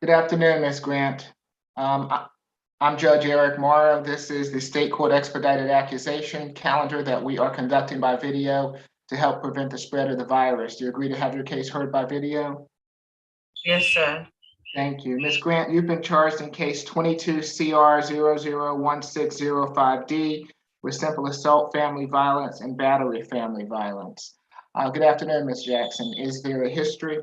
Good afternoon, Ms. Grant. I'm Judge Eric Morrow. This is the State Court Expedited Accusation calendar that we are conducting by video to help prevent the spread of the virus. Do you agree to have your case heard by video? Yes, sir. Thank you. Ms. Grant, you've been charged in case 22 CR 001605D with simple assault, family violence, and battery family violence. Good afternoon, Ms. Jackson. Is there a history?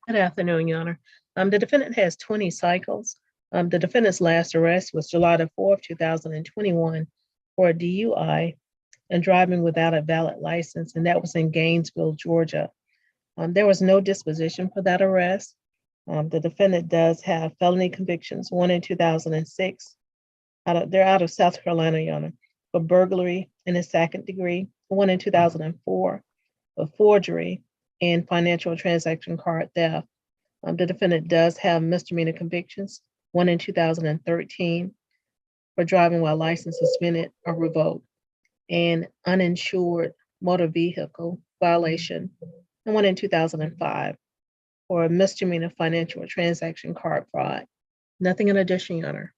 Good afternoon, Your Honor. The defendant has 20 cycles. The defendant's last arrest was July the 4th, 2021 for a DUI and driving without a valid license, and that was in Gainesville, Georgia. There was no disposition for that arrest. The defendant does have felony convictions, one in 2006. They're out of South Carolina, Your Honor, for burglary in the second degree, one in 2004 for forgery and financial transaction card theft. The defendant does have misdemeanor convictions, one in 2013 for driving while license suspended or revoked, and uninsured motor vehicle violation, and one in 2005 for a misdemeanor financial transaction card fraud. Nothing in addition, Your Honor.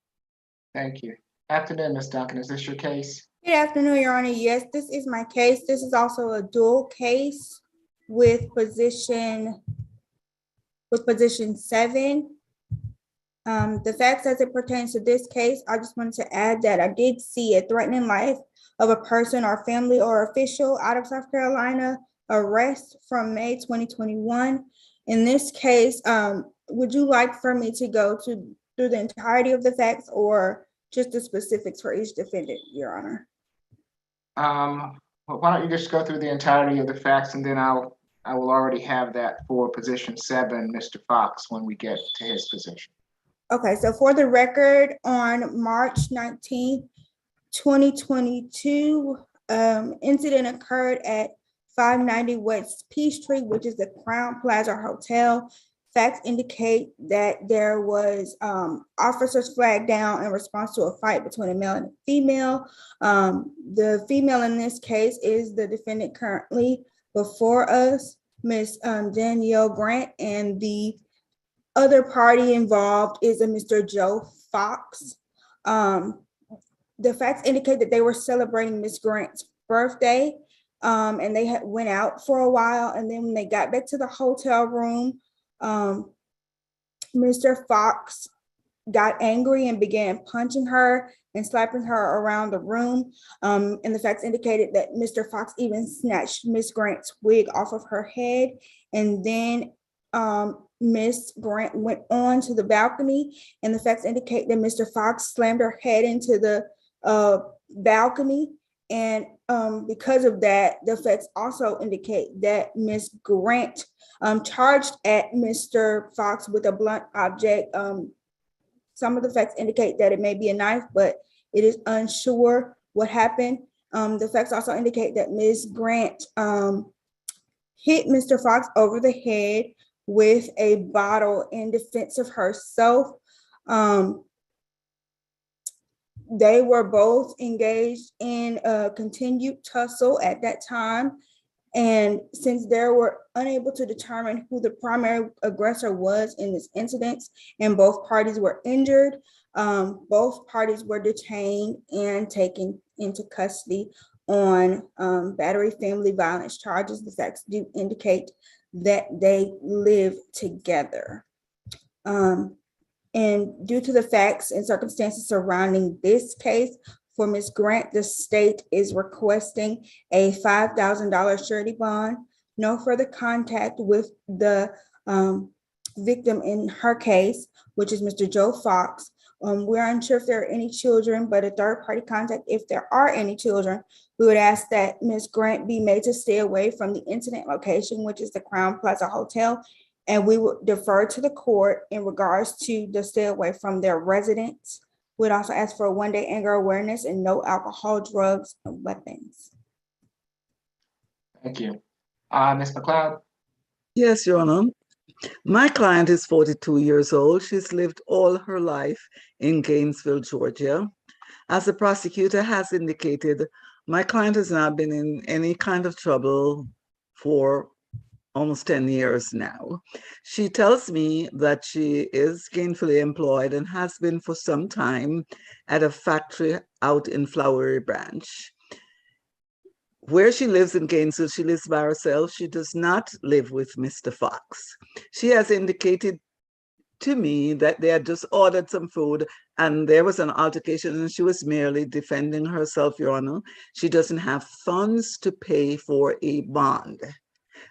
Thank you. Afternoon, Ms. Duncan. Is this your case? Good afternoon, Your Honor. Yes, this is my case. This is also a dual case with position 7. The facts as it pertains to this case, I just wanted to add that I did see a threatening life of a person or family or official out of South Carolina arrest from May 2021. In this case, would you like for me to go through the entirety of the facts or just the specifics for each defendant, Your Honor? Well, why don't you just go through the entirety of the facts, and then I will already have that for position 7, Mr. Fox, when we get to his position. Okay, so for the record, on March 19th, 2022, incident occurred at 590 West Peachtree, which is the Crown Plaza Hotel. Facts indicate that there was officers flagged down in response to a fight between a male and a female. The female in this case is the defendant currently before us, Ms. Danielle Grant, and the other party involved is a Mr. Joe Fox. The facts indicate that they were celebrating Ms. Grant's birthday, and they had went out for a while, and then when they got back to the hotel room, Mr. Fox got angry and began punching her and slapping her around the room. And the facts indicated that Mr. Fox even snatched Miss Grant's wig off of her head. And then Miss Grant went on to the balcony, and the facts indicate that Mr. Fox slammed her head into the balcony. And because of that, the facts also indicate that Miss Grant charged at Mr. Fox with a blunt object. Some of the facts indicate that it may be a knife, but it is unsure what happened. The facts also indicate that Ms. Grant hit Mr. Fox over the head with a bottle in defense of herself. They were both engaged in a continued tussle at that time. And since they were unable to determine who the primary aggressor was in this incident, and both parties were injured, both parties were detained and taken into custody on battery family violence charges. The facts do indicate that they live together. And due to the facts and circumstances surrounding this case, for Ms. Grant, the state is requesting a $5,000 surety bond, no further contact with the victim in her case, which is Mr. Joe Fox. We're unsure if there are any children, but a third party contact, if there are any children, we would ask that Ms. Grant be made to stay away from the incident location, which is the Crown Plaza Hotel. And we would defer to the court in regards to the stay away from their residence. We'd also ask for a 1-day anger awareness and no alcohol, drugs, and weapons. Thank you. Ms. McLeod? Yes, Your Honor. My client is 42 years old. She's lived all her life in Gainesville, Georgia. As the prosecutor has indicated, my client has not been in any kind of trouble for almost 10 years now. She tells me that she is gainfully employed and has been for some time at a factory out in Flowery Branch. Where she lives in Gainesville, she lives by herself. She does not live with Mr. Fox. She has indicated to me that they had just ordered some food and there was an altercation and she was merely defending herself, Your Honor. She doesn't have funds to pay for a bond.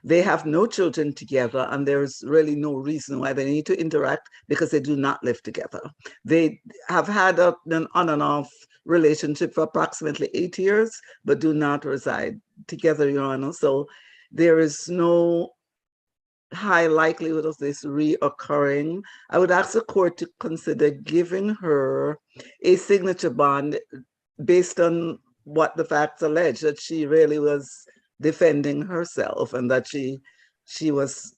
They have no children together and there's really no reason why they need to interact because they do not live together. They have had an on and off relationship for approximately 8 years, but do not reside together, Your Honor. So there is no high likelihood of this reoccurring. I would ask the court to consider giving her a signature bond based on what the facts allege, that she really was defending herself and that she was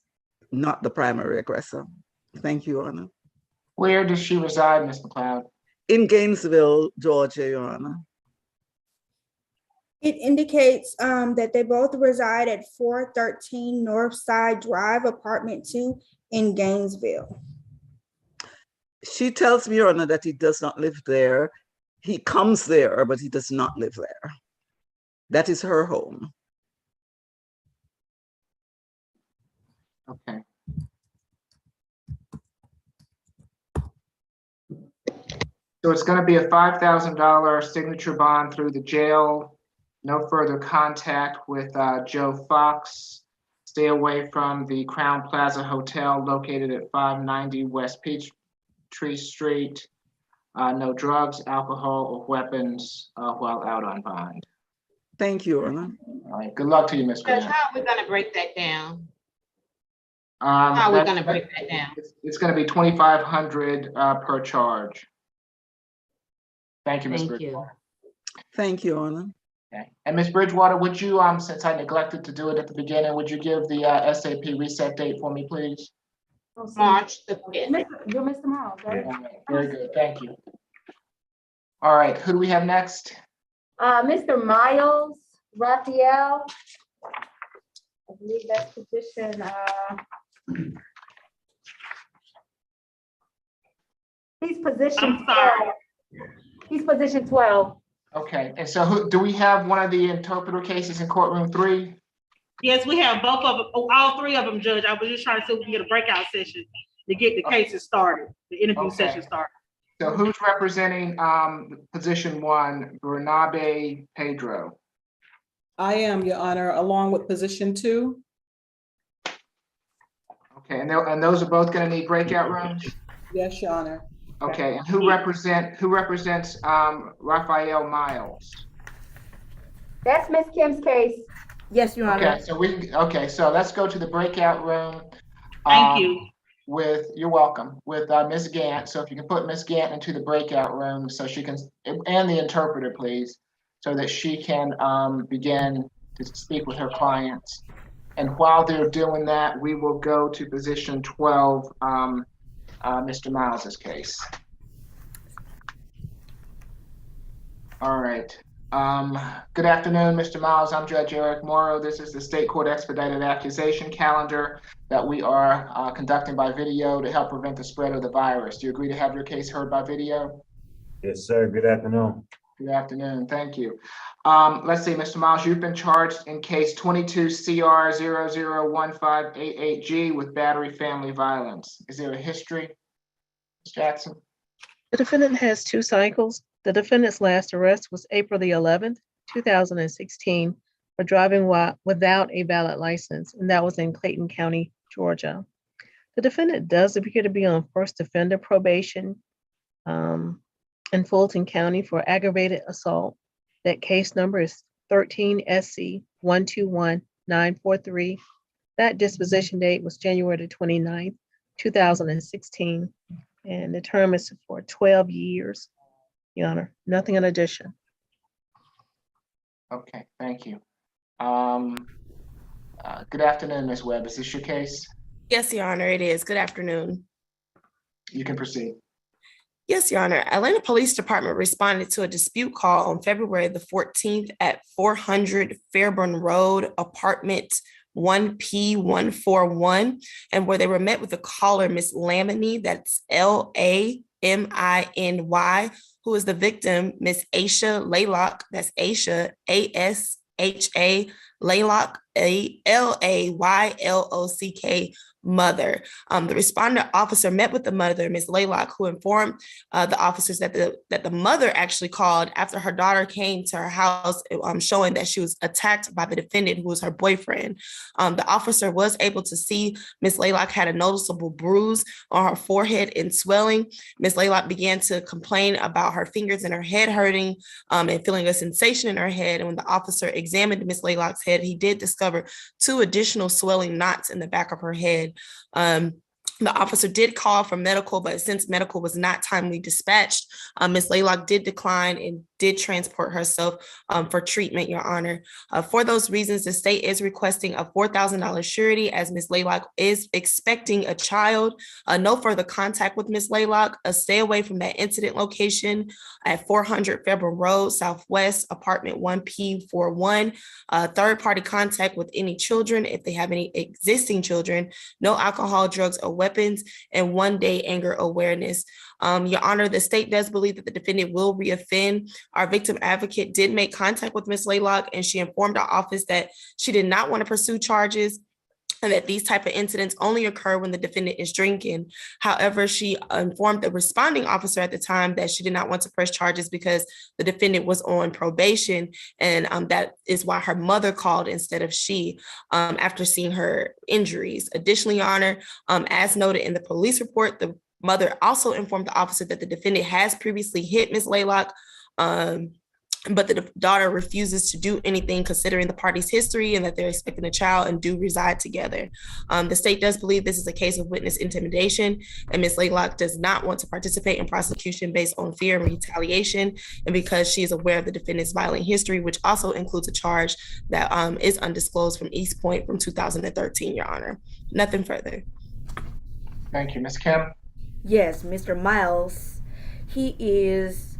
not the primary aggressor. Thank you, Your Honor. Where does she reside, Ms. McLeod? In Gainesville, Georgia, Your Honor. It indicates that they both reside at 413 Northside Drive, Apartment 2 in Gainesville. She tells me, Your Honor, that he does not live there. He comes there, but he does not live there. That is her home. Okay. So it's going to be a $5,000 signature bond through the jail. No further contact with Joe Fox. Stay away from the Crown Plaza Hotel located at 590 West Peachtree Street. No drugs, alcohol, or weapons while out on bond. Thank you, Your Honor. All right. Good luck to you, Ms. Judge, Grant. how are we gonna break that down? How are we gonna break that down? It's going to be $2,500 per charge. Thank you, Ms. Thank Bridgewater. you. Thank you, Your Honor. Okay. And Ms. Bridgewater, would you, since I neglected to do it at the beginning, would you give the SAP reset date for me, please? March the 5th. You're Mr. Miles, right? All right. Very good. Thank you. All right. Who do we have next? Mr. Miles Raphael. I believe that's position, he's position I'm sorry. 12. He's position 12. Okay. And so do we have one of the interpreter cases in courtroom 3? Yes, we have both of them, all three of them, Judge. I was just trying to see if we can get a breakout session to get the cases started, the interview Okay. session started. So who's representing position 1, Bernabe Pedro? I am, Your Honor, along with position 2. Okay. And those are both going to need breakout rooms? Yes, Your Honor. Okay. And who represents Raphael Miles? That's Miss Kim's case. Yes, Your Honor. Okay, so let's go to the breakout room. Thank you. You're welcome, with Ms. Gant. So if you can put Ms. Gant into the breakout room so she can, and the interpreter, please, so that she can begin to speak with her clients. And while they're doing that, we will go to position 12, Mr. Miles's case. All right. Good afternoon, Mr. Miles. I'm Judge Eric Morrow. This is the State Court Expedited Accusation calendar that we are conducting by video to help prevent the spread of the virus. Do you agree to have your case heard by video? Yes, sir. Good afternoon. Good afternoon. Thank you. Let's see, Mr. Miles, you've been charged in case 22 CR 001588G with battery family violence. Is there a history, Ms. Jackson? The defendant has 2 cycles. The defendant's last arrest was April the 11th, 2016, for driving without a valid license, and that was in Clayton County, Georgia. The defendant does appear to be on first offender probation in Fulton County for aggravated assault. That case number is 13 SC 121943. That disposition date was January the 29th, 2016, and the term is for 12 years. Your Honor, nothing in addition. Okay, thank you. Good afternoon, Ms. Webb. Is this your case? Yes, Your Honor, it is. Good afternoon. You can proceed. Yes, Your Honor. Atlanta Police Department responded to a dispute call on February the 14th at 400 Fairburn Road, apartment 1P141, and where they were met with the caller, Miss Laminy, that's Laminy, who is the victim, Miss Aisha Laylock, that's Aisha, ASHA Laylock, ALAYLOCK, mother. The respondent officer met with the mother, Ms. Laylock, who informed the officers that the mother actually called after her daughter came to her house, showing that she was attacked by the defendant, who was her boyfriend. The officer was able to see Ms. Laylock had a noticeable bruise on her forehead and swelling. Ms. Laylock began to complain about her fingers and her head hurting and feeling a sensation in her head. And when the officer examined Ms. Laylock's head, he did discover 2 additional swelling knots in the back of her head. The officer did call for medical, but since medical was not timely dispatched, Ms. Laylock did decline and did transport herself for treatment, Your Honor. For those reasons, the state is requesting a $4,000 surety as Ms. Laylock is expecting a child. No further contact with Ms. Laylock. Stay away from that incident location at 400 Federal Road, Southwest, apartment 1P41. Third-party contact with any children, if they have any existing children. No alcohol, drugs, or weapons, and 1-day anger awareness. Your Honor, the state does believe that the defendant will reoffend. Our victim advocate did make contact with Ms. Laylock, and she informed our office that she did not want to pursue charges and that these type of incidents only occur when the defendant is drinking. However, she informed the responding officer at the time that she did not want to press charges because the defendant was on probation, and that is why her mother called instead of she after seeing her injuries. Additionally, Your Honor, as noted in the police report, the mother also informed the officer that the defendant has previously hit Ms. Laylock, but the daughter refuses to do anything considering the party's history and that they're expecting a child and do reside together. The state does believe this is a case of witness intimidation, and Ms. Laylock does not want to participate in prosecution based on fear and retaliation, and because she is aware of the defendant's violent history, which also includes a charge that is undisclosed from East Point from 2013, Your Honor. Nothing further. Thank you, Ms. Kim. Yes, Mr. Miles, he is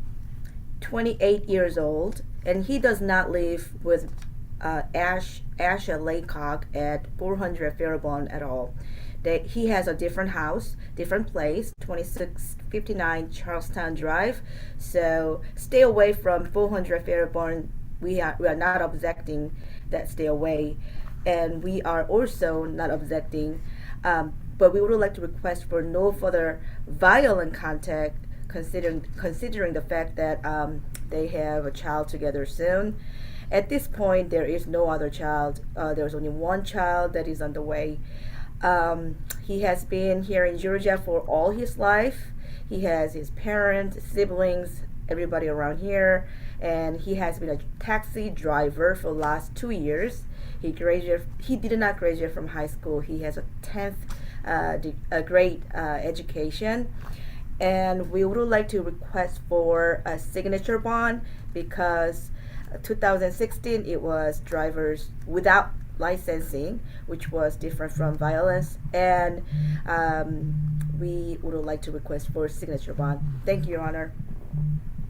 28 years old, and he does not live with Asha Laycock at 400 Fairborn at all. That he has a different house, different place, 2659 Charlestown Drive. So stay away from 400 Fairborn. We are not objecting that stay away, and we are also not objecting. But we would like to request for no further violent contact, considering the fact that they have a child together soon. At this point, there is no other child. There's only one child that is on the way. He has been here in Georgia for all his life. He has his parents, siblings, everybody around here, and he has been a taxi driver for the last 2 years. He did not graduate from high school. He has a 10th grade education, and we would like to request for a signature bond because 2016 it was drivers without licensing, which was different from violence, and we would like to request for a signature bond. Thank you, Your Honor.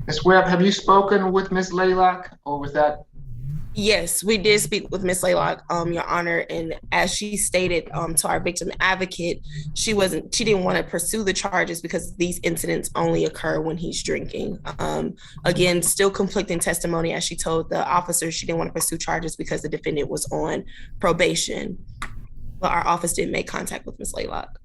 Ms. Webb, have you spoken with Ms. Laylock, or was that? Yes, we did speak with Ms. Laylock, Your Honor, and as she stated to our victim advocate, she didn't want to pursue the charges because these incidents only occur when he's drinking. Again, still conflicting testimony, as she told the officer she didn't want to pursue charges because the defendant was on probation. But our office did make contact with Ms. Laylock.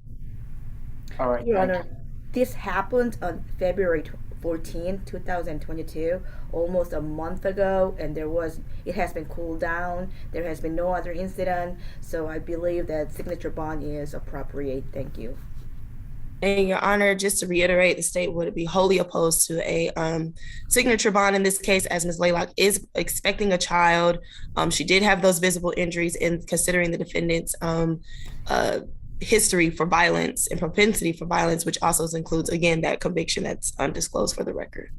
All right. Your Honor, this happened on February 14, 2022, almost a month ago, and it has been cooled down. There has been no other incident, so I believe that signature bond is appropriate. Thank you. And Your Honor, just to reiterate, the state would be wholly opposed to a signature bond in this case, as Ms. Laylock is expecting a child. She did have those visible injuries, and considering the defendant's history for violence and propensity for violence, which also includes, again, that conviction that's undisclosed for the record.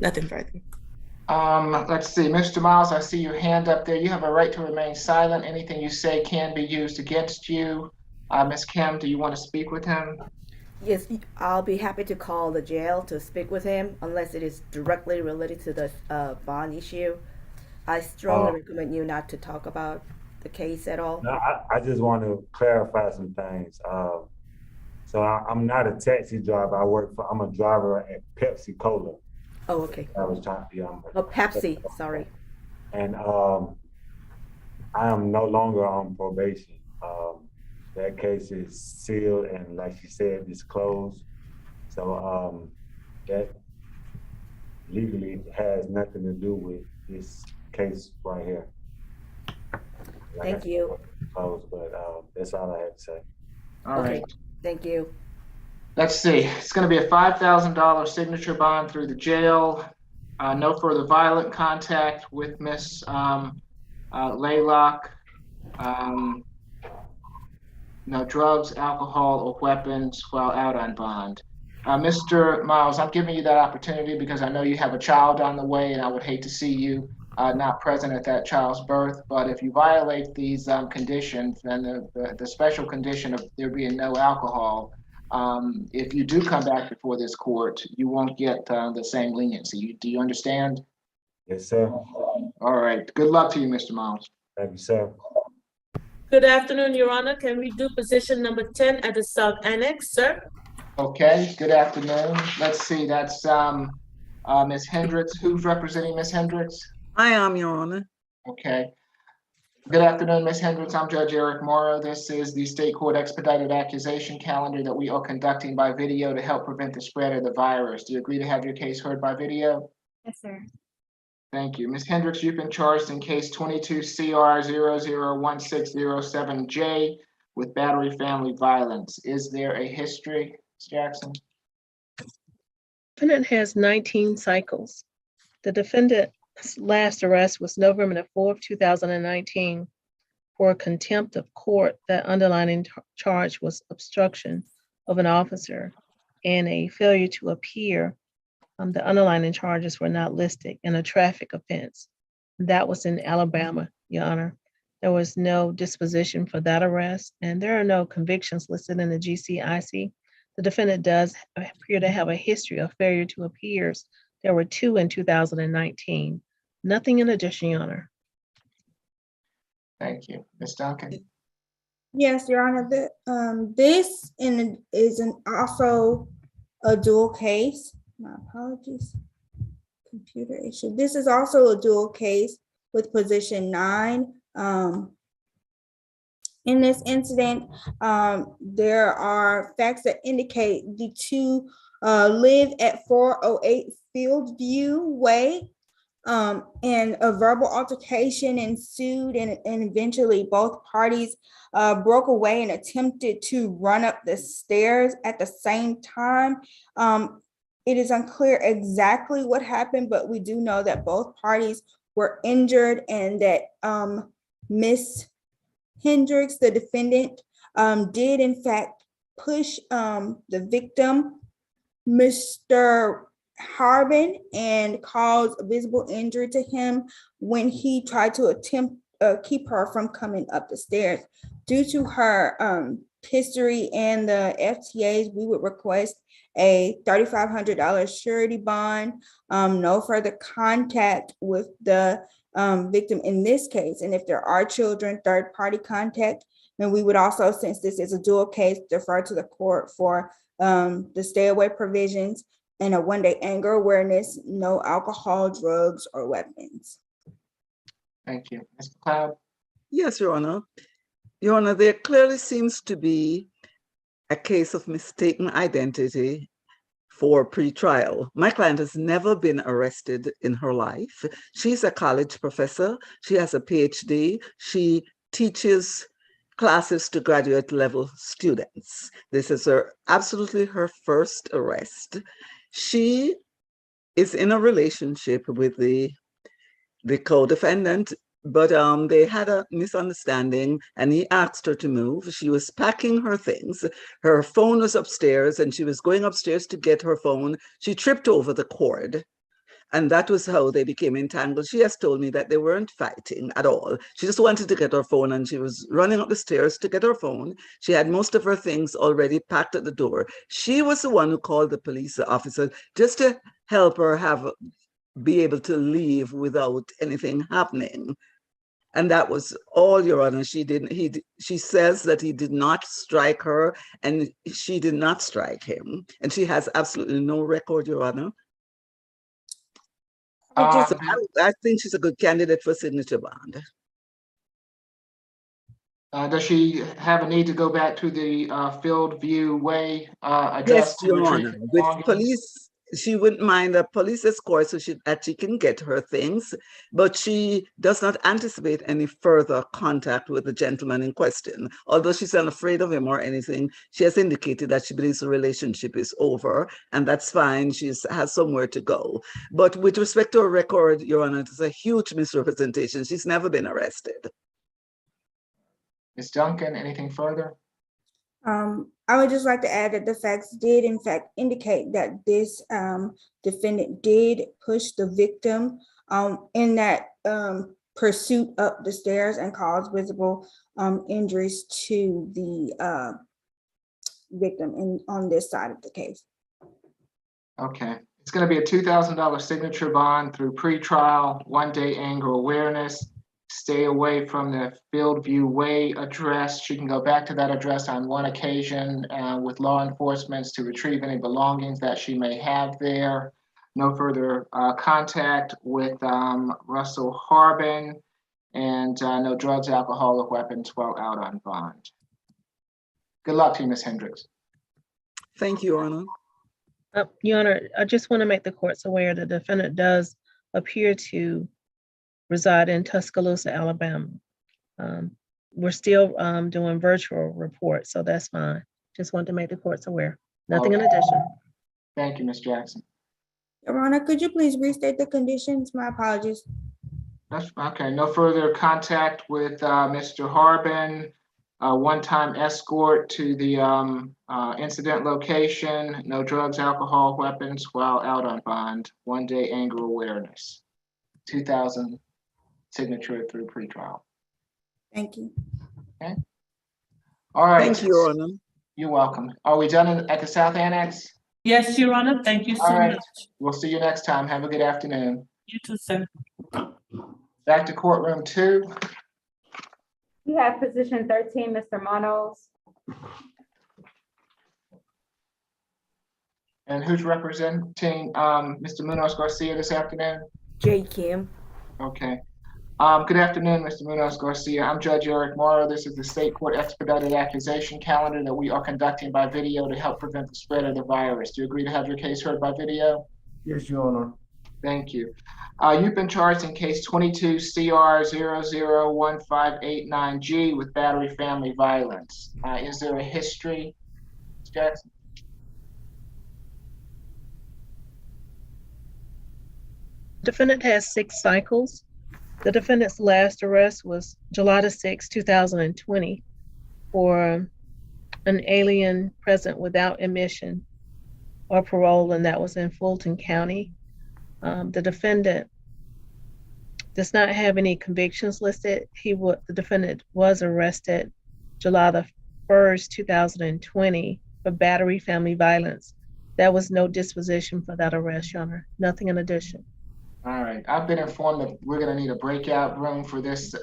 Nothing further. Let's see, Mr. Miles, I see your hand up there. You have a right to remain silent. Anything you say can be used against you. Ms. Kim, do you want to speak with him? Yes, I'll be happy to call the jail to speak with him unless it is directly related to the bond issue. I strongly recommend you not to talk about the case at all? No, I just want to clarify some things. So I'm not a taxi driver. I'm a driver at Pepsi Cola. Oh, okay. I was trying to, Oh, Pepsi, sorry. and I am no longer on probation. That case is sealed and, like she said, it's closed. So that legally has nothing to do with this case right here. Like Thank I said, you. it's closed, but that's all I have to say. All right. Okay, thank you. Let's see, it's gonna be a $5,000 signature bond through the jail. No further violent contact with Miss Laylock. No drugs, alcohol, or weapons while out on bond. Mr. Miles, I'm giving you that opportunity because I know you have a child on the way and I would hate to see you not present at that child's birth. But if you violate these conditions, then the special condition of there being no alcohol, if you do come back before this court, you won't get the same leniency. Do you understand? Yes, sir. All right. Good luck to you, Mr. Miles. Thank you, sir. Good afternoon, Your Honor. Can we do position number 10 at the South Annex, sir? Okay, good afternoon. Let's see, that's Ms. Hendricks. Who's representing Ms. Hendricks? I am, Your Honor. Okay. Good afternoon, Ms. Hendricks. I'm Judge Eric Morrow. This is the state court expedited accusation calendar that we are conducting by video to help prevent the spread of the virus. Do you agree to have your case heard by video? Yes, sir. Thank you. Ms. Hendricks, you've been charged in case 22 CR 001607J with battery family violence. Is there a history, Ms. Jackson? Defendant has 19 cycles. The defendant's last arrest was November the 4th, 2019 for contempt of court. That underlying charge was obstruction of an officer and a failure to appear. The underlying charges were not listed in a traffic offense. That was in Alabama, Your Honor. There was no disposition for that arrest, and there are no convictions listed in the GCIC. The defendant does appear to have a history of failure to appear. There were 2 in 2019. Nothing in addition, Your Honor. Thank you. Ms. Duncan? Yes, Your Honor, this is also a dual case. My apologies. Computer issue. This is also a dual case with position 9. In this incident, there are facts that indicate the two live at 408 Fieldview Way. And a verbal altercation ensued, and eventually both parties broke away and attempted to run up the stairs at the same time. It is unclear exactly what happened, but we do know that both parties were injured and that Miss Hendricks, the defendant, did in fact push the victim, Mr. Harbin, and cause visible injury to him when he tried to attempt keep her from coming up the stairs. Due to her history and the FTAs, we would request a $3,500 surety bond, no further contact with the victim in this case. And if there are children, third-party contact. And we would also, since this is a dual case, defer to the court for the stay away provisions and a one-day anger awareness, no alcohol, drugs, or weapons. Thank you. Ms. McLeod? Yes, Your Honor. Your Honor, there clearly seems to be a case of mistaken identity for pretrial. My client has never been arrested in her life. She's a college professor. She has a PhD. She teaches classes to graduate level students. This is absolutely her first arrest. She is in a relationship with the co-defendant, but they had a misunderstanding and he asked her to move. She was packing her things. Her phone was upstairs and she was going upstairs to get her phone. She tripped over the cord. And that was how they became entangled. She has told me that they weren't fighting at all. She just wanted to get her phone and she was running up the stairs to get her phone. She had most of her things already packed at the door. She was the one who called the police officer just to help her be able to leave without anything happening. And that was all, Your Honor. She says that he did not strike her and she did not strike him. And she has absolutely no record, Your Honor. So I think she's a good candidate for signature bond. Does she have a need to go back to the Field View Way address? Yes, to Your retrieve Honor. her With belongings? police, she wouldn't mind a police escort so that she can get her things, but she does not anticipate any further contact with the gentleman in question. Although she's not afraid of him or anything, she has indicated that she believes the relationship is over, and that's fine. She has somewhere to go. But with respect to her record, Your Honor, it's a huge misrepresentation. She's never been arrested. Ms. Duncan, anything further? I would just like to add that the facts did in fact indicate that this defendant did push the victim in that pursuit up the stairs and cause visible injuries to the victim on this side of the case. Okay, it's going to be a $2,000 signature bond through pretrial, 1-day anger awareness. Stay away from the Fieldview Way address. She can go back to that address on one occasion with law enforcement to retrieve any belongings that she may have there. No further contact with Russell Harbin, and no drugs, alcohol, or weapons while out on bond. Good luck to you, Ms. Hendricks. Thank you, Your Honor. Your Honor, I just want to make the courts aware the defendant does appear to reside in Tuscaloosa, Alabama. We're still doing virtual reports, so that's fine. Just wanted to make the courts aware. Nothing in addition. Thank you, Ms. Jackson. Your Honor, could you please restate the conditions? My apologies. That's okay. No further contact with Mr. Harbin. One-time escort to the incident location. No drugs, alcohol, weapons while out on bond. 1-day anger awareness. 2,000 signature through pretrial. Thank you. Okay. All right. Thank you, Your Honor. You're welcome. Are we done at the South Annex? Yes, Your Honor, thank you so All right. much. We'll see you next time. Have a good afternoon. You too, sir. Back to courtroom 2. You have position 13, Mr. Manos. And who's representing Mr. Munoz Garcia this afternoon? J. Kim. Okay. Good afternoon, Mr. Munoz Garcia. I'm Judge Eric Morrow. This is the State Court Expedited Accusation calendar that we are conducting by video to help prevent the spread of the virus. Do you agree to have your case heard by video? Yes, Your Honor. Thank you. You've been charged in case 22 CR 001589G with battery family violence. Is there a history, Ms. Jackson? Defendant has 6 cycles. The defendant's last arrest was July 6, 2020 for an alien present without admission or parole, and that was in Fulton County. The defendant does not have any convictions listed. The defendant was arrested July 1st, 2020 for battery family violence. There was no disposition for that arrest, Your Honor. Nothing in addition. All right, I've been informed that we're going to need a breakout room for this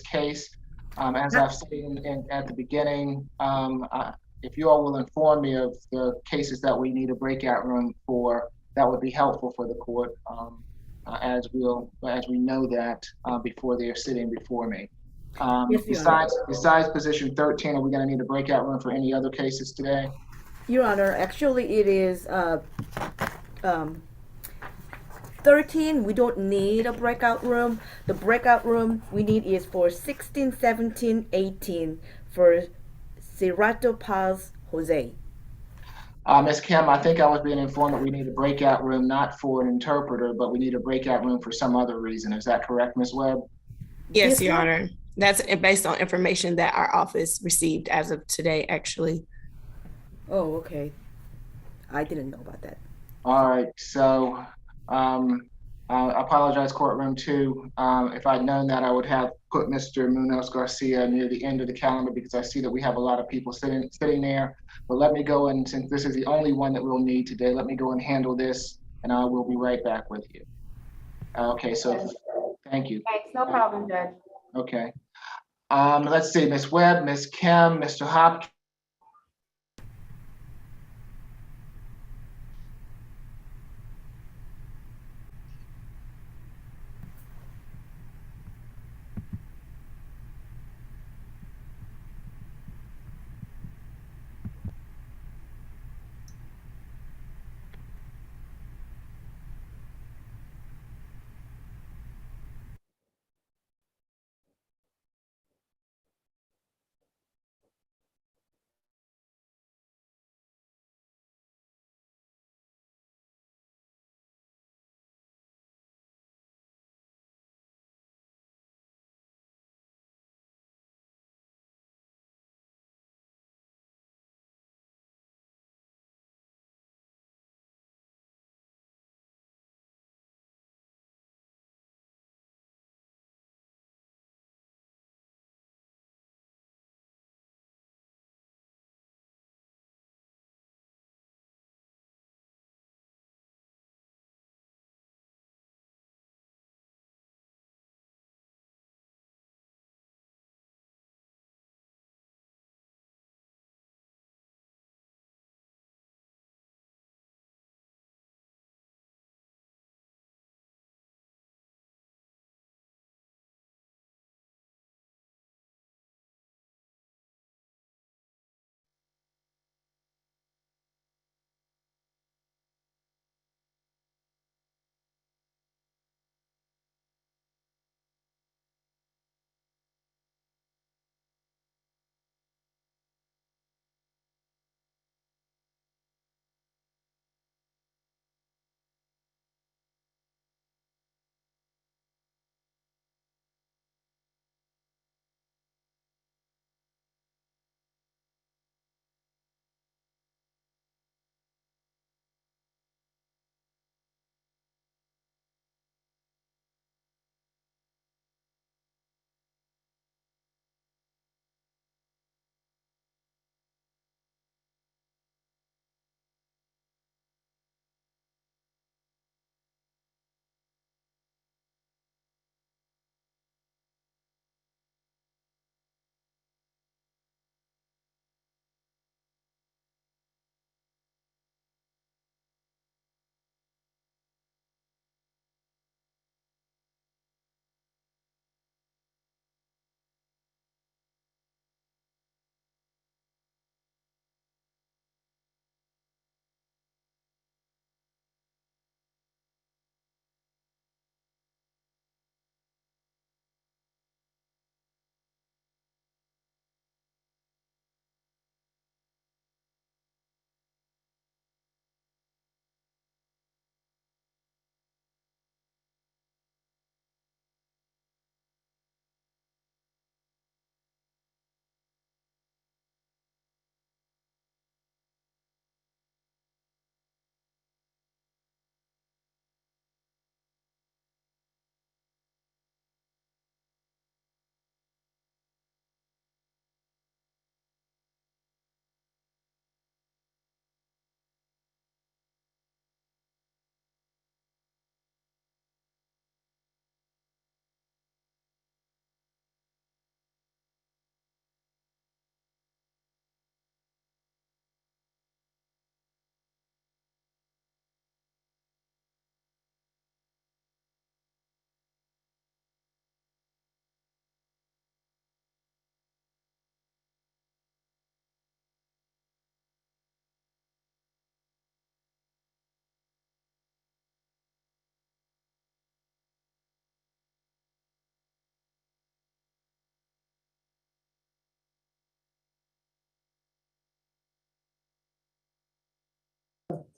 case. As I've said at the beginning, if you all will inform me of the cases that we need a breakout room for, that would be helpful for the court, as we know that before they are sitting before me. Yes, besides position 13, are we going to need a breakout room for any other cases today? Your Honor, actually it is 13, we don't need a breakout room. The breakout room we need is for 16, 17, 18 for Cerrato Paz Jose. Ms. Kim, I think I was being informed that we need a breakout room, not for an interpreter, but we need a breakout room for some other reason. Is that correct, Ms. Webb? Yes, Your Honor. That's based on information that our office received as of today, actually. Oh, okay. I didn't know about that. All right, so I apologize, courtroom 2. If I'd known that, I would have put Mr. Munoz Garcia near the end of the calendar because I see that we have a lot of people sitting there. But let me go, and since this is the only one that we'll need today, let me go and handle this, and I will be right back with you. Okay, so Thank you. Thanks, no problem, Judge. Okay. Let's see, Ms. Webb, Ms. Kim, Mr. Hopkins.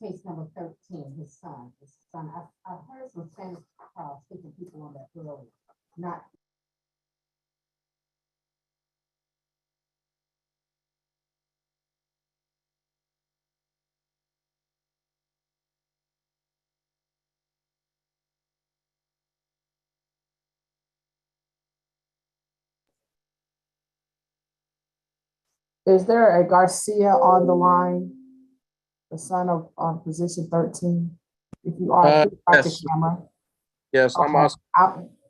Case number 13, his son. I heard some Spanish speaking people on that earlier. Not. Is there a Garcia on the line? The son of position 13? If you are, please start the Yes, camera. yes, I'm Okay. also,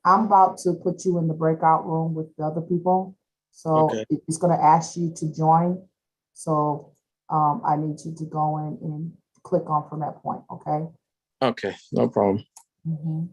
I'm about to put you in the breakout room with the other people. So Okay. it's gonna ask you to join. So I need you to go in and click on from that point, okay? Okay, no problem. Mhm.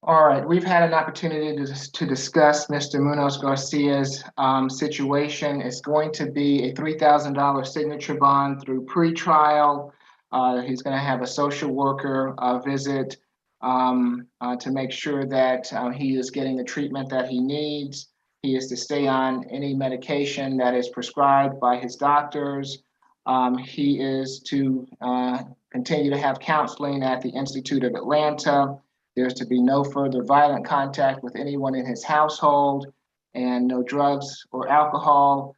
All right, we've had an opportunity to discuss Mr. Munoz Garcia's situation. It's going to be a $3,000 signature bond through pretrial. He's going to have a social worker visit to make sure that he is getting the treatment that he needs. He is to stay on any medication that is prescribed by his doctors. He is to continue to have counseling at the Institute of Atlanta. There's to be no further violent contact with anyone in his household, and no drugs or alcohol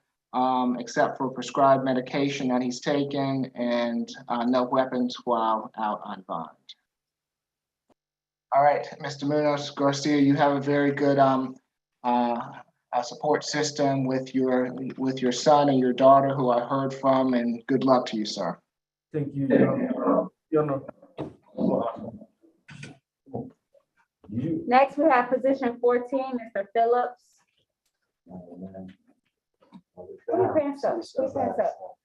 except for prescribed medication that he's taken, and no weapons while out on bond. All right, Mr. Munoz Garcia, you have a very good support system with your son and your daughter, who I heard from, and good luck to you, sir. Thank you. Next, we have position 14, Mr. Phillips. Put your pants up, put your pants up.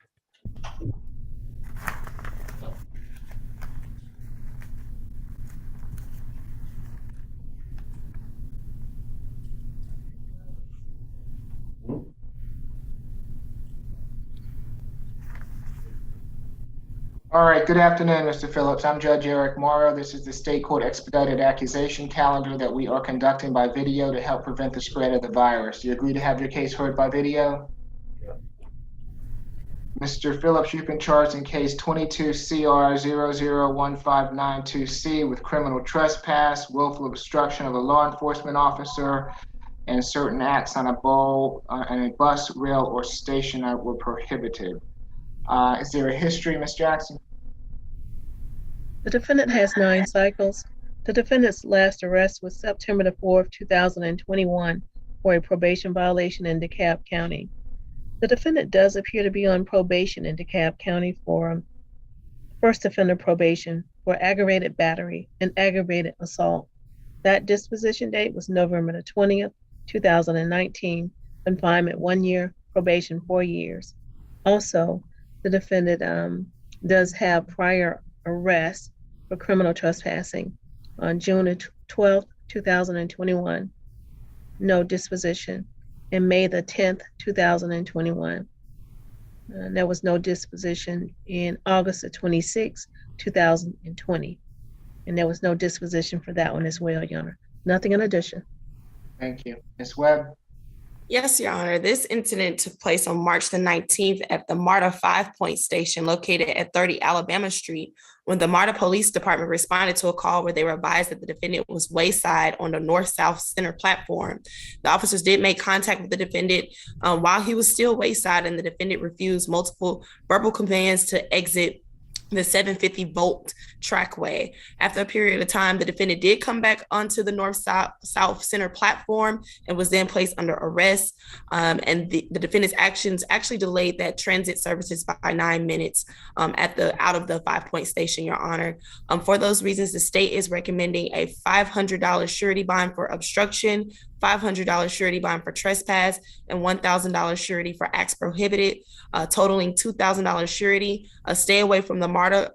All right, good afternoon, Mr. Phillips. I'm Judge Eric Morrow. This is the State Court Expedited Accusation Calendar that we are conducting by video to help prevent the spread of the virus. Do you agree to have your case heard by video? Yeah. Mr. Phillips, you've been charged in case 22 CR 001592C with criminal trespass, willful obstruction of a law enforcement officer, and certain acts on a bus, rail, or station that were prohibited. Is there a history, Ms. Jackson? The defendant has 9 cycles. The defendant's last arrest was September the 4th, 2021 for a probation violation in DeKalb County. The defendant does appear to be on probation in DeKalb County for first offender probation for aggravated battery and aggravated assault. That disposition date was November the 20th, 2019, confinement 1 year, probation 4 years. Also, the defendant does have prior arrests for criminal trespassing on June 12th, 2021, no disposition, and May the 10th, 2021. There was no disposition in August the 26th, 2020, and there was no disposition for that one as well, Your Honor. Nothing in addition. Thank you. Ms. Webb? Yes, Your Honor. This incident took place on March the 19th at the MARTA 5-Point Station located at 30 Alabama Street, when the MARTA Police Department responded to a call where they were advised that the defendant was wayside on the north-south center platform. The officers did make contact with the defendant while he was still wayside, and the defendant refused multiple verbal commands to exit the 750 volt trackway. After a period of time, the defendant did come back onto the north-south center platform and was then placed under arrest. And the defendant's actions actually delayed that transit services by 9 minutes out of the 5-Point Station, Your Honor. For those reasons, the state is recommending a $500 surety bond for obstruction, $500 surety bond for trespass, and $1,000 surety for acts prohibited, totaling $2,000 surety. Stay away from the MARTA,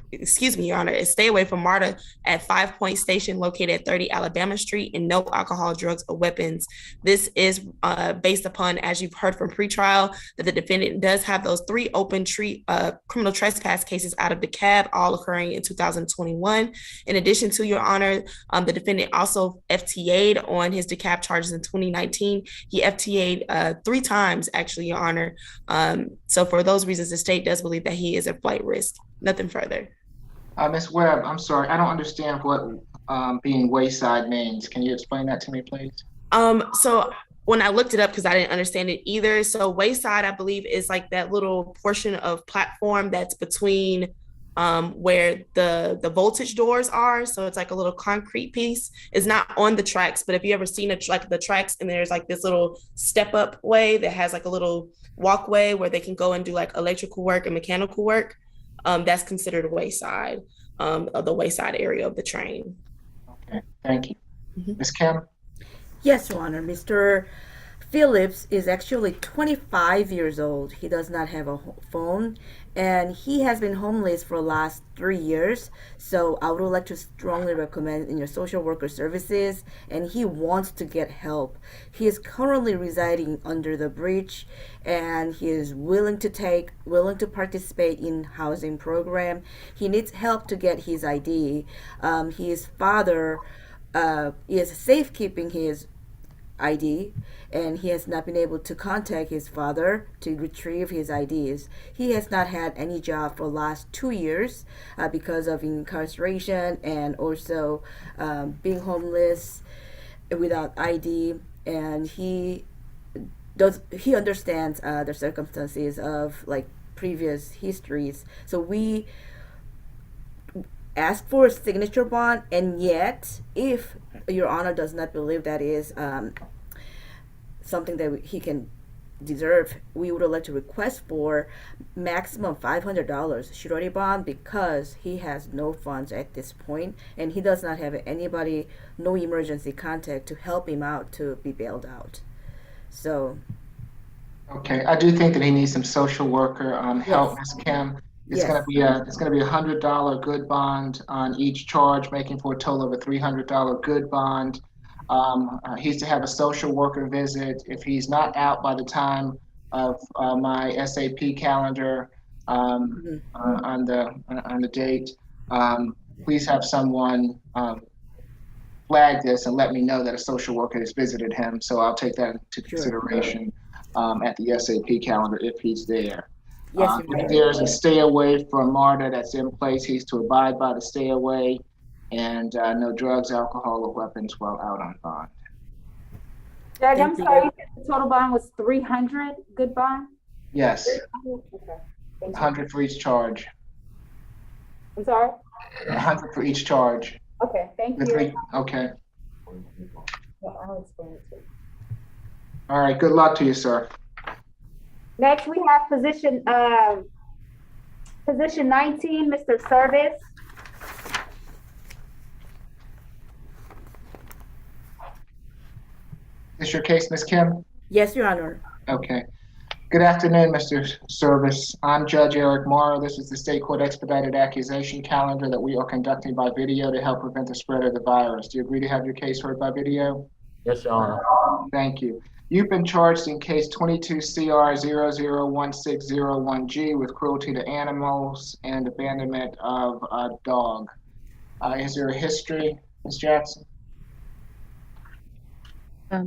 Your Honor, stay away from MARTA at 5-Point Station located at 30 Alabama Street, and no alcohol, drugs, or weapons. This is based upon, as you've heard from pretrial, that the defendant does have those 3 open criminal trespass cases out of DeKalb, all occurring in 2021. In addition to, Your Honor, the defendant also FTA'd on his DeKalb charges in 2019. He FTA'd 3 times, actually, Your Honor. So for those reasons, the state does believe that he is a flight risk. Nothing further. Ms. Webb, I'm sorry, I don't understand what being wayside means. Can you explain that to me, please? So when I looked it up, because I didn't understand it either. So wayside, I believe, is like that little portion of platform that's between where the voltage doors are. So it's like a little concrete piece. It's not on the tracks, but if you ever seen the tracks and there's like this little step up way that has like a little walkway where they can go and do like electrical work and mechanical work, that's considered a wayside, of the wayside area of the train. Okay, thank you. Ms. Kim? Yes, Your Honor. Mr. Phillips is actually 25 years old. He does not have a phone, and he has been homeless for the last 3 years. So I would like to strongly recommend in your social worker services, and he wants to get help. He is currently residing under the bridge, and he is willing to participate in housing program. He needs help to get his ID. His father is safekeeping his ID, and he has not been able to contact his father to retrieve his IDs. He has not had any job for the last 2 years because of incarceration and also being homeless without ID. And he understands the circumstances of like previous histories. So we ask for a signature bond, and yet if your honor does not believe that is something that he can deserve, we would like to request for maximum $500 surety bond, because he has no funds at this point and he does not have anybody, no emergency contact to help him out to be bailed out. So Okay, I do think that he needs some social worker help, Ms. Kim. It's Yes. gonna be a $100 good bond on each charge, making for a total of a $300 good bond. He's to have a social worker visit. If he's not out by the time of my SAP calendar on the date, please have someone flag this and let me know that a social worker has visited him. So I'll take that into consideration at the SAP calendar if he's there. Yes, If there's a stay away from MARTA that's in place, he's to abide by the stay away, and no drugs, alcohol, or weapons while out on bond. Judge, I'm sorry, the total bond was 300, good bond? Yes, Okay, thank you. 100 for each charge. I'm sorry? 100 for each charge. Okay, thank The you. three, okay. Well, I'll explain it to you. All right, good luck to you, sir. Next, we have position 19, Mr. Service. Is this your case, Ms. Kim? yes, your honor. Okay. Good afternoon, Mr. Service. I'm Judge Eric Morrow. This is the State Court Expedited Accusation Calendar that we are conducting by video to help prevent the spread of the virus. Do you agree to have your case heard by video? Yes, Your Honor. Thank you. You've been charged in case 22 CR 001601G with cruelty to animals and abandonment of a dog. Is there a history, Ms. Jackson?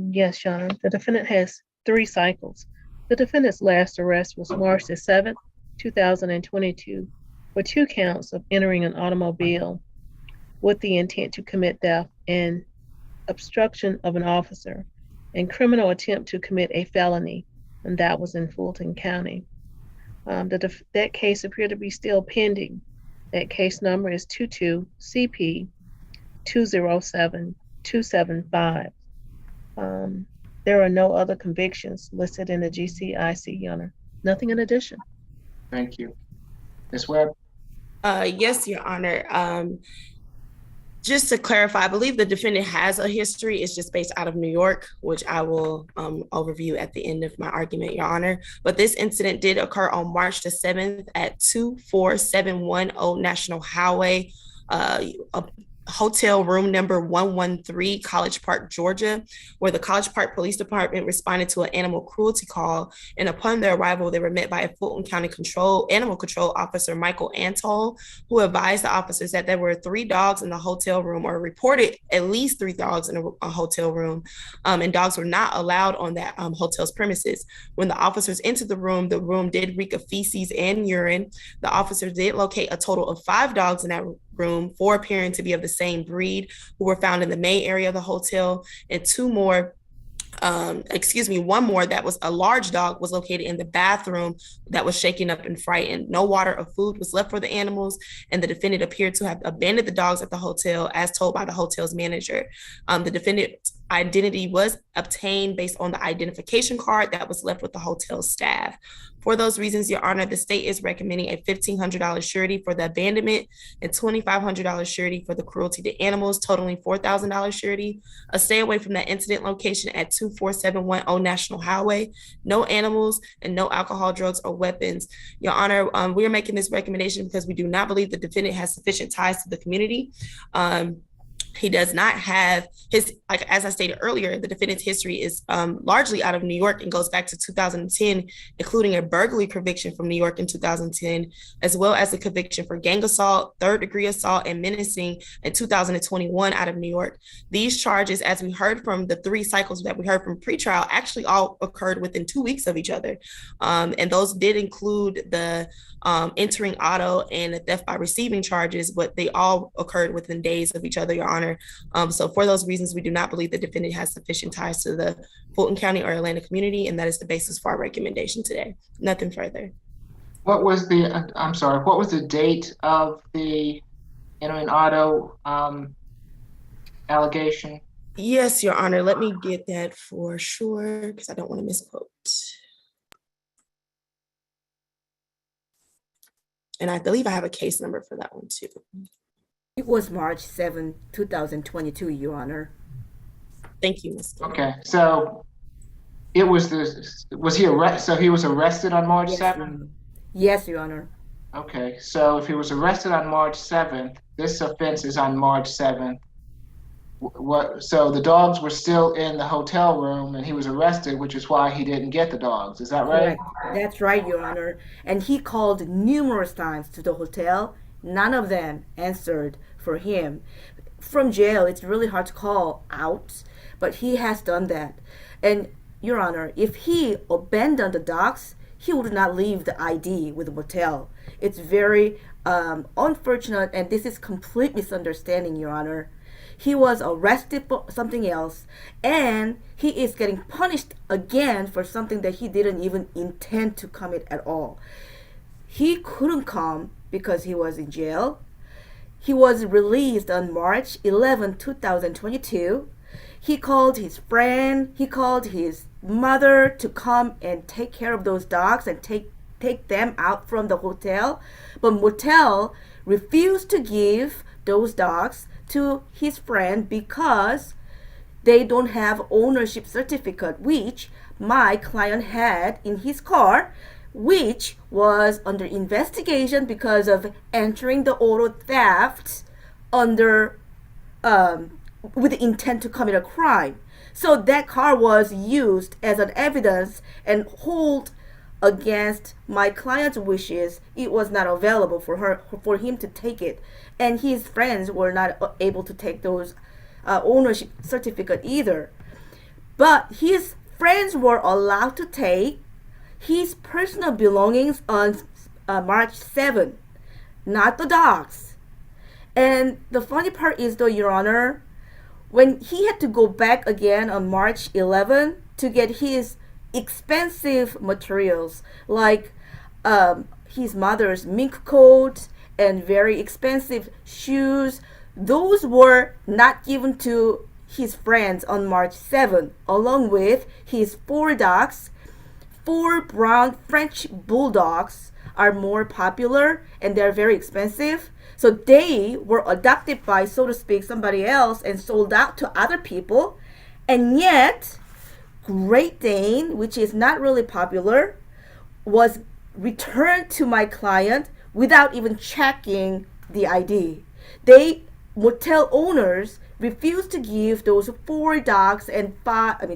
Yes, Your Honor. The defendant has 3 cycles. The defendant's last arrest was March the 7th, 2022, for 2 counts of entering an automobile with the intent to commit theft and obstruction of an officer, and criminal attempt to commit a felony, and that was in Fulton County. That case appeared to be still pending. That case number is 22 CP 207275. There are no other convictions listed in the GCIC, Your Honor. Nothing in addition. Thank you. Ms. Webb? Yes, Your Honor. Just to clarify, I believe the defendant has a history. It's just based out of New York, which I will overview at the end of my argument, Your Honor. But this incident did occur on March the 7th at 24710 Old National Highway, hotel room number 113, College Park, Georgia, where the College Park Police Department responded to an animal cruelty call. And upon their arrival, they were met by a Fulton County Animal Control Officer, Michael Antol, who advised the officers that there were 3 dogs in the hotel room, or reported at least 3 dogs in a hotel room, and dogs were not allowed on that hotel's premises. When the officers entered the room did reek of feces and urine. The officers did locate a total of 5 dogs in that room, 4 appearing to be of the same breed, who were found in the main area of the hotel, and 1 more that was a large dog was located in the bathroom that was shaken up and frightened. No water or food was left for the animals, and the defendant appeared to have abandoned the dogs at the hotel as told by the hotel's manager. The defendant's identity was obtained based on the identification card that was left with the hotel staff. For those reasons, Your Honor, the state is recommending a $1,500 surety for the abandonment and $2,500 surety for the cruelty to animals, totaling $4,000 surety. A stay away from that incident location at 24710 National Highway. No animals and no alcohol, drugs, or weapons. Your Honor, we are making this recommendation because we do not believe the defendant has sufficient ties to the community. He does not have his, like, as I stated earlier, the defendant's history is largely out of New York and goes back to 2010, including a burglary conviction from New York in 2010, as well as a conviction for gang assault, third-degree assault, and menacing in 2021 out of New York. These charges, as we heard from the 3 cycles that we heard from pretrial, actually all occurred within 2 weeks of each other. And those did include the entering auto and the theft by receiving charges, but they all occurred within days of each other, Your Honor. So for those reasons, we do not believe the defendant has sufficient ties to the Fulton County or Atlanta community, and that is the basis for our recommendation today. Nothing further. What was the, I'm sorry, what was the date of the entering auto allegation? Yes, Your Honor. Let me get that for sure, because I don't want to misquote. And I believe I have a case number for that one too. It was March 7, 2022, Your Honor. Thank you, Ms. Okay, so it was was he arrested? So he was arrested on March 7th? Yes, Your Honor. Okay, so if he was arrested on March 7th, this offense is on March 7th. So the dogs were still in the hotel room and he was arrested, which is why he didn't get the dogs. Is that right? Correct. That's right, Your Honor. And he called numerous times to the hotel. None of them answered for him. From jail, it's really hard to call out, but he has done that. And Your Honor, if he abandoned the dogs, he would not leave the ID with the motel. It's very unfortunate, and this is complete misunderstanding, Your Honor. He was arrested for something else, and he is getting punished again for something that he didn't even intend to commit at all. He couldn't come because he was in jail. He was released on March 11, 2022. He called his friend, he called his mother to come and take care of those dogs and take them out from the hotel. But motel refused to give those dogs to his friend because they don't have ownership certificate, which my client had in his car, which was under investigation because of entering the auto theft under with the intent to commit a crime. So that car was used as an evidence and hold against my client's wishes. It was not available for him to take it, and his friends were not able to take those ownership certificate either. But his friends were allowed to take his personal belongings on March 7, not the dogs. And the funny part is, though, Your Honor, when he had to go back again on March 11 to get his expensive materials like his mother's mink coat and very expensive shoes, those were not given to his friends on March 7, along with his 4 dogs. 4 brown French bulldogs are more popular and they're very expensive. So they were adopted by, so to speak, somebody else and sold out to other people. And yet, Great Dane, which is not really popular, was returned to my client without even checking the ID. Motel owners refused to give those 4 dogs and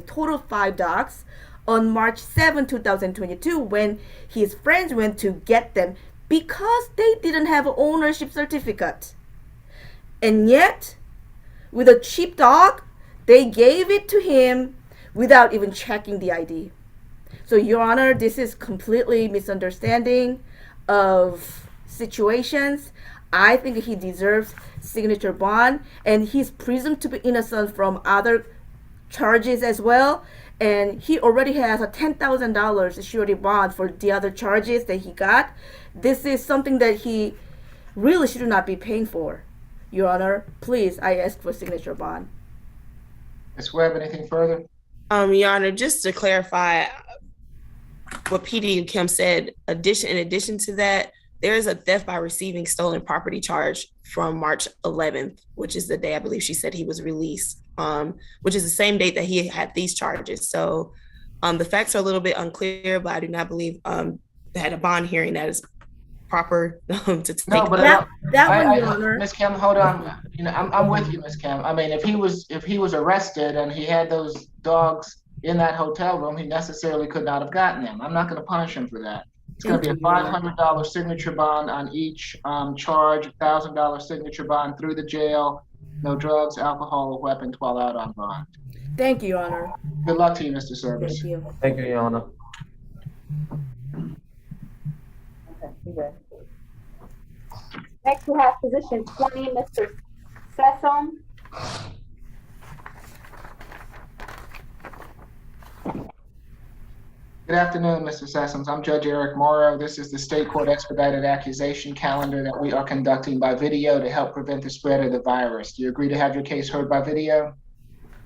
total 5 dogs on March 7, 2022, when his friends went to get them because they didn't have an ownership certificate. And yet, with a cheap dog, they gave it to him without even checking the ID. So, Your Honor, this is completely misunderstanding of situations. I think he deserves signature bond, and he's presumed to be innocent from other charges as well. And he already has a $10,000 surety bond for the other charges that he got. This is something that he really should not be paying for. Your Honor, please, I ask for signature bond. Ms. Webb, anything further? Your Honor, just to clarify, what PD Kim said, in addition to that, there is a theft by receiving stolen property charge from March 11th, which is the day I believe she said he was released, which is the same date that he had these charges. So the facts are a little bit unclear, but I do not believe they had a bond hearing that is proper to take. No, but That one, Your Honor. Ms. Kim, hold on. You know, I'm with you, Ms. Kim. I mean, if he was arrested and he had those dogs in that hotel room, he necessarily could not have gotten them. I'm not going to punish him for that. It's going to be a $500 signature bond on each charge, $1,000 signature bond through the jail. No drugs, alcohol, or weapons while out on bond. Thank you, Your Honor. Good luck to you, Mr. Service. Thank you. Thank you, Your Honor. Next, we have position 20, Mr. Sessom. Good afternoon, Mr. Sessoms. I'm Judge Eric Morrow. This is the state court expedited accusation calendar that we are conducting by video to help prevent the spread of the virus. Do you agree to have your case heard by video?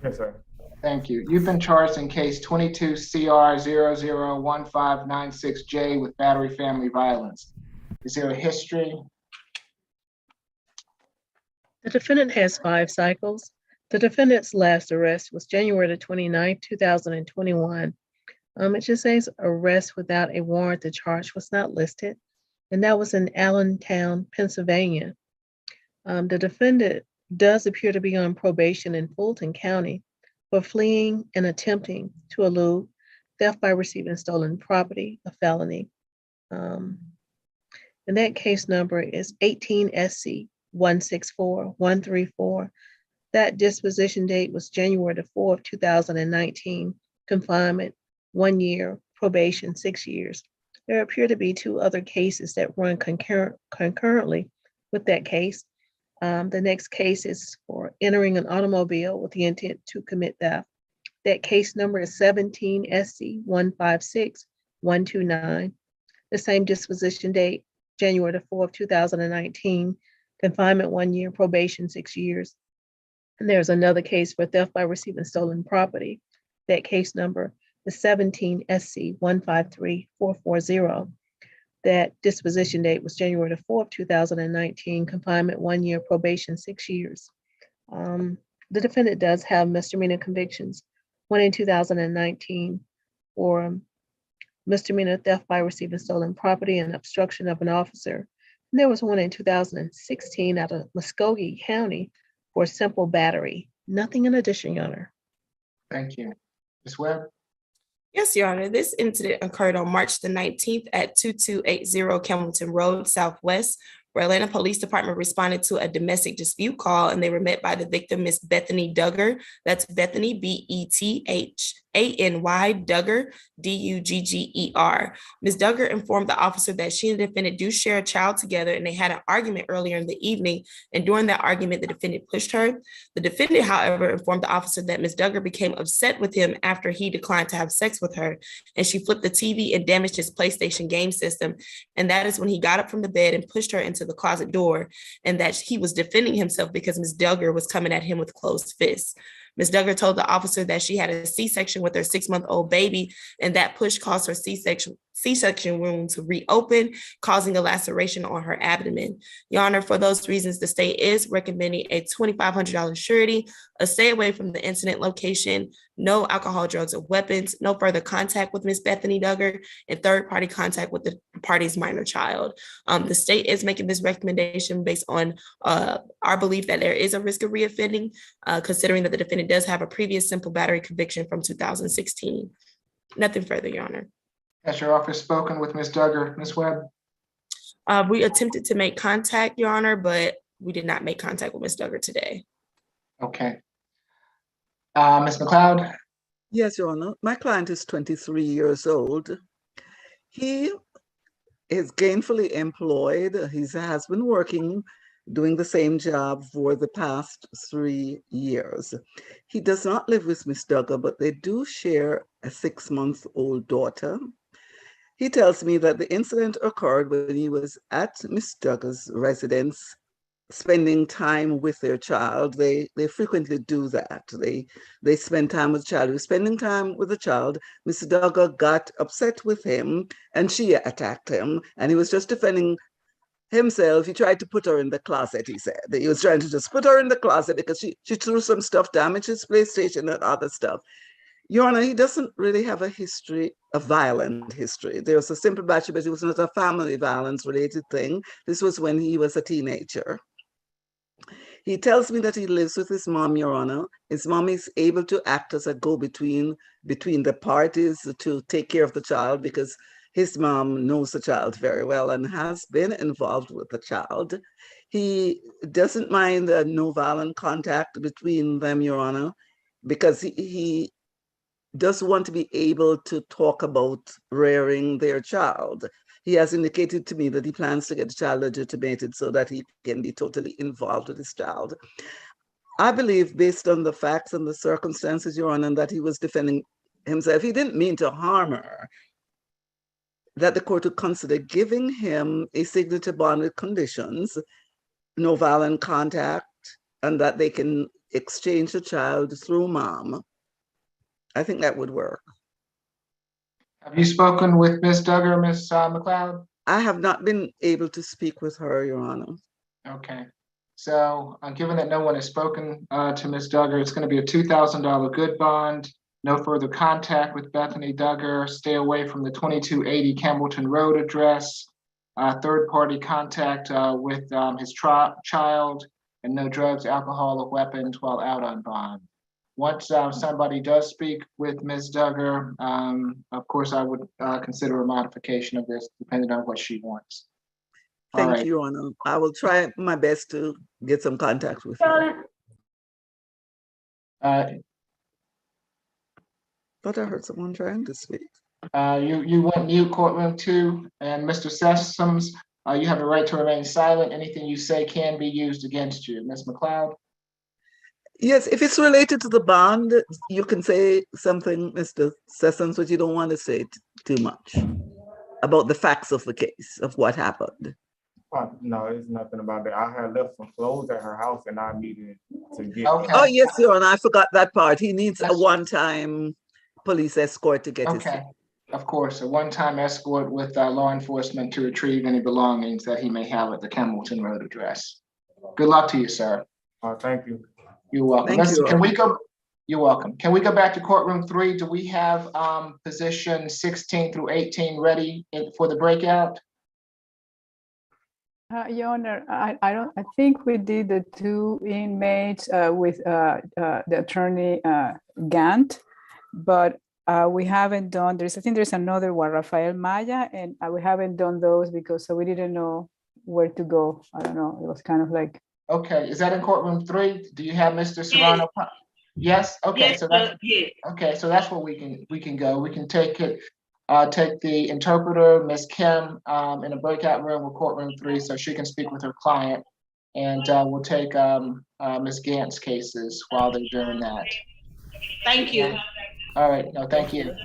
Yes, sir. Thank you. You've been charged in case 22 CR 001596J with battery family violence. Is there a history? The defendant has 5 cycles. The defendant's last arrest was January the 29th, 2021. It just says arrest without a warrant. The charge was not listed, and that was in Allentown, Pennsylvania. The defendant does appear to be on probation in Fulton County for fleeing and attempting to elude theft by receiving stolen property, a felony. And that case number is 18 SC 164134. That disposition date was January the 4th, 2019. Confinement, 1 year, probation, 6 years. There appear to be 2 other cases that run concurrently with that case. The next case is for entering an automobile with the intent to commit theft. That case number is 17 SC 156129. The same disposition date, January the 4th, 2019. Confinement, 1 year, probation, 6 years. And there's another case for theft by receiving stolen property. That case number is 17 SC 153440. That disposition date was January the 4th, 2019. Confinement, 1 year, probation, 6 years. The defendant does have misdemeanor convictions. One in 2019 for misdemeanor theft by receiving stolen property and obstruction of an officer. And there was one in 2016 out of Muskogee County for simple battery. Nothing in addition, Your Honor. Thank you. Ms. Webb? Yes, Your Honor. This incident occurred on March the 19th at 2280 Campbellton Road, Southwest, where Atlanta Police Department responded to a domestic dispute call, and they were met by the victim, Miss Bethany Duggar. That's Bethany, BETHANY Duggar, DUGGER. Ms. Duggar informed the officer that she and the defendant do share a child together, and they had an argument earlier in the evening. And during that argument, the defendant pushed her. The defendant, however, informed the officer that Ms. Duggar became upset with him after he declined to have sex with her, and she flipped the TV and damaged his PlayStation game system. And that is when he got up from the bed and pushed her into the closet door, and that he was defending himself because Ms. Duggar was coming at him with closed fists. Ms. Duggar told the officer that she had a C-section with her 6-month-old baby, and that push caused her C-section wound to reopen, causing a laceration on her abdomen. Your Honor, for those reasons, the state is recommending a $2,500 surety, a stay away from the incident location, no alcohol, drugs, or weapons, no further contact with Ms. Bethany Duggar, and third-party contact with the party's minor child. The state is making this recommendation based on our belief that there is a risk of reoffending, considering that the defendant does have a previous simple battery conviction from 2016. Nothing further, Your Honor. Has your office spoken with Ms. Duggar? Ms. Webb? We attempted to make contact, Your Honor, but we did not make contact with Ms. Duggar today. Okay. Ms. McLeod? Yes, Your Honor. My client is 23 years old. He is gainfully employed. He has been working, doing the same job for the past 3 years. He does not live with Ms. Duggar, but they do share a 6-month-old daughter. He tells me that the incident occurred when he was at Ms. Duggar's residence spending time with their child. They frequently do that. They spend time with the child. He was spending time with the child. Mr. Duggar got upset with him and she attacked him, and he was just defending himself. He tried to put her in the closet, he said. He was trying to just put her in the closet because she threw some stuff, damaged his PlayStation and other stuff. Your Honor, he doesn't really have a history, a violent history. There was a simple battery, but it was not a family violence related thing. This was when he was a teenager. He tells me that he lives with his mom, Your Honor. His mom is able to act as a go-between between the parties to take care of the child because his mom knows the child very well and has been involved with the child. He doesn't mind no violent contact between them, Your Honor, because he does want to be able to talk about rearing their child. He has indicated to me that he plans to get the child legitimated so that he can be totally involved with his child. I believe, based on the facts and the circumstances, Your Honor, that he was defending himself. He didn't mean to harm her, that the court would consider giving him a signature bond with conditions, no violent contact, and that they can exchange the child through mom. I think that would work. Have you spoken with Ms. Duggar, Ms. McLeod? I have not been able to speak with her, Your Honor. Okay. So given that no one has spoken to Ms. Duggar, it's going to be a $2,000 good bond. No further contact with Bethany Duggar. Stay away from the 2280 Campbellton Road address. Third-party contact with his child, and no drugs, alcohol, or weapons while out on bond. Once somebody does speak with Ms. Duggar, of course, I would consider a modification of this depending on what she wants. Thank you, Your Honor. I will try my best to get some contact with her. But I heard someone trying to speak. You went mute, courtroom 2, and Mr. Sessoms, you have a right to remain silent. Anything you say can be used against you. Ms. McLeod? Yes, if it's related to the bond, you can say something, Mr. Sessoms, but you don't want to say too much about the facts of the case, of what happened. No, it's nothing about that. I had left some clothes at her house and I needed to get. Okay. Oh, yes, Your Honor, I forgot that part. He needs a one-time police escort to get his. Okay, of course, a one-time escort with law enforcement to retrieve any belongings that he may have at the Campbellton Road address. Good luck to you, sir. Thank you. You're welcome. Thank you. Can we go? You're welcome. Can we go back to courtroom 3? Do we have position 16 through 18 ready for the breakout? Your Honor, I think we did the 2 inmates with the attorney Gant, but we haven't done, I think there's another one, Rafael Maya, and we haven't done those because we didn't know where to go. I don't know, it was kind of like. Okay, is that in courtroom 3? Do you have Mr. Serrano? Yes, okay, yes, so that's, yeah. okay, so that's where we can go. We can take it. Take the interpreter, Ms. Kim, in a breakout room with courtroom 3 so she can speak with her client. And we'll take Ms. Gant's cases while they're doing that. Thank you. All right, no, thank you.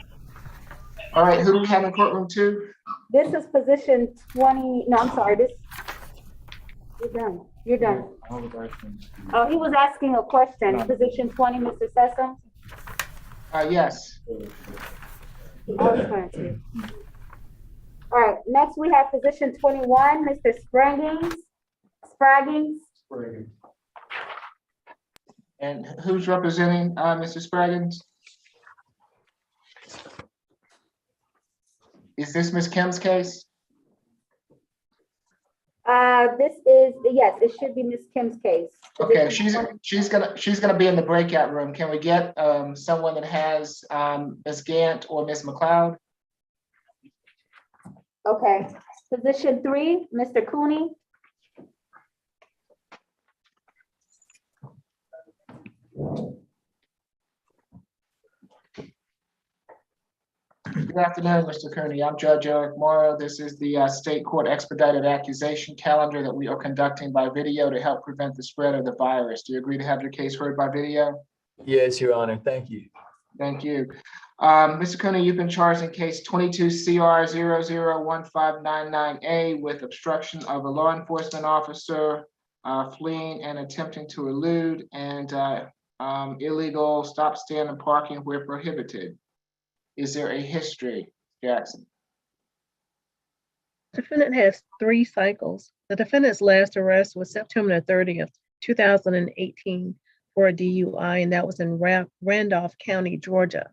All right, who do we have in courtroom 2? This is position 20. No, I'm sorry. You're done. You're done. Oh, he was asking a question. No. Position 20, Mr. Sessoms? Yes. All right, next we have position 21, Mr. Spraggins. And who's representing Mr. Spraggins? Is this Ms. Kim's case? This is, yes, it should be Ms. Kim's case. Okay, she's gonna be in the breakout room. Can we get someone that has Ms. Gant or Ms. McLeod? Okay, position 3, Mr. Cooney. Good afternoon, Mr. Cooney. I'm Judge Eric Morrow. This is the state court expedited accusation calendar that we are conducting by video to help prevent the spread of the virus. Do you agree to have your case heard by video? Yes, Your Honor. Thank you. Thank you. Mr. Cooney, you've been charged in case 22 CR 001599A with obstruction of a law enforcement officer, fleeing and attempting to elude, and illegal stop, stand, and parking where prohibited. Is there a history, Jackson? Defendant has 3 cycles. The defendant's last arrest was September 30th, 2018 for a DUI, and that was in Randolph County, Georgia.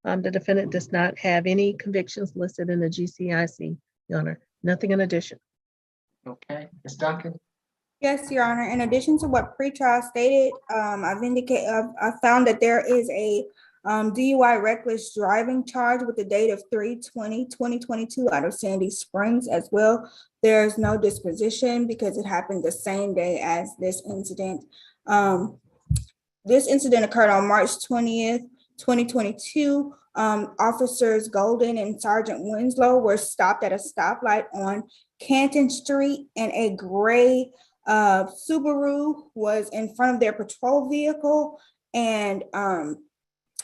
The defendant does not have any convictions listed in the GCIC, Your Honor. Nothing in addition. Okay, Ms. Duncan? Yes, Your Honor. In addition to what pretrial stated, I found that there is a DUI reckless driving charge with the date of 3/20/2022 out of Sandy Springs as well. There's no disposition because it happened the same day as this incident. This incident occurred on March 20th, 2022. Officers Golden and Sergeant Winslow were stopped at a stoplight on Canton Street, and a gray Subaru was in front of their patrol vehicle, and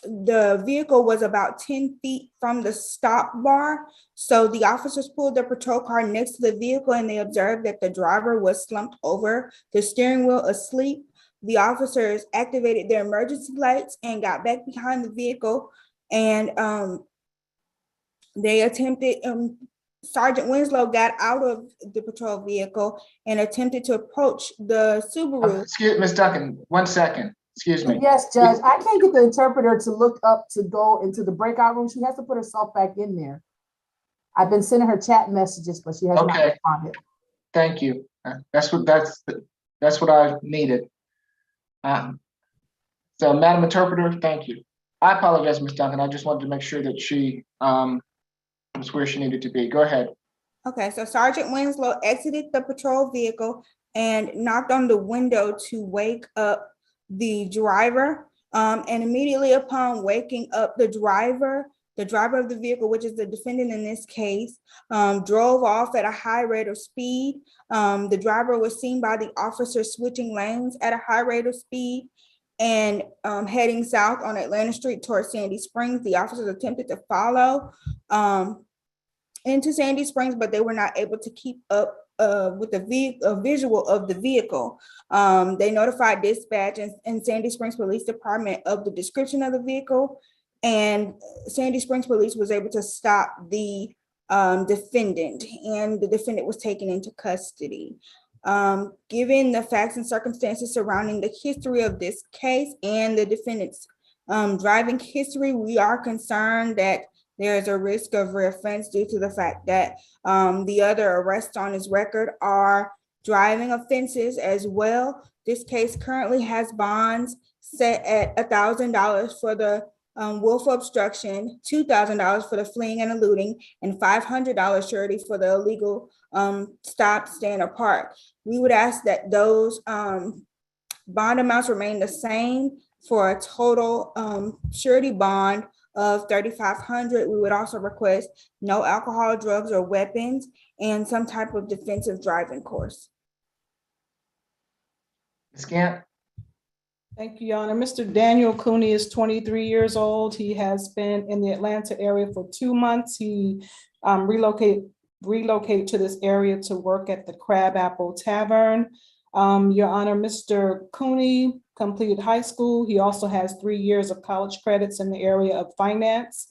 the vehicle was about 10 feet from the stop bar. So the officers pulled their patrol car next to the vehicle, and they observed that the driver was slumped over the steering wheel asleep. The officers activated their emergency lights and got back behind the vehicle, and they attempted, Sergeant Winslow got out of the patrol vehicle and attempted to approach the Subaru. Excuse Ms. Duncan, 1 second. Excuse me. Yes, Judge, I can't get the interpreter to look up to go into the breakout room. She has to put herself back in there. I've been sending her chat messages, but she has not responded. Thank you. That's what I needed. So, Madam Interpreter, thank you. I apologize, Ms. Duncan. I just wanted to make sure that she was where she needed to be. Go ahead. Okay, so Sergeant Winslow exited the patrol vehicle and knocked on the window to wake up the driver. And immediately upon waking up the driver of the vehicle, which is the defendant in this case, drove off at a high rate of speed. The driver was seen by the officer switching lanes at a high rate of speed and heading south on Atlanta Street towards Sandy Springs. The officers attempted to follow into Sandy Springs, but they were not able to keep up with the visual of the vehicle. They notified dispatch and Sandy Springs Police Department of the description of the vehicle, and Sandy Springs Police was able to stop the defendant, and the defendant was taken into custody. Given the facts and circumstances surrounding the history of this case and the defendant's driving history, we are concerned that there is a risk of reoffense due to the fact that the other arrests on his record are driving offenses as well. This case currently has bonds set at $1,000 for the willful obstruction, $2,000 for the fleeing and eluding, and $500 surety for the illegal stop, stand, or park. We would ask that those bond amounts remain the same for a total surety bond of $3,500. We would also request no alcohol, drugs, or weapons, and some type of defensive driving course. Ms. Gant? Thank you, Your Honor. Mr. Daniel Cooney is 23 years old. He has been in the Atlanta area for 2 months. He relocated to this area to work at the Crabapple Tavern. Your Honor, Mr. Cooney completed high school. He also has 3 years of college credits in the area of finance.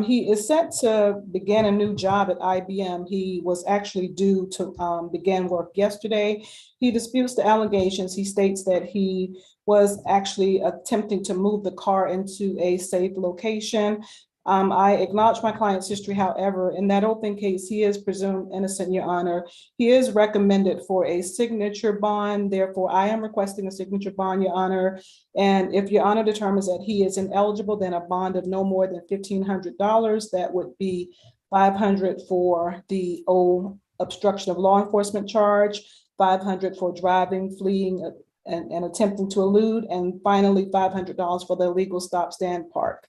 He is set to begin a new job at IBM. He was actually due to begin work yesterday. He disputes the allegations. He states that he was actually attempting to move the car into a safe location. I acknowledge my client's history. However, in that open case, he is presumed innocent, Your Honor. He is recommended for a signature bond. Therefore, I am requesting a signature bond, Your Honor. And if Your Honor determines that he is ineligible, then a bond of no more than $1,500. That would be $500 for the obstruction of law enforcement charge, $500 for driving, fleeing, and attempting to elude, and finally $500 for the illegal stop, stand, park.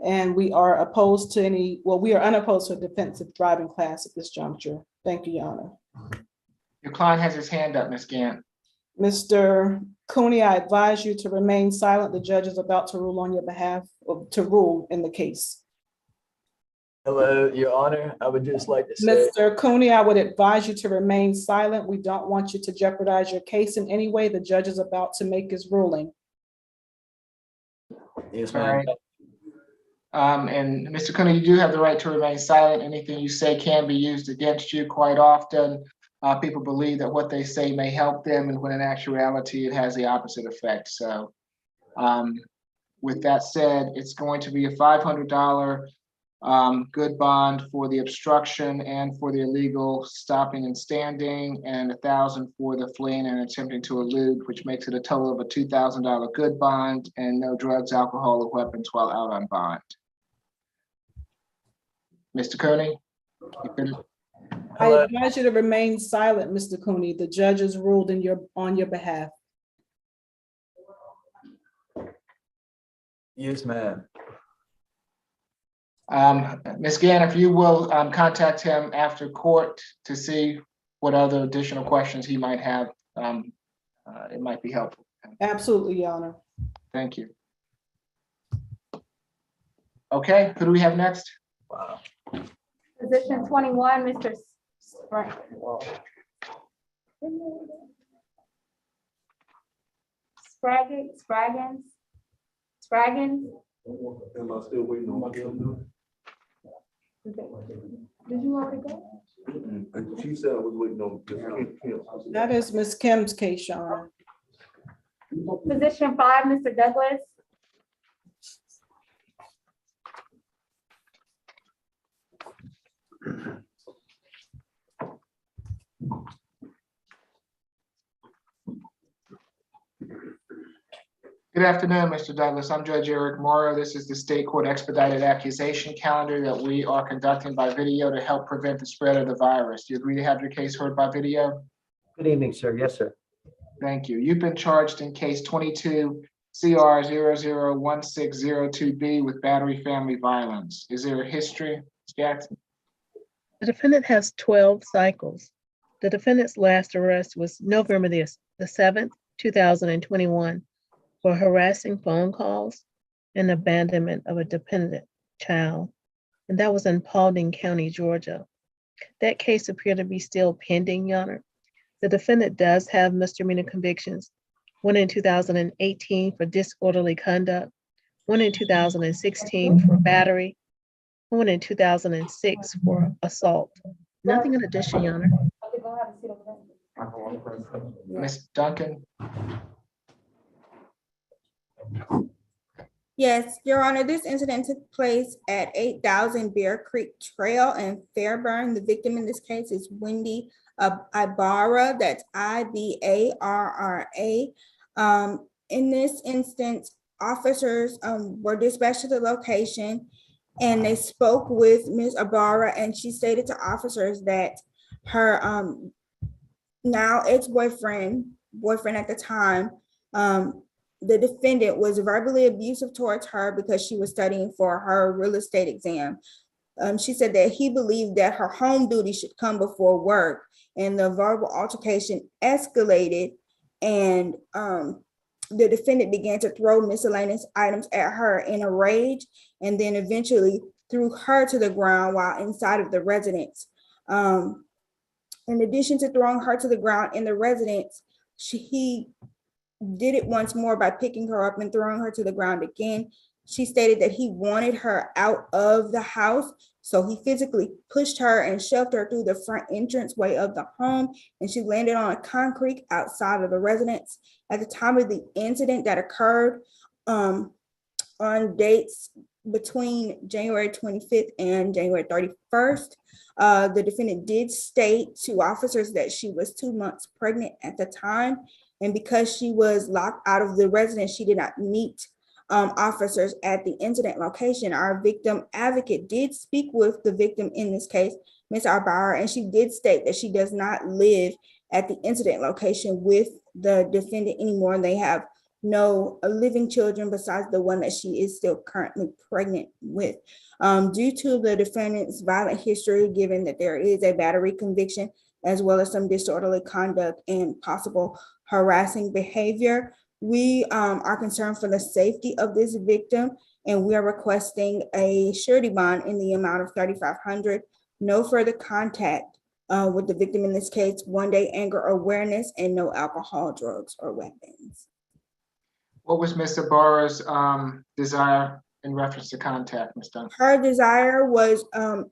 And we are opposed to we are unopposed to a defensive driving class at this juncture. Thank you, Your Honor. Your client has his hand up, Ms. Gant. Mr. Cooney, I advise you to remain silent. The judge is about to rule on your behalf, or to rule in the case. Hello, Your Honor. I would just like to say, Mr. Cooney, I would advise you to remain silent. We don't want you to jeopardize your case in any way. The judge is about to make his ruling. yes, All ma'am. right. And Mr. Cooney, you do have the right to remain silent. Anything you say can be used against you. Quite often, people believe that what they say may help them, and when in actuality, it has the opposite effect. So with that said, it's going to be a $500 good bond for the obstruction and for the illegal stopping and standing, and $1,000 for the fleeing and attempting to elude, which makes it a total of a $2,000 good bond, and no drugs, alcohol, or weapons while out on bond. Mr. Cooney? You finished? I advise you to remain silent, Mr. Cooney. The judge has ruled on your behalf. Yes, ma'am. Ms. Gann, if you will contact him after court to see what other additional questions he might have, it might be helpful. Absolutely, Your Honor. Thank you. Okay, who do we have next? Wow. Position 21, Mr. Spraggins. Am I still waiting on my girl? Did you already go? She said I was waiting on. That is Ms. Kim's case, Your Honor. Position 5, Mr. Douglas. Good afternoon, Mr. Douglas. I'm Judge Eric Morrow. This is the state court expedited accusation calendar that we are conducting by video to help prevent the spread of the virus. Do you agree to have your case heard by video? Good evening, sir. Yes, sir. Thank you. You've been charged in case 22 CR 001602B with battery family violence. Is there a history, Ms. Jackson? The defendant has 12 cycles. The defendant's last arrest was November the 7th, 2021, for harassing phone calls and abandonment of a dependent child. And that was in Paulding County, Georgia. That case appeared to be still pending, Your Honor. The defendant does have misdemeanor convictions, one in 2018 for disorderly conduct, one in 2016 for battery, one in 2006 for assault. Nothing in addition, Your Honor. Ms. Duncan? Yes, Your Honor, this incident took place at 8,000 Bear Creek Trail in Fairburn. The victim in this case is Wendy Ibarra, that's Ibarra. In this instance, officers were dispatched to the location and they spoke with Ms. Ibarra, and she stated to officers that her now ex-boyfriend at the time, the defendant was verbally abusive towards her because she was studying for her real estate exam. She said that he believed that her home duty should come before work, and the verbal altercation escalated, and the defendant began to throw miscellaneous items at her in a rage, and then eventually threw her to the ground while inside of the residence. In addition to throwing her to the ground in the residence, he did it once more by picking her up and throwing her to the ground again. She stated that he wanted her out of the house, so he physically pushed her and shoved her through the front entranceway of the home, and she landed on a concrete outside of the residence. At the time of the incident that occurred on dates between January 25th and January 31st, the defendant did state to officers that she was 2 months pregnant at the time, and because she was locked out of the residence, she did not meet officers at the incident location. Our victim advocate did speak with the victim in this case, Ms. Ibarra, and she did state that she does not live at the incident location with the defendant anymore, and they have no living children besides the one that she is still currently pregnant with. Due to the defendant's violent history, given that there is a battery conviction, as well as some disorderly conduct and possible harassing behavior, we are concerned for the safety of this victim, and we are requesting a surety bond in the amount of $3,500. No further contact with the victim in this case, 1 day anger awareness, and no alcohol, drugs, or weapons. What was Ms. Ibarra's desire in reference to contact, Ms. Duncan? Her desire was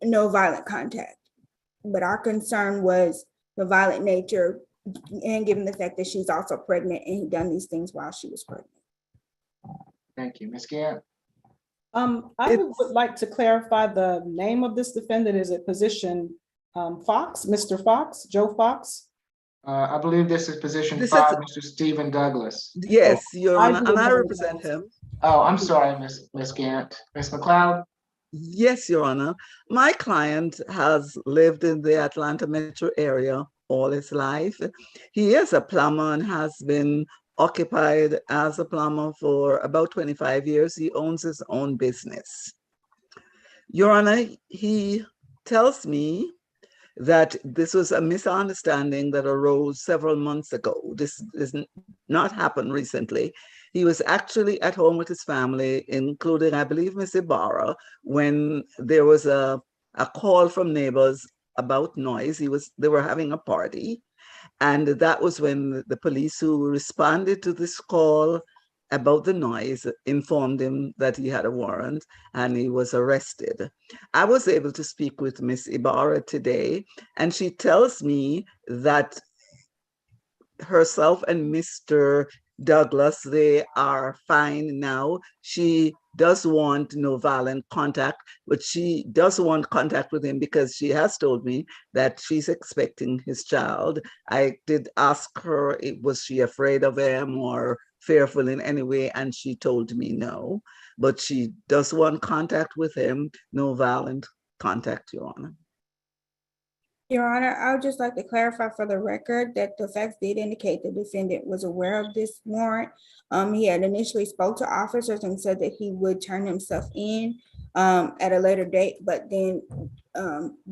no violent contact, but our concern was the violent nature, and given the fact that she's also pregnant and he done these things while she was pregnant. Thank you. Ms. Gant? I would like to clarify the name of this defendant. Is it position Fox, Mr. Fox, Joe Fox? I believe this is position This 5, is- Mr. Stephen Douglas. Yes, Your I Honor, do and I apologize. represent him. Oh, I'm sorry, Ms. Gant. Ms. McLeod? Yes, Your Honor. My client has lived in the Atlanta metro area all his life. He is a plumber and has been occupied as a plumber for about 25 years. He owns his own business. Your Honor, he tells me that this was a misunderstanding that arose several months ago. This has not happened recently. He was actually at home with his family, including, I believe, Ms. Ibarra, when there was a call from neighbors about noise. They were having a party. And that was when the police who responded to this call about the noise informed him that he had a warrant and he was arrested. I was able to speak with Ms. Ibarra today, and she tells me that herself and Mr. Douglas, they are fine now. She does want no violent contact, but she does want contact with him because she has told me that she's expecting his child. I did ask her, was she afraid of him or fearful in any way, and she told me no, but she does want contact with him, no violent contact, Your Honor. Your Honor, I would just like to clarify for the record that the facts did indicate the defendant was aware of this warrant. He had initially spoke to officers and said that he would turn himself in at a later date, but then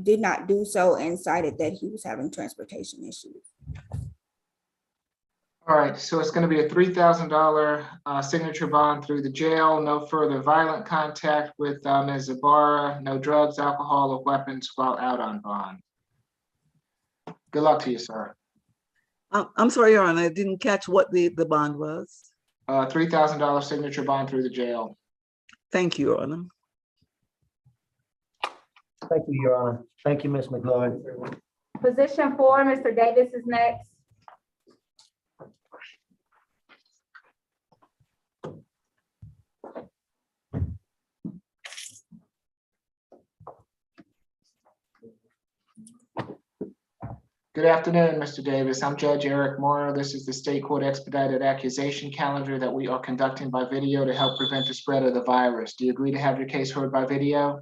did not do so and cited that he was having transportation issues. All right, so it's going to be a $3,000 signature bond through the jail, no further violent contact with Ms. Ibarra, no drugs, alcohol, or weapons while out on bond. Good luck to you, sir. I'm sorry, Your Honor, I didn't catch what the bond was. $3,000 signature bond through the jail. Thank you, Your Honor. Thank you, Your Honor. Thank you, Ms. McLaurin. Position 4, Mr. Davis is next. Good afternoon, Mr. Davis. I'm Judge Eric Morrow. This is the State Court Expedited Accusation Calendar that we are conducting by video to help prevent the spread of the virus. Do you agree to have your case heard by video?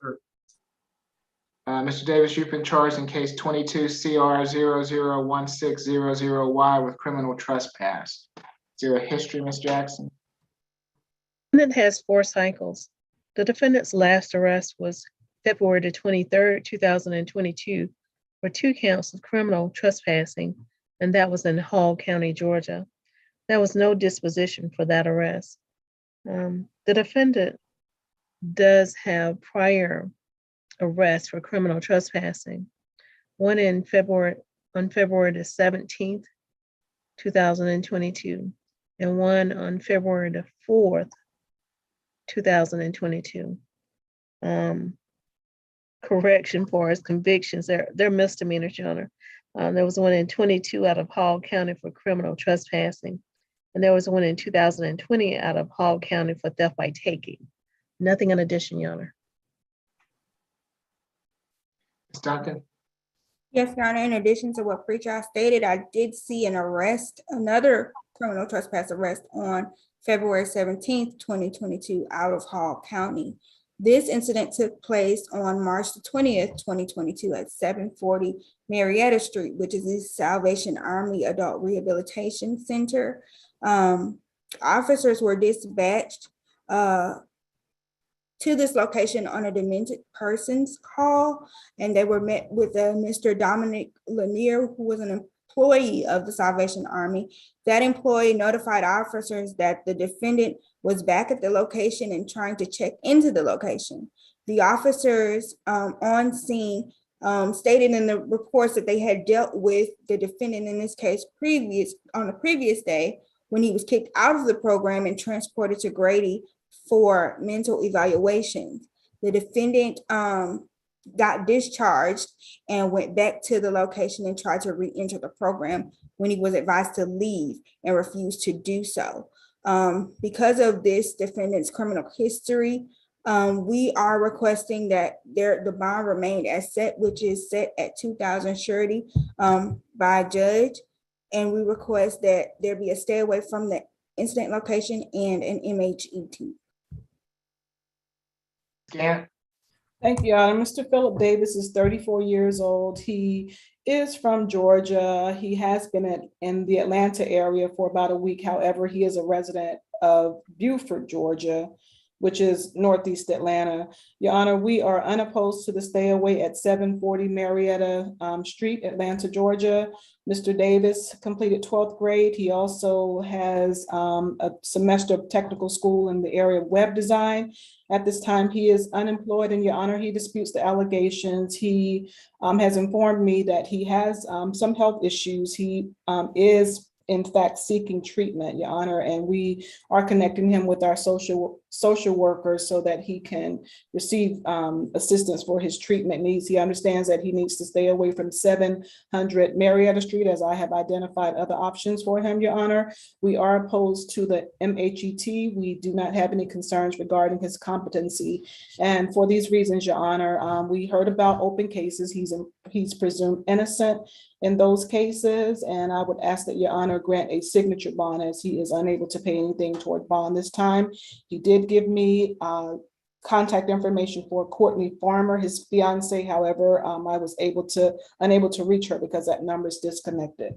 Sure. Mr. Davis, you've been charged in case 22 CR 001600Y with criminal trespass. Is there a history, Ms. Jackson? The defendant has 4 cycles. The defendant's last arrest was February the 23rd, 2022. For 2 counts of criminal trespassing, and that was in Hall County, Georgia. There was no disposition for that arrest. The defendant does have prior arrests for criminal trespassing. One on February the 17th, 2022, and one on February the 4th, 2022. Correction for his convictions. They're misdemeanors, Your Honor. There was one in 22 out of Hall County for criminal trespassing. And there was one in 2020 out of Hall County for theft by taking. Nothing in addition, Your Honor. Ms. Duncan? Yes, Your Honor, in addition to what preacher stated, I did see another criminal trespass arrest on February 17th, 2022 out of Hall County. This incident took place on March the 20th, 2022 at 740 Marietta Street, which is the Salvation Army Adult Rehabilitation Center. Officers were dispatched to this location on a demented person's call, and they were met with Mr. Dominic Lanier, who was an employee of the Salvation Army. That employee notified officers that the defendant was back at the location and trying to check into the location. The officers on scene stated in the reports that they had dealt with the defendant in this case on the previous day when he was kicked out of the program and transported to Grady for mental evaluations. The defendant got discharged and went back to the location and tried to re-enter the program when he was advised to leave and refused to do so. Because of this defendant's criminal history, we are requesting that the bond remained as set, which is set at 2,000 surety by a judge. And we request that there be a stay away from the incident location and an MHET. Yeah. Thank you, Your Honor. Mr. Philip Davis is 34 years old. He is from Georgia. He has been in the Atlanta area for about a week. However, he is a resident of Beaufort, Georgia, which is northeast Atlanta. Your Honor, we are unopposed to the stay away at 740 Marietta Street, Atlanta, Georgia. Mr. Davis completed 12th grade. He also has a semester of technical school in the area of web design. At this time, he is unemployed, and Your Honor, he disputes the allegations. He has informed me that he has some health issues. He is in fact seeking treatment, Your Honor, and we are connecting him with our social workers so that he can receive assistance for his treatment needs. He understands that he needs to stay away from 700 Marietta Street, as I have identified other options for him, Your Honor. We are opposed to the MHET. We do not have any concerns regarding his competency. And for these reasons, Your Honor, we heard about open cases. He's presumed innocent in those cases, and I would ask that Your Honor grant a signature bond as he is unable to pay anything toward bond this time. He did give me contact information for Courtney Farmer, his fiance. However, I was unable to reach her because that number is disconnected.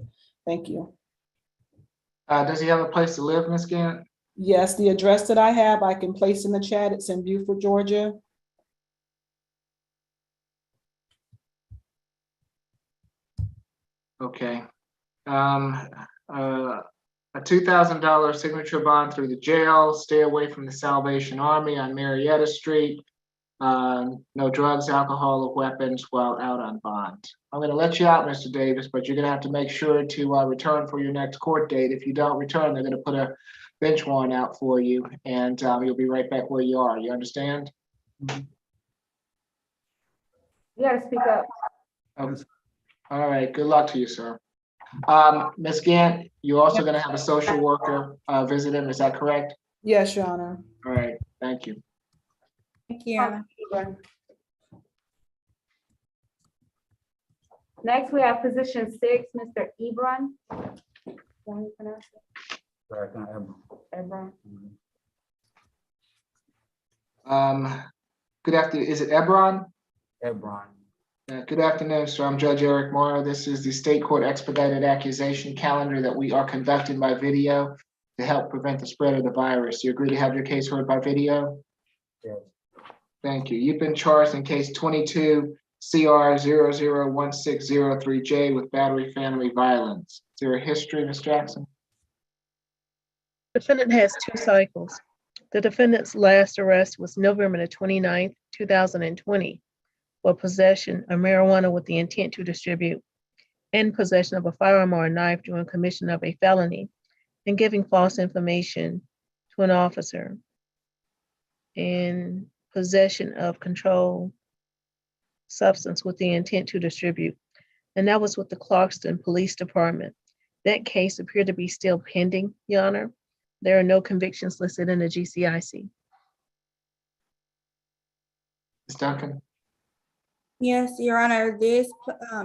Thank you. Does he have a place to live, Ms. Gant? Yes, the address that I have, I can place in the chat. It's in Beaufort, Georgia. Okay. A $2,000 signature bond through the jail, stay away from the Salvation Army on Marietta Street. No drugs, alcohol, or weapons while out on bond. I'm gonna let you out, Mr. Davis, but you're gonna have to make sure to return for your next court date. If you don't return, they're gonna put a bench warrant out for you, and you'll be right back where you are. You understand? You gotta speak up. All right, good luck to you, sir. Ms. Gant, you're also gonna have a social worker visit him, is that correct? Yes, Your Honor. All right, thank you. Thank you, Your Honor. Next, we have position 6, Mr. Ebron. Can you pronounce it? Ebron. Good afternoon, is it Ebron? Ebron. Good afternoon, sir. I'm Judge Eric Morrow. This is the state court expedited accusation calendar that we are conducting by video to help prevent the spread of the virus. You agree to have your case heard by video? Yes. Thank you. You've been charged in case 22 CR 001603J with battery family violence. Is there a history, Ms. Jackson? Defendant has 2 cycles. The defendant's last arrest was November the 29th, 2020. For possession of marijuana with the intent to distribute, and possession of a firearm or a knife during commission of a felony, and giving false information to an officer, and possession of controlled substance with the intent to distribute. And that was with the Clarkston Police Department. That case appeared to be still pending, Your Honor. There are no convictions listed in the GCIC. Ms. Duncan? Yes, Your Honor, this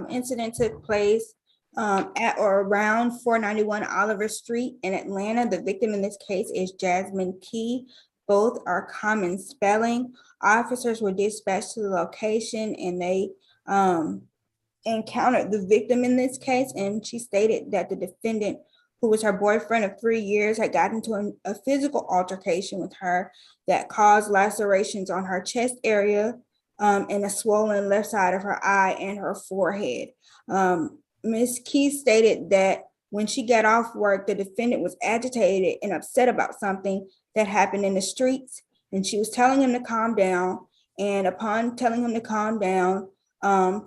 incident took place at or around 491 Oliver Street in Atlanta. The victim in this case is Jasmine Key. Both are common spelling. Officers were dispatched to the location and they encountered the victim in this case, and she stated that the defendant, who was her boyfriend of 3 years, had gotten into a physical altercation with her that caused lacerations on her chest area and a swollen left side of her eye and her forehead. Ms. Key stated that when she got off work, the defendant was agitated and upset about something that happened in the streets, and she was telling him to calm down. And upon telling him to calm down,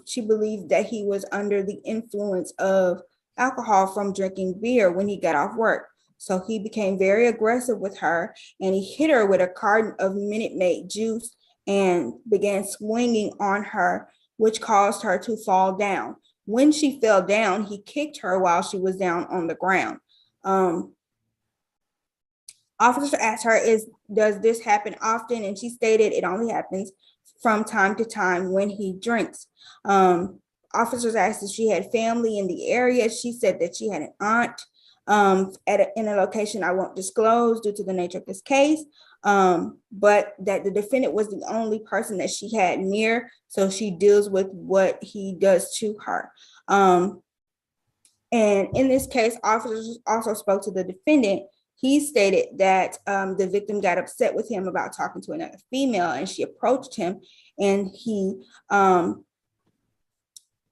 she believed that he was under the influence of alcohol from drinking beer when he got off work. So he became very aggressive with her, and he hit her with a carton of Minute Maid juice and began swinging on her, which caused her to fall down. When she fell down, he kicked her while she was down on the ground. Officers asked her, does this happen often? And she stated it only happens from time to time when he drinks. Officers asked if she had family in the area. She said that she had an aunt in a location I won't disclose due to the nature of this case, but that the defendant was the only person that she had near, so she deals with what he does to her. And in this case, officers also spoke to the defendant. He stated that the victim got upset with him about talking to another female, and she approached him, and he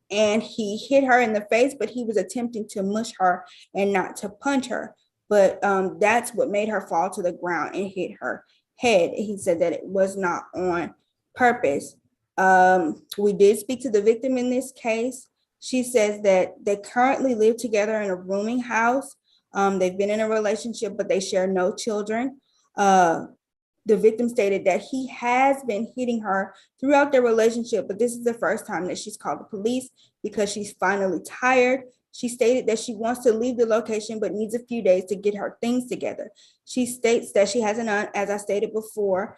hit her in the face, but he was attempting to mush her and not to punch her. But that's what made her fall to the ground and hit her head. He said that it was not on purpose. We did speak to the victim in this case. She says that they currently live together in a rooming house. They've been in a relationship, but they share no children. The victim stated that he has been hitting her throughout their relationship, but this is the first time that she's called the police because she's finally tired. She stated that she wants to leave the location, but needs a few days to get her things together. She states that she has an aunt, as I stated before.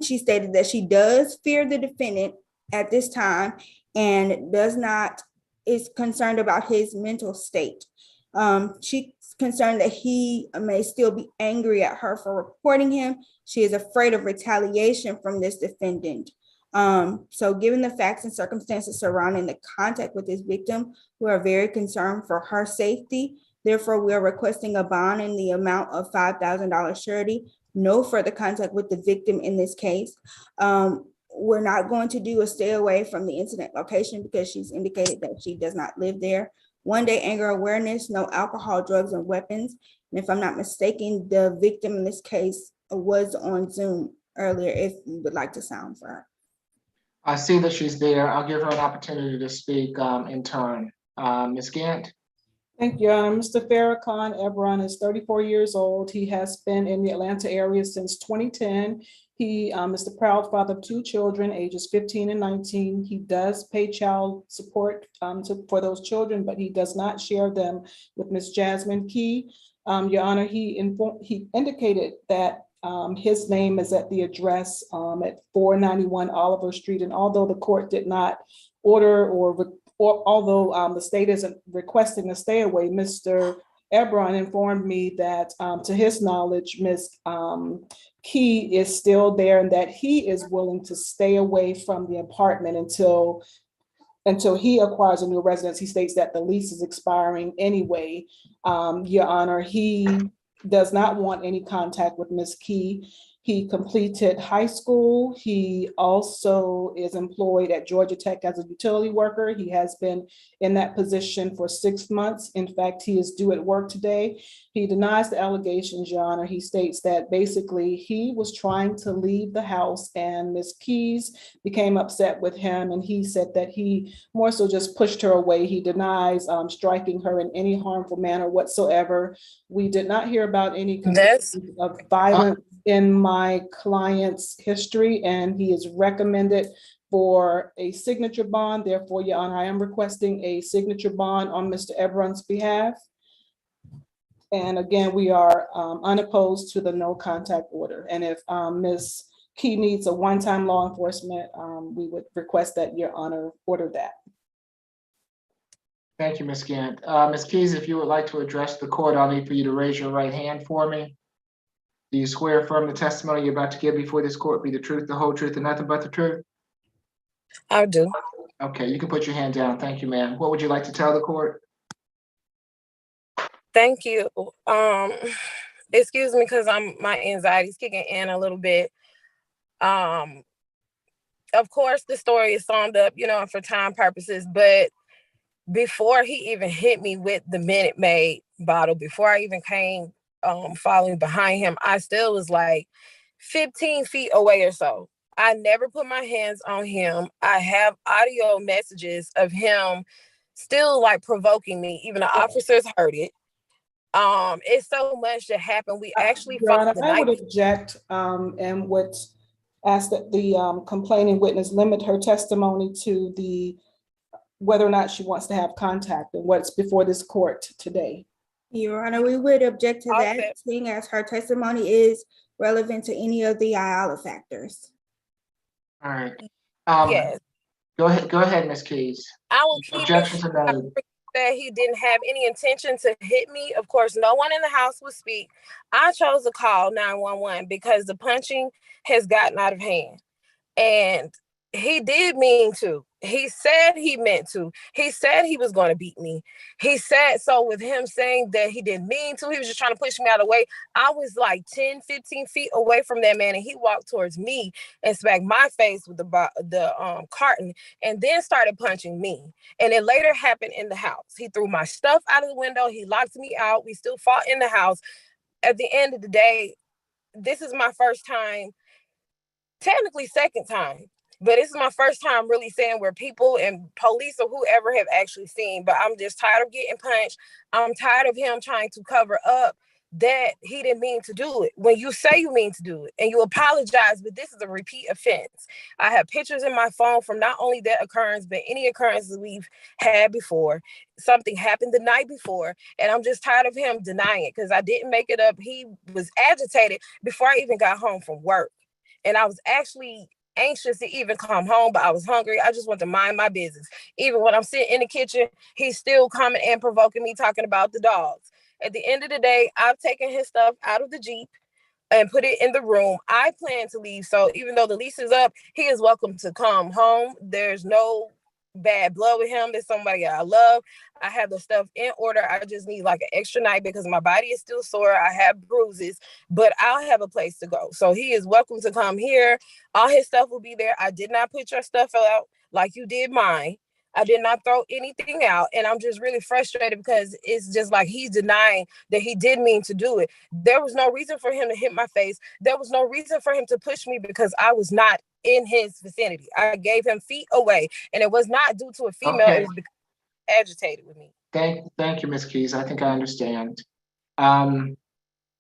She stated that she does fear the defendant at this time and is concerned about his mental state. She's concerned that he may still be angry at her for reporting him. She is afraid of retaliation from this defendant. So given the facts and circumstances surrounding the contact with this victim, we are very concerned for her safety. Therefore, we are requesting a bond in the amount of $5,000 surety. No further contact with the victim in this case. We're not going to do a stay away from the incident location because she's indicated that she does not live there. 1 day anger awareness, no alcohol, drugs, and weapons. And if I'm not mistaken, the victim in this case was on Zoom earlier, if you would like to sound for her. I see that she's there. I'll give her an opportunity to speak in turn. Ms. Gant? Thank you. Mr. Farrakhan Ebron is 34 years old. He has been in the Atlanta area since 2010. He is the proud father of 2 children, ages 15 and 19. He does pay child support for those children, but he does not share them with Ms. Jasmine Key. Your Honor, he indicated that his name is at the address at 491 Oliver Street. And although the court did not order or although the state isn't requesting a stay away, Mr. Ebron informed me that to his knowledge, Ms. Key is still there and that he is willing to stay away from the apartment until he acquires a new residence. He states that the lease is expiring anyway. Your Honor, he does not want any contact with Ms. Key. He completed high school. He also is employed at Georgia Tech as a utility worker. He has been in that position for 6 months. In fact, he is due at work today. He denies the allegations, Your Honor. He states that basically he was trying to leave the house and Ms. Keys became upset with him. And he said that he more so just pushed her away. He denies striking her in any harmful manner whatsoever. We did not hear about any of violence in my client's history, and he is recommended for a signature bond. Therefore, Your Honor, I am requesting a signature bond on Mr. Ebron's behalf. And again, we are unopposed to the no contact order. And if Ms. Key needs a one-time law enforcement, we would request that Your Honor order that. Thank you, Ms. Gant. Ms. Keys, if you would like to address the court, I'll need for you to raise your right hand for me. Do you swear affirm the testimony you're about to give before this court be the truth, the whole truth, and nothing but the truth? I do. Okay, you can put your hand down. Thank you, ma'am. What would you like to tell the court? Thank you. Excuse me, because my anxiety's kicking in a little bit. Of course, the story is summed up, for time purposes, but before he even hit me with the Minute Maid bottle, before I even came following behind him, I still was like 15 feet away or so. I never put my hands on him. I have audio messages of him still like provoking me. Even the officers heard it. It's so much that happened. We actually Your fought Honor, the I night would object and would ask that the complaining witness limit her testimony to the whether or not she wants to have contact and what's before this court today. Your Honor, we would object to that, Okay. seeing as her testimony is relevant to any of the IALA factors. All right. Yes. Go ahead, Ms. Keys. I will keep Objections it are noted. that he didn't have any intention to hit me. Of course, no one in the house would speak. I chose to call 911 because the punching has gotten out of hand. And he did mean to. He said he meant to. He said he was going to beat me. He said, so with him saying that he didn't mean to, he was just trying to push me out of the way. I was like 10, 15 feet away from that man, and he walked towards me and smacked my face with the carton and then started punching me. And it later happened in the house. He threw my stuff out of the window. He locked me out. We still fought in the house. At the end of the day, this is my first time, technically second time, but this is my first time really saying where people and police or whoever have actually seen. But I'm just tired of getting punched. I'm tired of him trying to cover up that he didn't mean to do it. When you say you mean to do it and you apologize, but this is a repeat offense. I have pictures in my phone from not only that occurrence, but any occurrences we've had before. Something happened the night before, and I'm just tired of him denying it because I didn't make it up. He was agitated before I even got home from work. And I was actually anxious to even come home, but I was hungry. I just want to mind my business. Even when I'm sitting in the kitchen, he's still coming and provoking me, talking about the dogs. At the end of the day, I've taken his stuff out of the Jeep and put it in the room. I plan to leave. So even though the lease is up, he is welcome to come home. There's no bad blood with him. There's somebody I love. I have the stuff in order. I just need like an extra night because my body is still sore. I have bruises, but I'll have a place to go. So he is welcome to come here. All his stuff will be there. I did not put your stuff out like you did mine. I did not throw anything out. And I'm just really frustrated because it's just like he's denying that he did mean to do it. There was no reason for him to hit my face. There was no reason for him to push me because I was not in his vicinity. I gave him feet away, and it was not due to a female. Okay. It was because he was agitated with me. Thank you, Ms. Keys. I think I understand.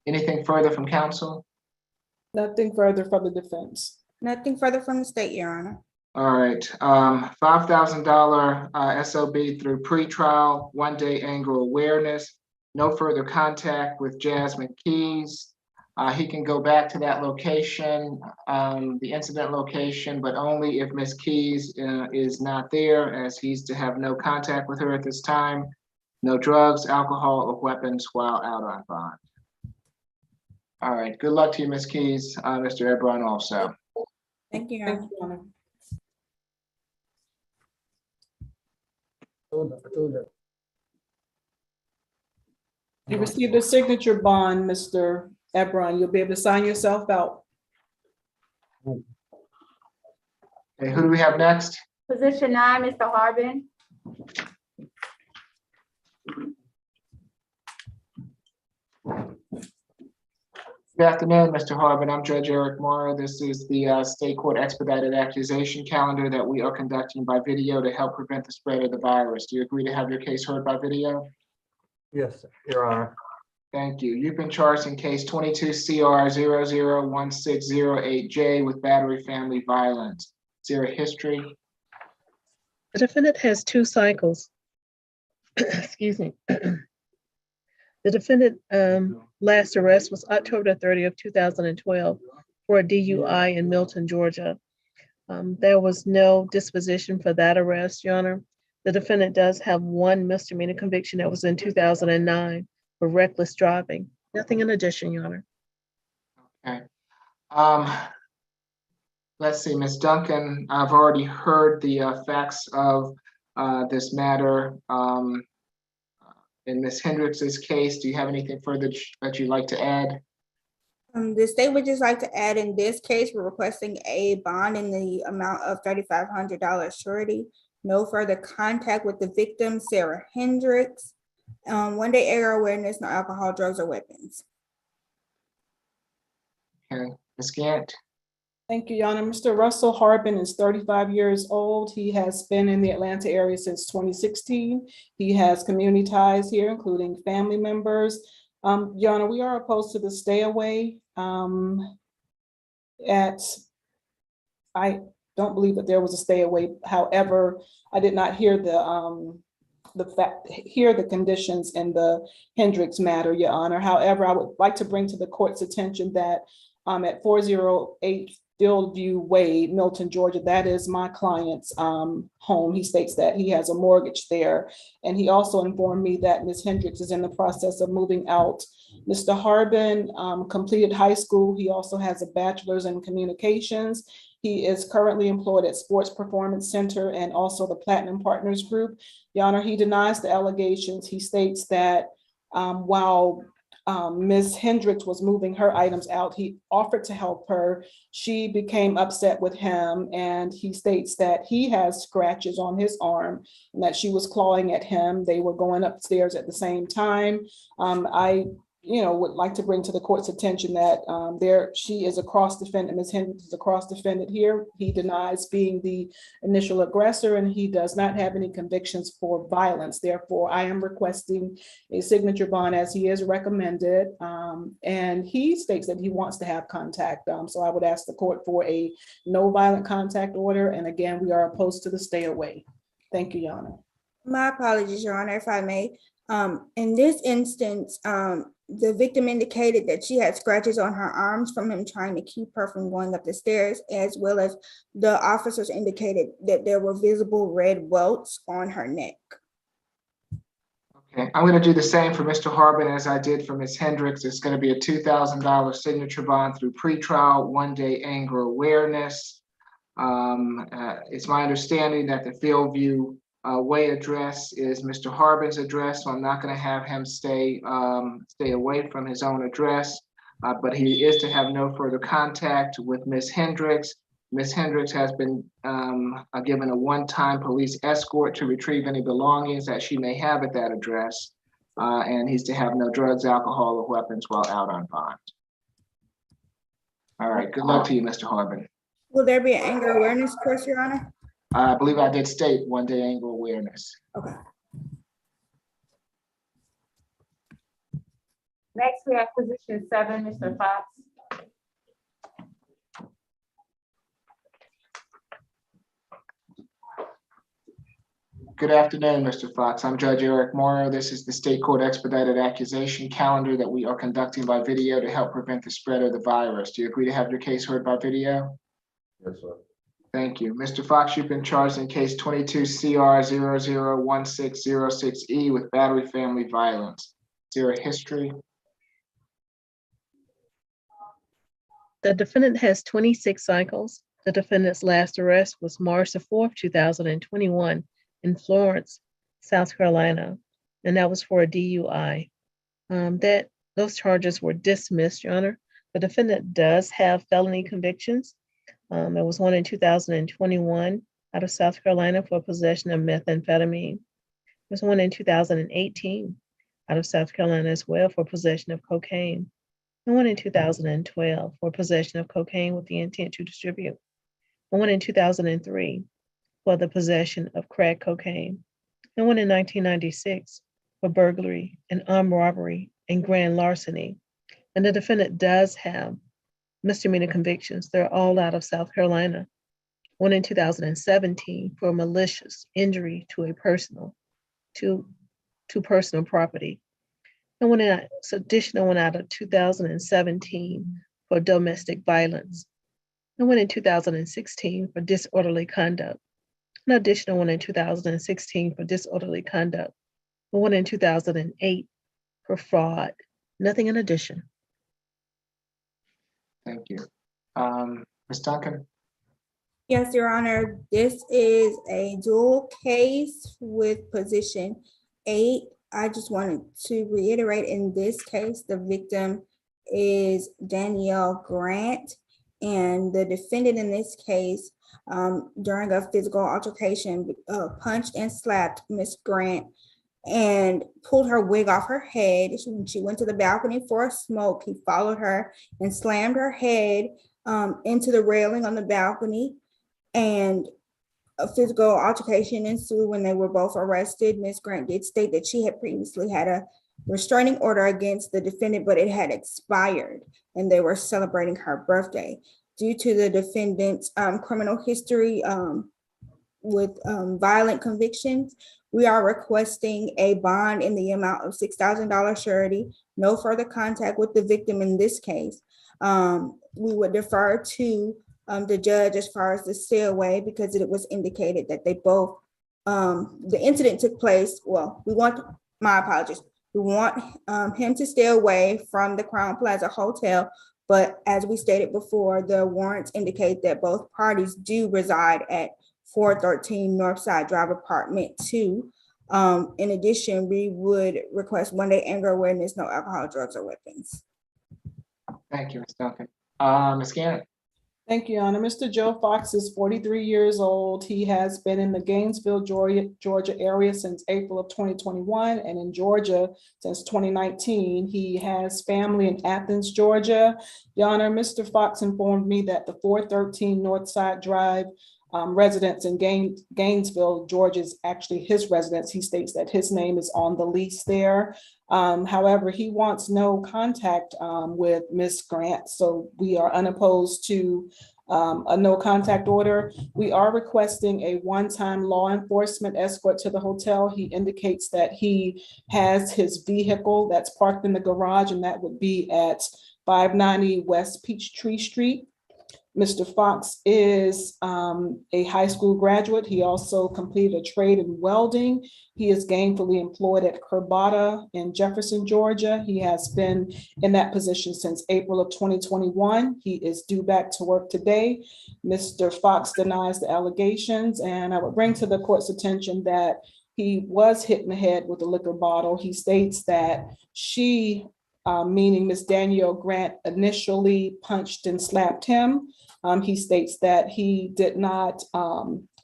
Anything further from counsel? Nothing further from the defense. Nothing further from the state, Your Honor. All right, $5,000 SOB through pretrial, 1-day anger awareness, no further contact with Jasmine Keys. He can go back to that location, the incident location, but only if Ms. Keys is not there, as he's to have no contact with her at this time. No drugs, alcohol, or weapons while out on bond. All right, good luck to you, Ms. Keys. Mr. Ebron also. Thank you, Your Honor. Thank you, Your Honor. You received a signature bond, Mr. Ebron. You'll be able to sign yourself out. Okay, who do we have next? Position 9, Mr. Harbin. Good afternoon, Mr. Harbin. I'm Judge Eric Morrow. This is the state court expedited accusation calendar that we are conducting by video to help prevent the spread of the virus. Do you agree to have your case heard by video? Yes, Your Honor. Thank you. You've been charged in case 22 CR 001608J with battery family violence. Is there a history? The defendant has 2 cycles. Excuse me. The defendant last arrest was October 30th, 2012 for a DUI in Milton, Georgia. There was no disposition for that arrest, Your Honor. The defendant does have 1 misdemeanor conviction that was in 2009 for reckless driving. Nothing in addition, Your Honor. Okay. Let's see, Ms. Duncan, I've already heard the facts of this matter. In Ms. Hendricks's case, do you have anything further that you'd like to add? The state would just like to add, in this case, we're requesting a bond in the amount of $3,500 surety no further contact with the victim, Sarah Hendricks. 1 day area awareness, no alcohol, drugs, or weapons. Okay, Ms. Gant, Thank you, Your Honor. Mr. Russell Harbin is 35 years old. He has been in the Atlanta area since 2016. He has community ties here, including family members. Your Honor, we are opposed to the stay away. I don't believe that there was a stay away. However, I did not hear the conditions in the Hendricks matter, Your Honor. However, I would like to bring to the court's attention that at 408 Fieldview Way, Milton, Georgia, that is my client's home. He states that he has a mortgage there. And he also informed me that Ms. Hendricks is in the process of moving out. Mr. Harbin completed high school. He also has a bachelor's in communications. He is currently employed at Sports Performance Center and also the Platinum Partners Group. Your Honor, he denies the allegations. He states that while Ms. Hendricks was moving her items out, he offered to help her. She became upset with him, and he states that he has scratches on his arm and that she was clawing at him. They were going upstairs at the same time. I would like to bring to the court's attention that she is a cross defendant. Ms. Hendricks is a cross defendant here. He denies being the initial aggressor, and he does not have any convictions for violence. Therefore, I am requesting a signature bond as he is recommended. And he states that he wants to have contact. So I would ask the court for a no violent contact order. And again, we are opposed to the stay away. Thank you, Your Honor. My apologies, Your Honor, if I may. In this instance, the victim indicated that she had scratches on her arms from him trying to keep her from going up the stairs, as well as the officers indicated that there were visible red welts on her neck. okay, I'm going to do the same for Mr. Harbin as I did for Ms. Hendricks. It's going to be a $2,000 signature bond through pretrial, 1 day anger awareness. It's my understanding that the Fieldview Way address is Mr. Harbin's address, so I'm not going to have him stay away from his own address, but he is to have no further contact with Ms. Hendricks. Ms. Hendricks has been given a one-time police escort to retrieve any belongings that she may have at that address, and he's to have no drugs, alcohol, or weapons while out on bond. All right, good luck to you, Mr. Harbin. Will there be an anger awareness course, Your Honor? I believe I did state 1 day anger awareness. Okay. Next, we have position 7, Mr. Fox. Good afternoon, Mr. Fox. I'm Judge Eric Morrow. This is the State Court Expedited Accusation calendar that we are conducting by video to help prevent the spread of the virus. Do you agree to have your case heard by video? Yes, sir. Thank you. Mr. Fox, you've been charged in case 22 CR 001606E with battery family violence. Is there a history? The defendant has 26 cycles. The defendant's last arrest was March the 4th, 2021 in Florence, South Carolina, and that was for a DUI. Those charges were dismissed, Your Honor. The defendant does have felony convictions. There was one in 2021 out of South Carolina for possession of methamphetamine. There's one in 2018 out of South Carolina as well for possession of cocaine. And one in 2012 for possession of cocaine with the intent to distribute. And one in 2003 for the possession of crack cocaine. And one in 1996 for burglary and armed robbery and grand larceny. And the defendant does have misdemeanor convictions. They're all out of South Carolina. One in 2017 for malicious injury to a personal, to personal property. And one additional one out of 2017 for domestic violence. And one in 2016 for disorderly conduct. An additional one in 2016 for disorderly conduct. And one in 2008 for fraud. Nothing in addition. Thank you. Ms. Duncan? Yes, Your Honor. This is a dual case with position 8. I just wanted to reiterate, in this case, the victim is Danielle Grant, and the defendant in this case, during a physical altercation, punched and slapped Miss Grant and pulled her wig off her head. When she went to the balcony for a smoke, he followed her and slammed her head into the railing on the balcony, and a physical altercation ensued when they were both arrested. Ms. Grant did state that she had previously had a restraining order against the defendant, but it had expired and they were celebrating her birthday. Due to the defendant's criminal history with violent convictions, we are requesting a bond in the amount of $6,000 surety, no further contact with the victim in this case. We would defer to the judge as far as the stay away, because it was indicated that they both, the incident took place, well, my apologies. We want him to stay away from the Crown Plaza Hotel, but as we stated before, the warrants indicate that both parties do reside at 413 Northside Drive, Apartment 2. In addition, we would request one-day anger awareness, no alcohol, drugs, or weapons. Thank you, Ms. Duncan. Ms. Gannett. Thank you, Your Honor. Mr. Joe Fox is 43 years old. He has been in the Gainesville, Georgia area since April of 2021 and in Georgia since 2019. He has family in Athens, Georgia. Your Honor, Mr. Fox informed me that the 413 Northside Drive residence in Gainesville, Georgia is actually his residence. He states that his name is on the lease there. However, he wants no contact with Ms. Grant, so we are unopposed to a no contact order. We are requesting a one-time law enforcement escort to the hotel. He indicates that he has his vehicle that's parked in the garage, and that would be at 590 West Peachtree Street. Mr. Fox is a high school graduate. He also completed a trade in welding. He is gainfully employed at Curbata in Jefferson, Georgia. He has been in that position since April of 2021. He is due back to work today. Mr. Fox denies the allegations, and I would bring to the court's attention that he was hit in the head with a liquor bottle. He states that she, meaning Ms. Danielle Grant, initially punched and slapped him. He states that he did not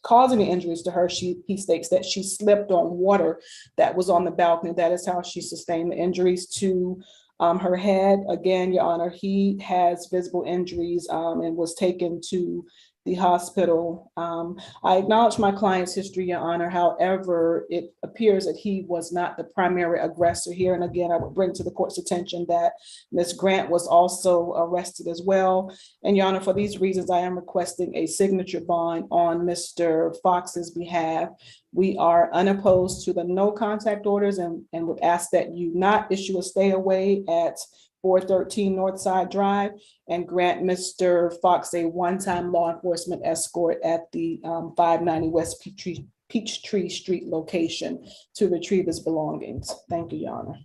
cause any injuries to her. He states that she slipped on water that was on the balcony. That is how she sustained the injuries to her head. Again, Your Honor, he has visible injuries and was taken to the hospital. I acknowledge my client's history, Your Honor. However, it appears that he was not the primary aggressor here. And again, I would bring to the court's attention that Ms. Grant was also arrested as well. And Your Honor, for these reasons, I am requesting a signature bond on Mr. Fox's behalf. We are unopposed to the no contact orders and would ask that you not issue a stay away at 413 Northside Drive and grant Mr. Fox a one-time law enforcement escort at the 590 West Peachtree Street location to retrieve his belongings. Thank you, Your Honor.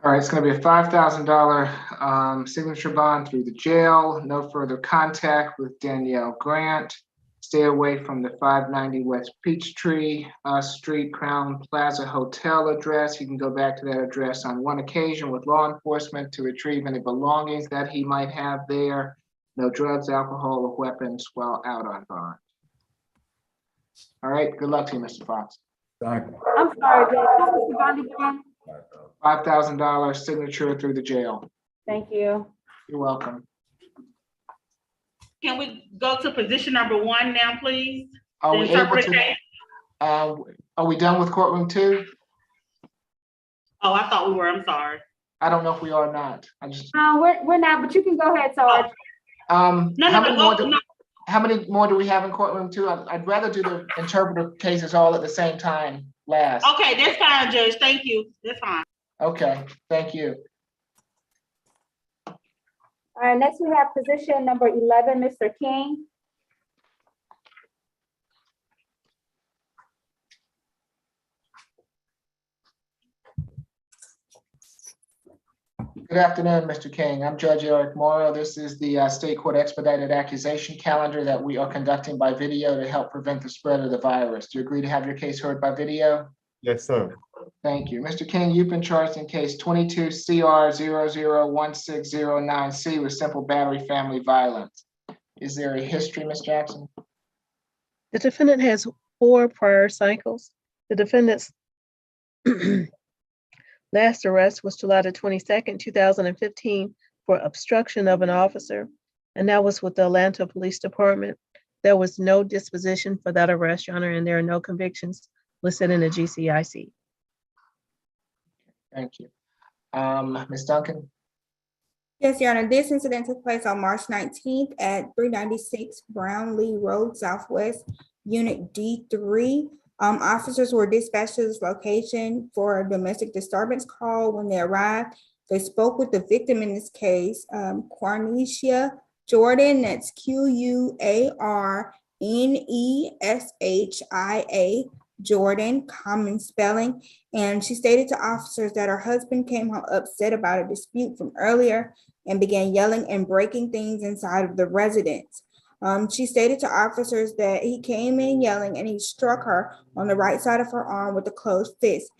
All right, it's going to be a $5,000 signature bond through the jail. No further contact with Danielle Grant. Stay away from the 590 West Peachtree Street Crown Plaza Hotel address. You can go back to that address on one occasion with law enforcement to retrieve any belongings that he might have there. No drugs, alcohol, or weapons while out on bond. All right, good luck to you, Mr. Fox. Thank you. I'm sorry, Judge, what was the bond again? $5,000 signature through the jail. Thank you. You're welcome. Can we go to position number 1 now, please? Are The we able interpreter to? case? Are we done with courtroom 2? Oh, I thought we were, I'm sorry. I don't know if we are or not. I just. We're not, but you can go ahead, Sarge. How many more do we have in courtroom 2? I'd rather do the interpreter cases all at the same time last. Okay, that's fine, Judge. Thank you. That's fine. Okay, thank you. All right, next we have position number 11, Mr. King. Good afternoon, Mr. King. I'm Judge Eric Morrow. This is the state court expedited accusation calendar that we are conducting by video to help prevent the spread of the virus. Do you agree to have your case heard by video? Yes, sir. Thank you. Mr. King, you've been charged in case 22 CR 001609C with simple battery family violence. Is there a history, Ms. Jackson? The defendant has 4 prior cycles. The defendant's last arrest was July the 22nd, 2015 for obstruction of an officer, and that was with the Atlanta Police Department. There was no disposition for that arrest, Your Honor, and there are no convictions listed in the GCIC. Thank you. Ms. Duncan? Yes, Your Honor, this incident took place on March 19th at 396 Brownlee Road Southwest, Unit D3. Officers were dispatched to this location for a domestic disturbance call. When they arrived, they spoke with the victim in this case, Quarnesia Jordan, that's Quarneshia Jordan, common spelling. And she stated to officers that her husband came home upset about a dispute from earlier and began yelling and breaking things inside of the residence. She stated to officers that he came in yelling and he struck her on the right side of her arm with a closed fist.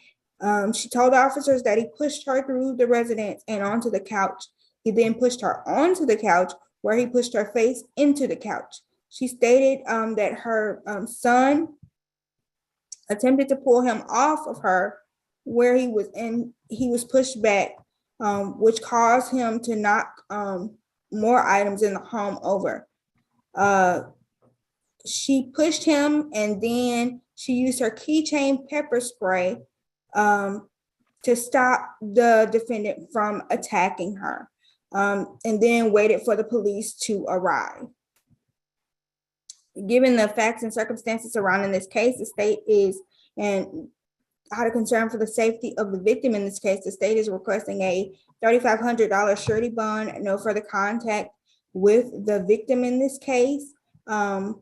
She told officers that he pushed her through the residence and onto the couch. He then pushed her onto the couch where he pushed her face into the couch. She stated that her son attempted to pull him off of her where he was pushed back, which caused him to knock more items in the home over. She pushed him and then she used her keychain pepper spray to stop the defendant from attacking her, and then waited for the police to arrive. Given the facts and circumstances surrounding this case, the state is, and out of concern for the safety of the victim in this case, the state is requesting a $3,500 surety bond, no further contact with the victim in this case. Third-party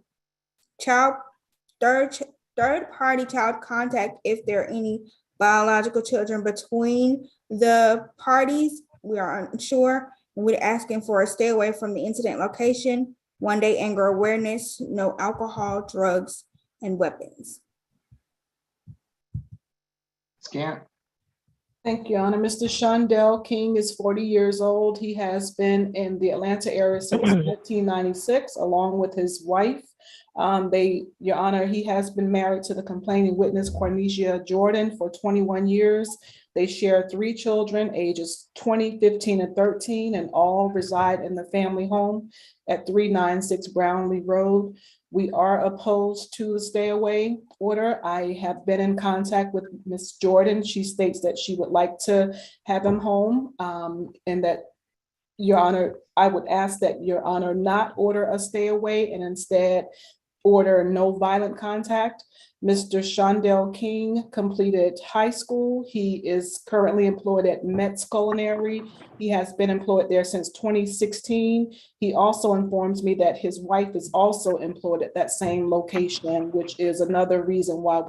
child contact, if there are any biological children between the parties, we are unsure. We're asking for a stay away from the incident location, 1-day anger awareness, no alcohol, drugs, and weapons. Scant. Thank you, Your Honor. Mr. Shondell King is 40 years old. He has been in the Atlanta area since 1996, along with his wife. Your Honor, he has been married to the complaining witness, Quarnesia Jordan, for 21 years. They share 3 children, ages 20, 15, and 13, and all reside in the family home at 396 Brownlee Road. We are opposed to the stay away order. I have been in contact with Ms. Jordan. She states that she would like to have him home, and that, Your Honor, I would ask that Your Honor not order a stay away and instead order no violent contact. Mr. Shondell King completed high school. He is currently employed at Metz Culinary. He has been employed there since 2016. He also informs me that his wife is also employed at that same location, which is another reason why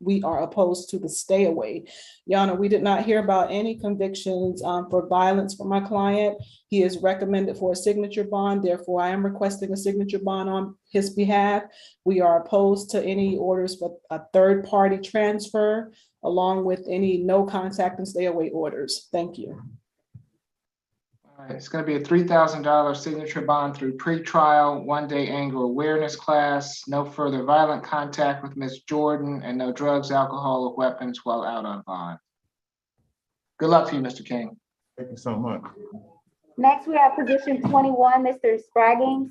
we are opposed to the stay away. Your Honor, we did not hear about any convictions for violence for my client. He is recommended for a signature bond. Therefore, I am requesting a signature bond on his behalf. We are opposed to any orders for a third-party transfer, along with any no contact and stay away orders. Thank you. All right, it's going to be a $3,000 signature bond through pretrial, 1-day anger awareness class, no further violent contact with Ms. Jordan, and no drugs, alcohol, or weapons while out on bond. Good luck to you, Mr. King. Thank you so much. Next, we have position 21, Mr. Spraggins.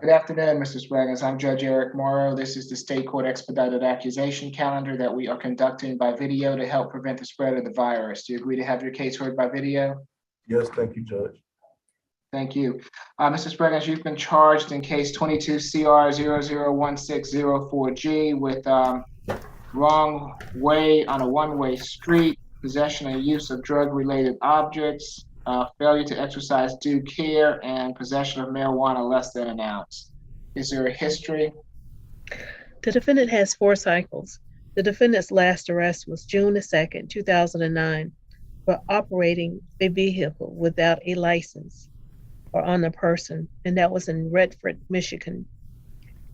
Good afternoon, Mr. Spraggins. I'm Judge Eric Morrow. This is the State Court Expedited Accusation Calendar that we are conducting by video to help prevent the spread of the virus. Do you agree to have your case heard by video? Yes, thank you, Judge. Thank you. Mr. Spraggins, you've been charged in case 22 CR 001604G with wrong way on a one-way street, possession and use of drug-related objects, failure to exercise due care, and possession of marijuana less than an ounce. Is there a history? The defendant has 4 cycles. The defendant's last arrest was June the 2nd, 2009 for operating a vehicle without a license or on a person, and that was in Redford, Michigan.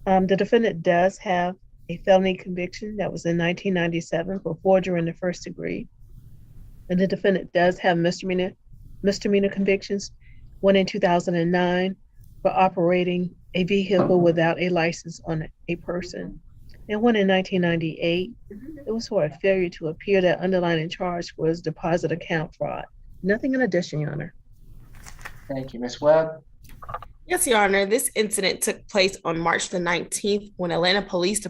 The defendant does have a felony conviction that was in 1997 for forgery in the first degree. And the defendant does have misdemeanor convictions, one in 2009 for operating a vehicle without a license on a person, and one in 1998. It was for a failure to appear. That underlying charge was deposit account fraud. Nothing in addition, Your Honor. Thank you, Ms. Webb. Yes, Your Honor. This incident took place on March the 19th when Atlanta Police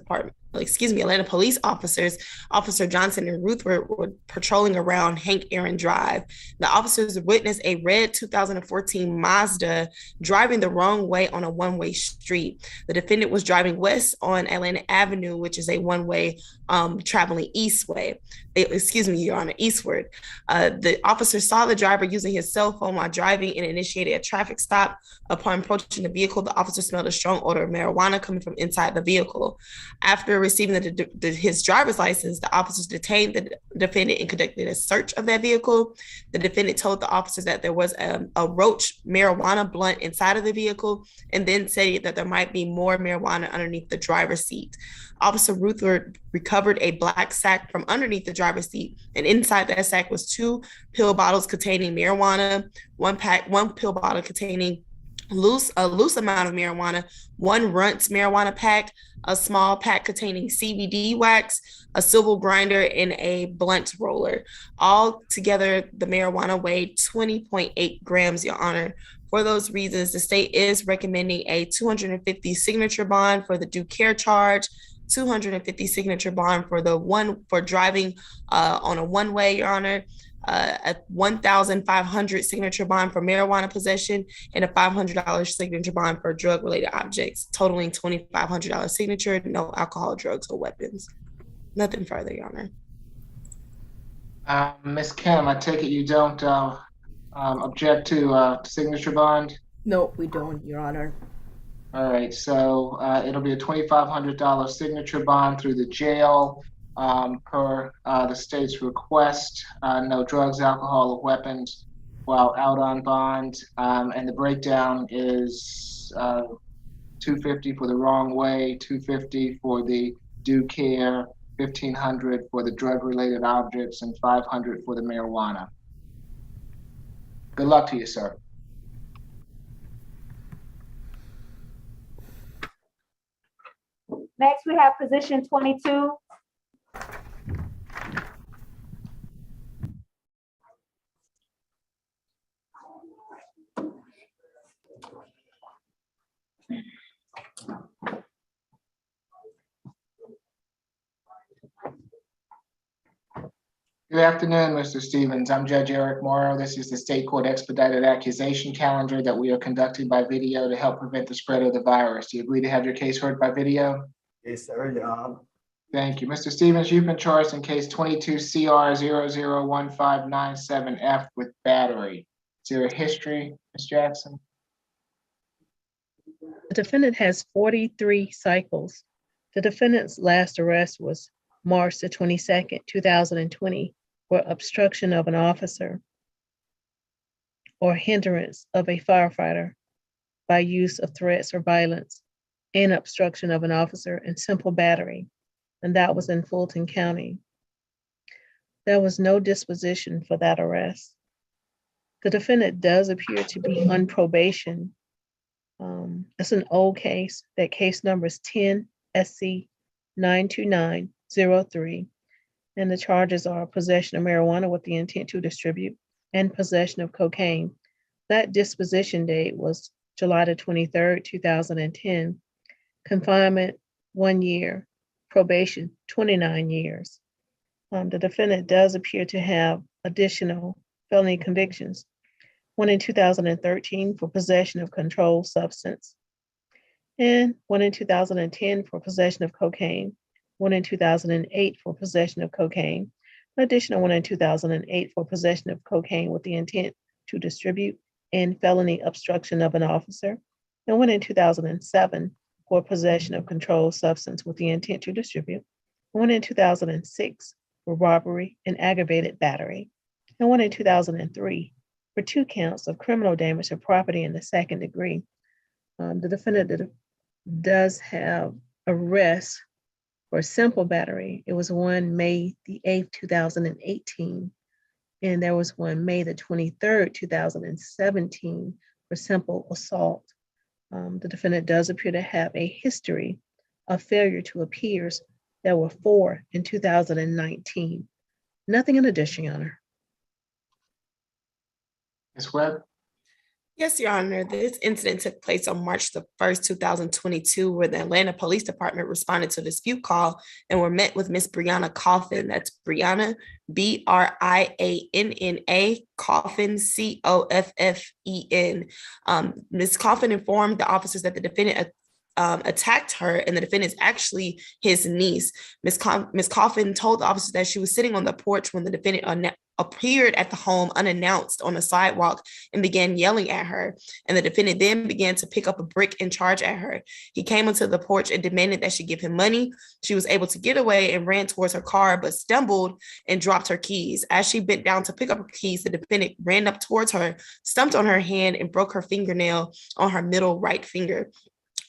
officers, Officer Johnson and Ruth were patrolling around Hank Aaron Drive. The officers witnessed a red 2014 Mazda driving the wrong way on a one-way street. The defendant was driving west on Atlanta Avenue, which is a one-way traveling eastward. The officer saw the driver using his cell phone while driving and initiated a traffic stop. Upon approaching the vehicle, the officer smelled a strong odor of marijuana coming from inside the vehicle. After receiving his driver's license, the officers detained the defendant and conducted a search of that vehicle. The defendant told the officers that there was a roach marijuana blunt inside of the vehicle, and then said that there might be more marijuana underneath the driver's seat. Officer Rutherford recovered a black sack from underneath the driver's seat, and inside that sack was 2 pill bottles containing marijuana, one pill bottle containing a loose amount of marijuana, 1 Runts marijuana pack, a small pack containing CBD wax, a silver grinder, and a blunt roller. All together, the marijuana weighed 20.8 grams, Your Honor. For those reasons, the state is recommending a 250 signature bond for the due care charge, 250 signature bond for driving on a one-way, Your Honor, a 1,500 signature bond for marijuana possession, and a $500 signature bond for drug-related objects, totaling $2,500 signature, no alcohol, drugs, or weapons. Nothing further, Your Honor. Ms. Kim, I take it you don't object to signature bond? No, we don't, Your Honor. All right, so it'll be a $2,500 signature bond through the jail per the state's request. No drugs, alcohol, or weapons while out on bond. And the breakdown is $250 for the wrong way, $250 for the due care, $1,500 for the drug-related objects, and $500 for the marijuana. Good luck to you, sir. Next, we have position 22. Good afternoon, Mr. Stevens. I'm Judge Eric Morrow. This is the State Court Expedited Accusation Calendar that we are conducting by video to help prevent the spread of the virus. Do you agree to have your case heard by video? Yes, sir, Your Honor. Thank you. Mr. Stevens, you've been charged in case 22 CR 001597F with battery. Is there a history, Ms. Jackson? The defendant has 43 cycles. The defendant's last arrest was March the 22nd, 2020, for obstruction of an officer or hindrance of a firefighter by use of threats or violence, and obstruction of an officer and simple battery, and that was in Fulton County. There was no disposition for that arrest. The defendant does appear to be on probation. It's an old case. That case number is 10 SC 92903, and the charges are possession of marijuana with the intent to distribute and possession of cocaine. That disposition date was July the 23rd, 2010. Confinement, 1 year. Probation, 29 years. The defendant does appear to have additional felony convictions. One in 2013 for possession of controlled substance, and one in 2010 for possession of cocaine. One in 2008 for possession of cocaine. An additional one in 2008 for possession of cocaine with the intent to distribute and felony obstruction of an officer. And one in 2007 for possession of controlled substance with the intent to distribute. One in 2006 for robbery and aggravated battery. and one in 2003 for 2 counts of criminal damage to property in the second degree. The defendant does have arrest for simple battery. It was one May the 8th, 2018, and there was one May the 23rd, 2017 for simple assault. The defendant does appear to have a history of failure to appears. There were 4 in 2019. Nothing in addition, Your Honor. Ms. Webb? Yes, Your Honor. This incident took place on March the 1st, 2022, where the Atlanta Police Department responded to a dispute call and were met with Miss Brianna Coffin. That's Brianna, Brianna, Coffin, Coffen. Ms. Coffin informed the officers that the defendant attacked her, and the defendant is actually his niece. Ms. Coffin told the officers that she was sitting on the porch when the defendant appeared at the home unannounced on the sidewalk and began yelling at her. And the defendant then began to pick up a brick and charge at her. He came onto the porch and demanded that she give him money. She was able to get away and ran towards her car, but stumbled and dropped her keys. As she bent down to pick up her keys, the defendant ran up towards her, stumped on her hand, and broke her fingernail on her middle right finger,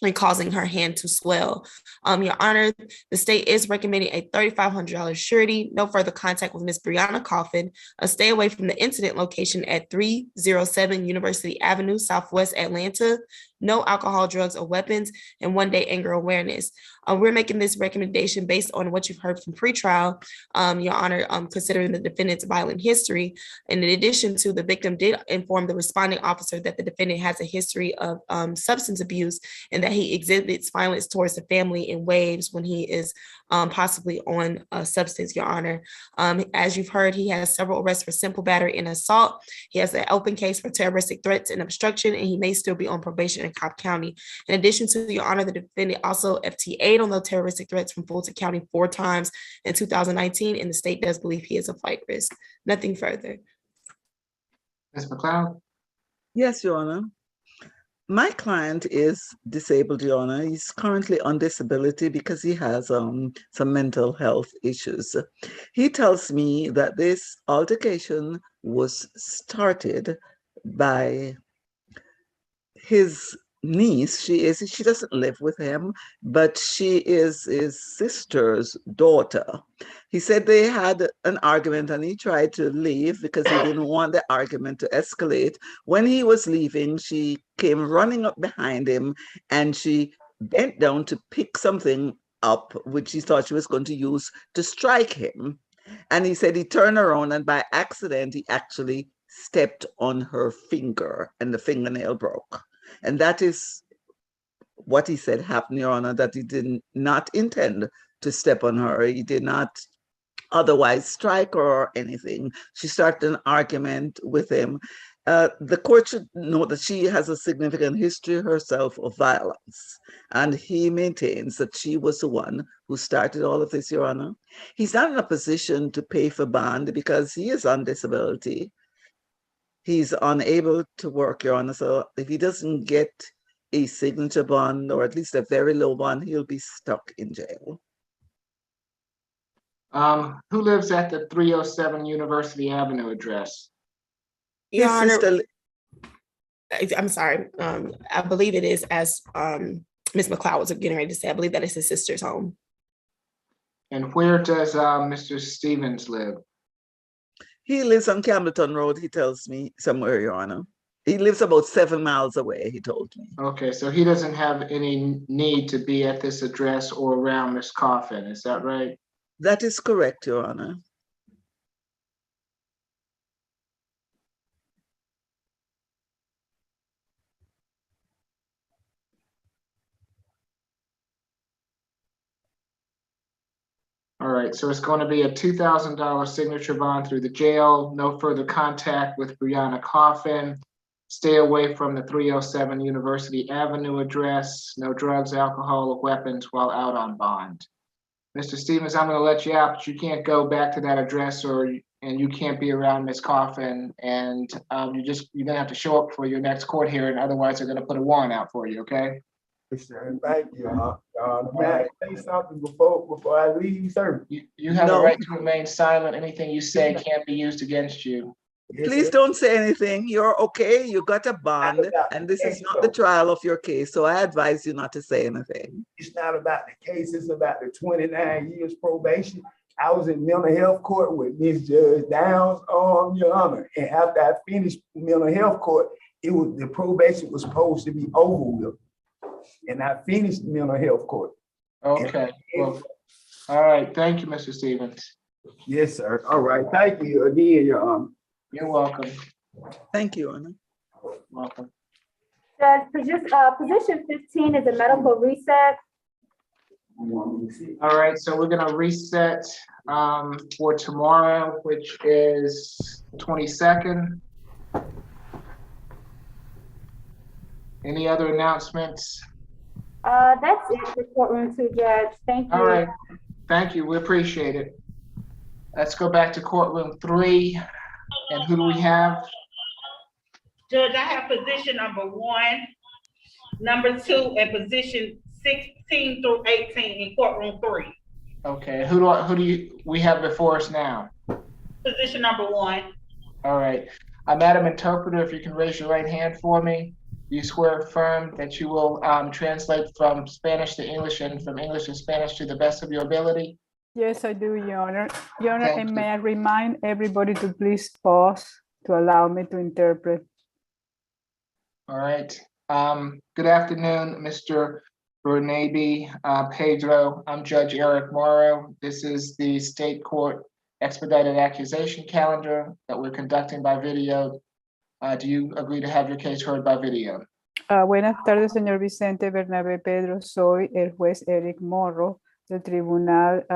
and causing her hand to swell. Your Honor, the state is recommending a $3,500 surety, no further contact with Ms. Brianna Coffin, a stay away from the incident location at 307 University Avenue, Southwest Atlanta, no alcohol, drugs, or weapons, and 1-day anger awareness. We're making this recommendation based on what you've heard from pretrial, Your Honor, considering the defendant's violent history. And in addition to, the victim did inform the responding officer that the defendant has a history of substance abuse and that he exhibits violence towards the family in waves when he is possibly on a substance, Your Honor. As you've heard, he has several arrests for simple battery and assault. He has an open case for terroristic threats and obstruction, and he may still be on probation in Cobb County. In addition to, Your Honor, the defendant also FTA'd on the terroristic threats from Fulton County 4 times in 2019, and the state does believe he is a flight risk. Nothing further. Ms. McLeod? Yes, Your Honor. My client is disabled, Your Honor. He's currently on disability because he has some mental health issues. He tells me that this altercation was started by his niece. She doesn't live with him, but she is his sister's daughter. He said they had an argument and he tried to leave because he didn't want the argument to escalate. When he was leaving, she came running up behind him and she bent down to pick something up, which she thought she was going to use to strike him. And he said he turned around and by accident, he actually stepped on her finger and the fingernail broke. And that is what he said happened, Your Honor, that he did not intend to step on her. He did not otherwise strike her or anything. She started an argument with him. The court should know that she has a significant history herself of violence. And he maintains that she was the one who started all of this, Your Honor. He's not in a position to pay for bond because he is on disability. He's unable to work, Your Honor. So if he doesn't get a signature bond or at least a very low bond, he'll be stuck in jail. Who lives at the 307 University Avenue address? Your Honor, I'm sorry. I believe it is, as Ms. McLeod was getting ready to say, I believe that is his sister's home. And where does Mr. Stevens live? He lives on Campbellton Road, he tells me, somewhere, Your Honor. He lives about 7 miles away, he told me. Okay, so he doesn't have any need to be at this address or around Ms. Coffin, is that right? That is correct, Your Honor. All right, so it's going to be a $2,000 signature bond through the jail, no further contact with Brianna Coffin, stay away from the 307 University Avenue address, no drugs, alcohol, or weapons while out on bond. Mr. Stevens, I'm going to let you out, but you can't go back to that address and you can't be around Ms. Coffin, and you're going to have to show up for your next court hearing, otherwise they're going to put a warrant out for you, okay? Sure, thank you. May I say something before I leave, sir? You have a No. right to remain silent. Anything you say can't be used against you. Please don't say anything. You're okay. You got a bond, and this is not the trial of your case. So I advise you not to say anything. It's not about the case, it's about the 29 years probation. I was in mental health court with Miss Judge Downs, Your Honor. And after I finished mental health court, the probation was supposed to be over with. And I finished mental health court. Okay. Well, all right. Thank you, Mr. Stevens. Yes, sir. All right. Thank you again, Your Honor. You're welcome. Thank you, Anna. Welcome. Judge, position 15 is a medical reset. All right, so we're gonna reset for tomorrow, which is 22nd. Any other announcements? That's it for courtroom 2, Judge. Thank you. All right, thank you. We appreciate it. Let's go back to courtroom 3. And who do we have? Judge, I have position number 1, number 2, and position 16 through 18 in courtroom 3. Okay, who do we have before us now? Position number 1. All right, Madam Interpreter, if you can raise your right hand for me. You swear affirm that you will translate from Spanish to English and from English to Spanish to the best of your ability? Yes, I do, Your Honor. Your Honor, Thank and you. may I remind everybody to please pause to allow me to interpret. All right. Good afternoon, Mr. Bernabe, Pedro. I'm Judge Eric Morrow. This is the state court expedited accusation calendar that we're conducting by video. Do you agree to have your case heard by video? Buenas tardes, señor Vicente Bernabé Pedro. Soy el juez Eric Morro del Tribunal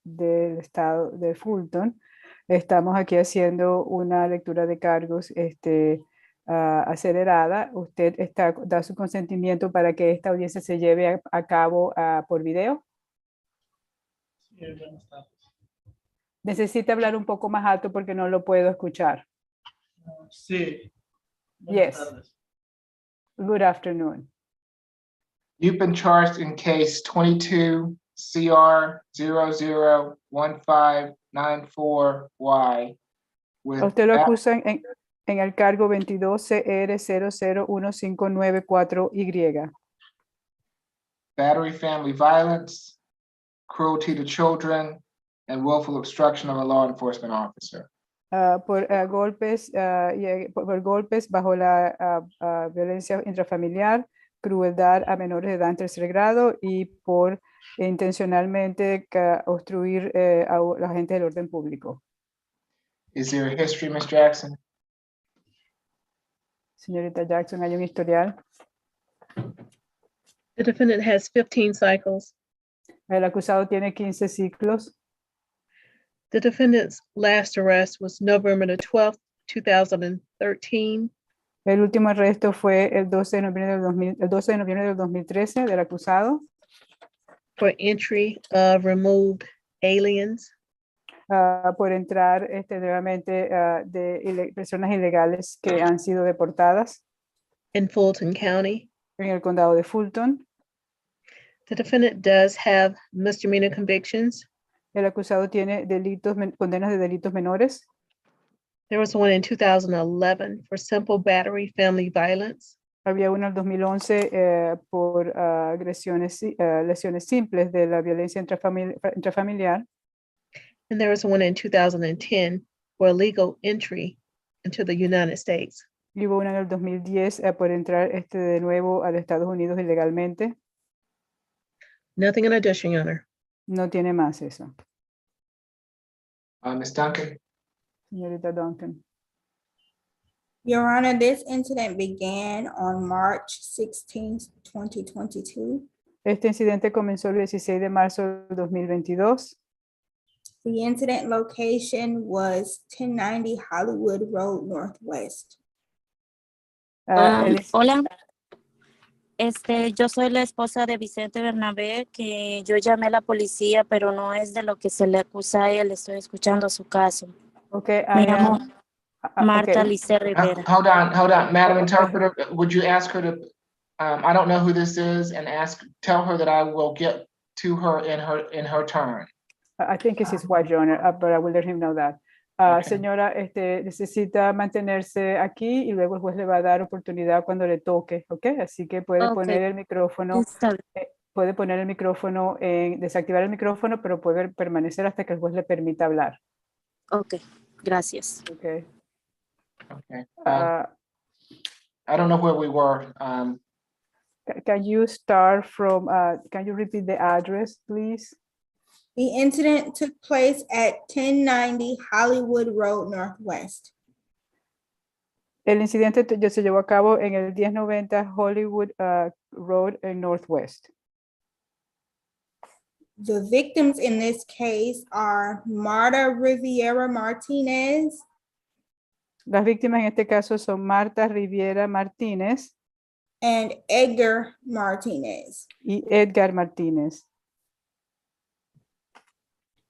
del Estado de Fulton. Estamos aquí haciendo una lectura de cargos acelerada. ¿Usted da su consentimiento para que esta audiencia se lleve a cabo por video? Necesita hablar un poco más alto porque no lo puedo escuchar. Sí. Yes. Good afternoon. You've been charged in case 22 CR 001594Y. A usted lo acusan en el cargo 22 CR 001594Y. Battery, family violence, cruelty to children, and willful obstruction of a law enforcement officer. Por golpes bajo la violencia intrafamiliar, crueldad a menores de edad en tercer grado y por intencionalmente obstruir a los agentes del orden público. Is there a history, Ms. Jackson? Señorita Jackson, ¿hay un historial? The defendant has 15 cycles. El acusado tiene 15 ciclos. The defendant's last arrest was November the 12th, 2013. El último arresto fue el 12 de noviembre del 2013 del acusado. For entry of removed aliens. Por entrar nuevamente de personas ilegales que han sido deportadas. In Fulton County. En el condado de Fulton. The defendant does have misdemeanor convictions. El acusado tiene condenas de delitos menores. There was one in 2011 for simple battery family violence. Había una en 2011 por lesiones simples de la violencia intrafamiliar. And there was one in 2010 for illegal entry into the United States. Y hubo una en el 2010 por entrar de nuevo a los Estados Unidos ilegalmente. Nothing in addition, Your Honor. No tiene más eso. Ms. Duncan. Señorita Duncan. Your Honor, this incident began on March 16, 2022. Este incidente comenzó el 16 de marzo del 2022. The incident location was 1090 Hollywood Road Northwest. Hola. Yo soy la esposa de Vicente Bernabé, que yo llamé a la policía, pero no es de lo que se le acusa a él. Estoy escuchando su caso. Okay, Me llamo Marta Lice Rivera. Hold on, Madam Interpreter. Would you ask her to I don't know who this is, and tell her that I will get to her in her turn. I think it's his wife, Your Honor, but I will let him know that. Okay. Señora, necesita mantenerse aquí y luego el juez le va a dar oportunidad cuando le toque, ¿ok? Así que puede Ok, poner el micrófono, está bien. puede poner el micrófono, desactivar el micrófono, pero puede permanecer hasta que el juez le permita hablar. Ok, gracias. Okay. Okay. I don't know where we were. Can you start from, can you repeat the address, please? The incident took place at 1090 Hollywood Road Northwest. El incidente se llevó a cabo en el 1090 Hollywood Road en Northwest. The victims in this case are Marta Riviera Martinez Las víctimas en este caso son Marta Riviera Martínez and Edgar Martinez. y Edgar Martínez.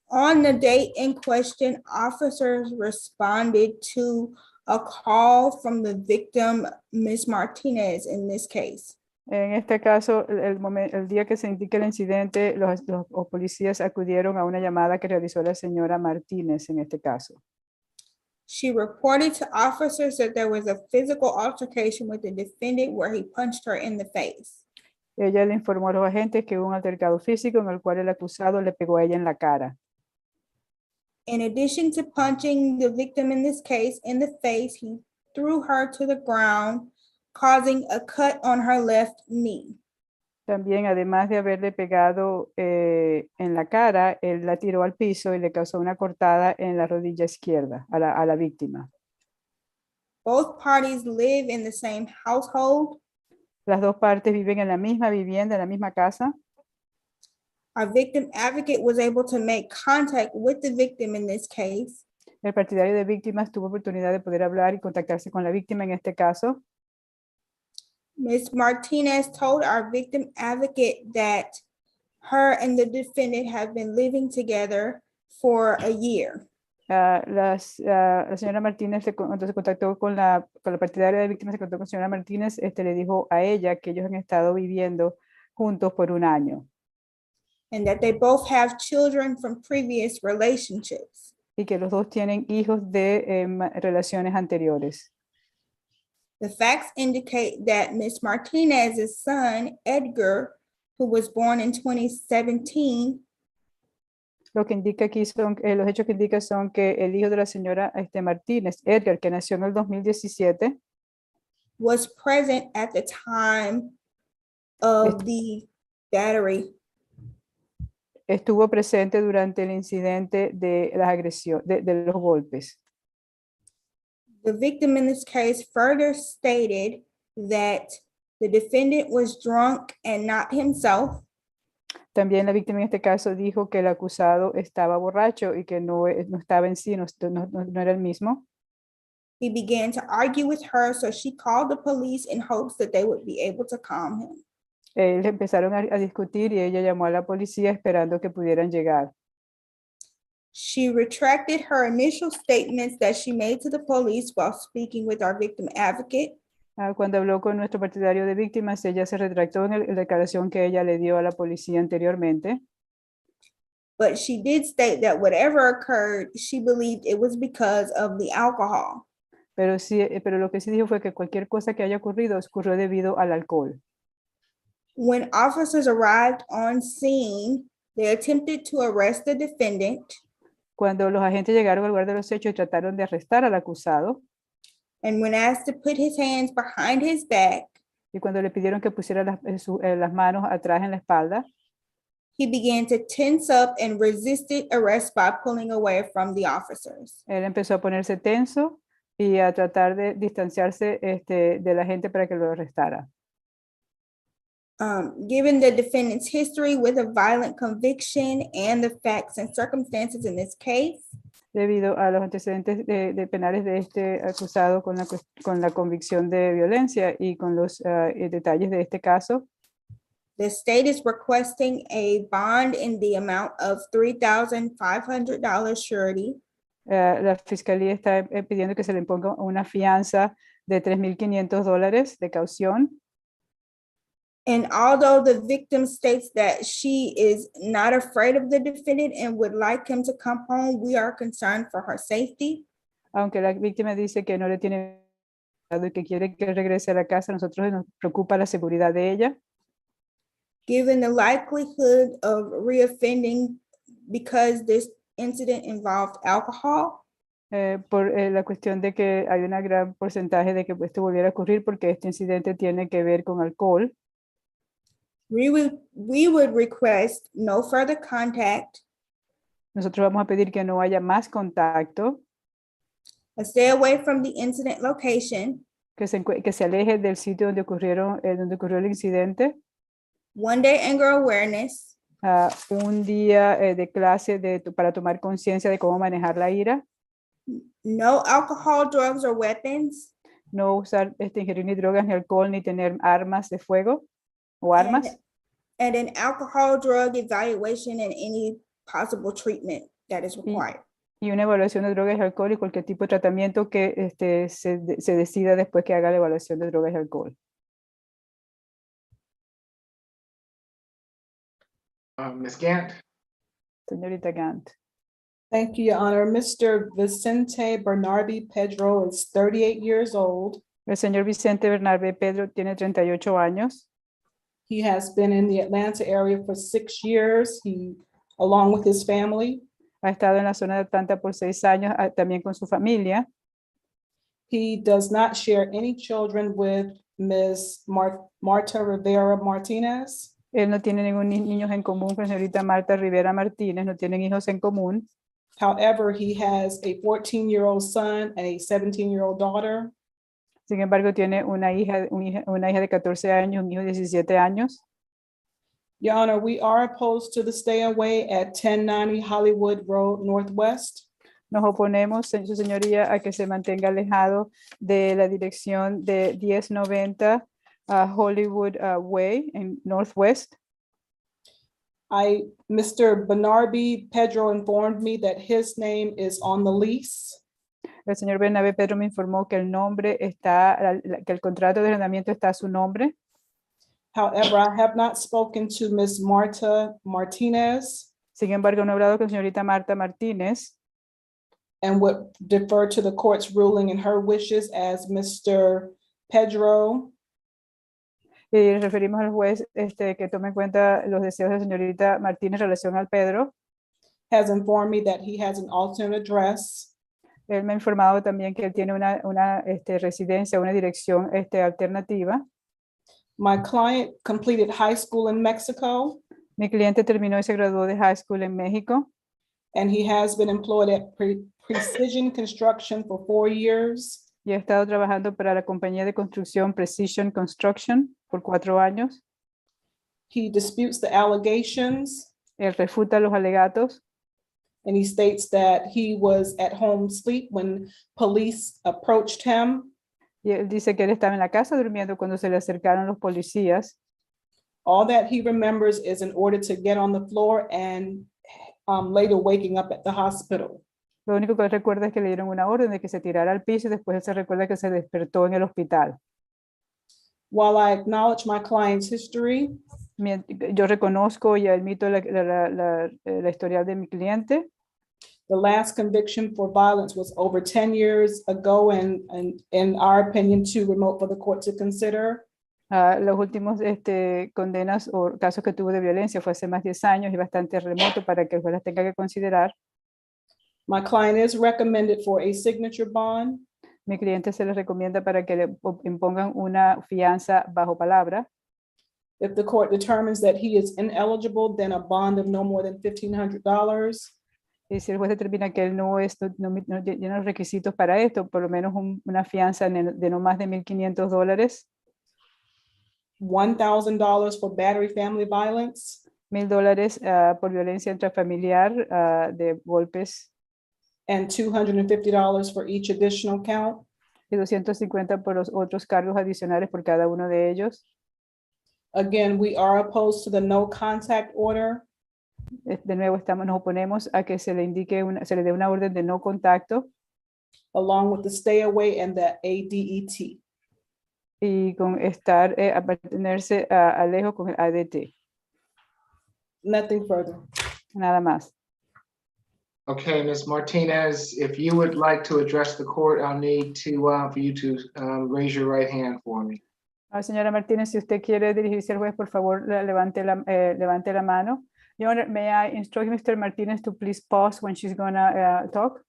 On the date in question, officers responded to a call from the victim, Ms. Martinez, in this case. En este caso, el día que se indica el incidente, los policías acudieron a una llamada que realizó la señora Martínez en este caso. She reported to officers that there was a physical altercation with the defendant where he punched her in the face. Ella le informó a los agentes que hubo un altercado físico en el cual el acusado le pegó a ella en la cara. In addition to punching the victim in this case in the face, he threw her to the ground, causing a cut on her left knee. También, además de haberle pegado en la cara, él la tiró al piso y le causó una cortada en la rodilla izquierda a la víctima. Both parties live in the same household. Las dos partes viven en la misma vivienda, en la misma casa. Our victim advocate was able to make contact with the victim in this case. El partidario de víctimas tuvo oportunidad de poder hablar y contactarse con la víctima en este caso. Ms. Martinez told our victim advocate that her and the defendant have been living together for a year. La señora Martínez cuando se contactó con la partidaria de víctimas, se contactó con la señora Martínez, le dijo a ella que ellos han estado viviendo juntos por un año. And that they both have children from previous relationships. Y que los dos tienen hijos de relaciones anteriores. The facts indicate that Ms. Martinez's son, Edgar, who was born in 2017, Lo que indica aquí son, los hechos que indican son que el hijo de la señora Martínez, Edgar, que nació en el 2017, was present at the time of the battery. Estuvo presente durante el incidente de las agresiones, de los golpes. The victim in this case further stated that the defendant was drunk and not himself. También la víctima en este caso dijo que el acusado estaba borracho y que no estaba en sí, no era el mismo. He began to argue with her, so she called the police in hopes that they would be able to calm him. Empezaron a discutir y ella llamó a la policía esperando que pudieran llegar. She retracted her initial statements that she made to the police while speaking with our victim advocate. Cuando habló con nuestro partidario de víctimas, ella se retractó en la declaración que ella le dio a la policía anteriormente. But she did state that whatever occurred, she believed it was because of the alcohol. Pero lo que sí dijo fue que cualquier cosa que haya ocurrido ocurrió debido al alcohol. When officers arrived on scene, they attempted to arrest the defendant. Cuando los agentes llegaron al lugar de los hechos y trataron de arrestar al acusado. And when asked to put his hands behind his back, y cuando le pidieron que pusiera las manos atrás en la espalda, he began to tense up and resisted arrest by pulling away from the officers. Él empezó a ponerse tenso y a tratar de distanciarse de la gente para que lo arrestara. Given the defendant's history with a violent conviction and the facts and circumstances in this case, debido a los antecedentes de penales de este acusado con la convicción de violencia y con los detalles de este caso, the state is requesting a bond in the amount of $3,500 surety. La fiscalía está pidiendo que se le imponga una fianza de $3,500 de caución. And although the victim states that she is not afraid of the defendant and would like him to come home, we are concerned for her safety. Aunque la víctima dice que no le tiene miedo y que quiere que regrese a la casa, nosotros nos preocupa la seguridad de ella. Given the likelihood of reoffending because this incident involved alcohol, Por la cuestión de que hay un gran porcentaje de que esto volviera a ocurrir porque este incidente tiene que ver con alcohol. we would request no further contact, Nosotros vamos a pedir que no haya más contacto, a stay away from the incident location, que se aleje del sitio donde ocurrió el incidente. one day anger awareness, Un día de clase para tomar conciencia de cómo manejar la ira. no alcohol, drugs, or weapons, No usar, ingerir ni drogas, ni alcohol, ni tener armas de fuego o armas. and an alcohol drug evaluation and any possible treatment that is required. Y una evaluación de drogas y alcohol y cualquier tipo de tratamiento que se decida después que haga la evaluación de drogas y alcohol. Ms. Gant? Señorita Gant. Thank you, Your Honor. Mr. Vicente Bernardi Pedro is 38 years old. El señor Vicente Bernardi Pedro tiene 38 años. He has been in the Atlanta area for 6 years. He, along with his family. Ha estado en la zona de Atlanta por 6 años, también con su familia. He does not share any children with Ms. Marta Rivera Martinez. Él no tiene ningún niños en común con la señorita Marta Rivera Martínez, no tienen hijos en común. However, he has a 14-year-old son and a 17-year-old daughter. Sin embargo, tiene una hija de 14 años, un hijo de 17 años. Your Honor, we are opposed to the stay away at 1090 Hollywood Road Northwest. Nos oponemos, su señoría, a que se mantenga alejado de la dirección de 1090 Hollywood Way en Northwest. Mr. Bernardi Pedro informed me that his name is on the lease. El señor Bernabé Pedro me informó que el nombre está, que el contrato de arrendamiento está a su nombre. However, I have not spoken to Ms. Marta Martinez. Sin embargo, no he hablado con la señorita Marta Martínez. And would defer to the court's ruling and her wishes as Mr. Pedro. Y referimos al juez que tome en cuenta los deseos de la señorita Martínez en relación al Pedro. Has informed me that he has an alternate address. Él me ha informado también que él tiene una residencia, una dirección alternativa. My client completed high school in Mexico. Mi cliente terminó y se graduó de high school en México. And he has been employed at Precision Construction for 4 years. Y ha estado trabajando para la compañía de construcción Precision Construction por 4 años. He disputes the allegations. Él refuta los alegatos. And he states that he was at home asleep when police approached him. Y él dice que él estaba en la casa durmiendo cuando se le acercaron los policías. All that he remembers is an order to get on the floor and later waking up at the hospital. Lo único que él recuerda es que le dieron una orden de que se tirara al piso y después él se recuerda que se despertó en el hospital. While I acknowledge my client's history, yo reconozco y admito la historial de mi cliente. The last conviction for violence was over 10 years ago and in our opinion too remote for the court to consider. Los últimos condenas o casos que tuvo de violencia fue hace más de 10 años y bastante remoto para que el juez las tenga que considerar. My client is recommended for a signature bond. Mi cliente se le recomienda para que le impongan una fianza bajo palabra. If the court determines that he is ineligible, then a bond of no more than $1,500. Y si el juez determina que él no tiene los requisitos para esto, por lo menos una fianza de no más de $1,500. $1,000 for battery family violence. $1,000 por violencia intrafamiliar de golpes. And $250 for each additional count. Y $250 por los otros cargos adicionales por cada uno de ellos. Again, we are opposed to the no contact order. De nuevo, nos oponemos a que se le indique se le dé una orden de no contacto. Along with the stay away and the ADET. y con estar, a mantenerse lejos con el ADT. Nothing further. Nada más. Okay, Ms. Martinez, if you would like to address the court, I'll need to, for you to raise your right hand for me. Señora Martínez, si usted quiere dirigirse al juez, por favor, levante la mano. Your Honor, may I instruct Mr. Martinez to please pause when she's gonna talk?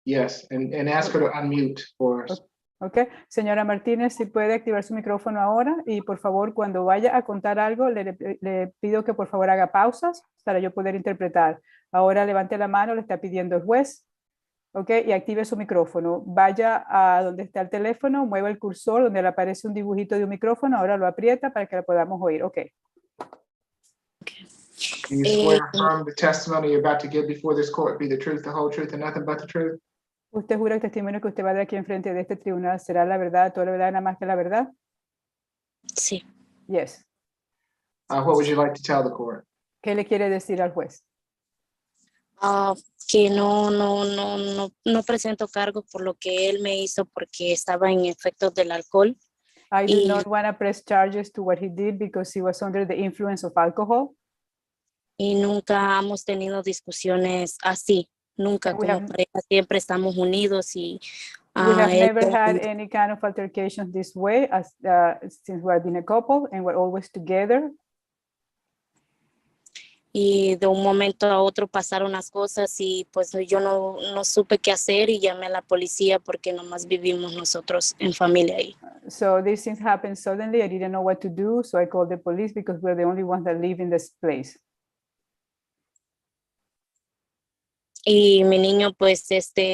Yes, and ask her to unmute for us. Ok, señora Martínez, si puede activar su micrófono ahora y por favor, cuando vaya a contar algo, le pido que por favor haga pausas para yo poder interpretar. Ahora levante la mano, le está pidiendo el juez. Ok, y active su micrófono. Vaya a donde está el teléfono, mueva el cursor donde le aparece un dibujito de un micrófono, ahora lo aprieta para que lo podamos oír. Ok. Do you swear or affirm the testimony you're about to give before this court be the truth, the whole truth, and nothing but the truth? ¿Usted jura el testimonio que usted va a dar aquí enfrente de este tribunal será la verdad, toda la verdad, nada más que la verdad? Sí. Yes. What would you like to tell the court? ¿Qué le quiere decir al juez? Que no presento cargos por lo que él me hizo porque estaba en efectos del alcohol. I do not want to press charges to what he did because he was under the influence of alcohol. Y nunca hemos tenido discusiones así. Nunca como pareja, siempre estamos unidos y we have never had any kind of altercations this way as since we have been a couple and we're always together. Y de un momento a otro pasaron las cosas y pues yo no supe qué hacer y llamé a la policía porque nomás vivimos nosotros en familia ahí. So these things happened suddenly. I didn't know what to do, so I called the police because we're the only ones that live in this place. Y mi niño, pues,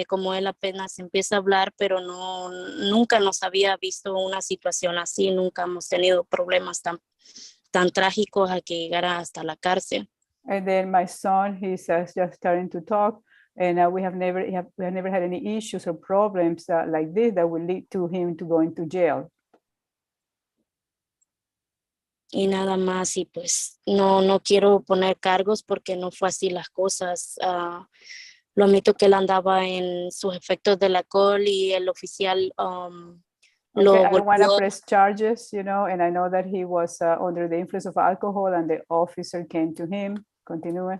como él apenas empieza a hablar, pero nunca nos había visto una situación así, nunca hemos tenido problemas tan trágicos a que llegara hasta la cárcel. And then my son, he's just starting to talk, and we have never had any issues or problems like this that will lead to him to going to jail. Y nada más, y pues no quiero poner cargos porque no fue así las cosas. Lo admito que él andaba en sus efectos del alcohol y el oficial lo I don't want to golpeó. press charges, you know, and I know that he was under the influence of alcohol and the officer came to him. Continúe.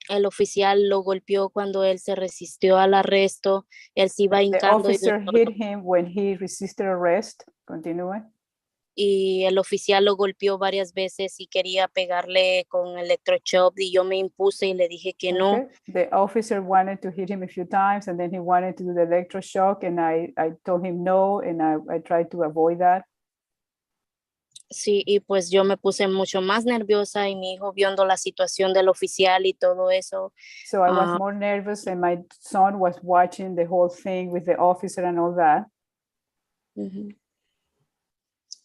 El oficial lo golpeó cuando él se resistió al arresto. Él se iba The hincando officer hit him when he resisted arrest. Continúe. y el oficial lo golpeó varias veces y quería pegarle con electroshock y yo me impuse y le dije que no. Okay. The officer wanted to hit him a few times and then he wanted to do the electroshock and I told him no and I tried to avoid that. Sí, y pues yo me puse mucho más nerviosa y mi hijo viendo la situación del oficial y todo eso. So I was more nervous and my son was watching the whole thing with the officer and all that.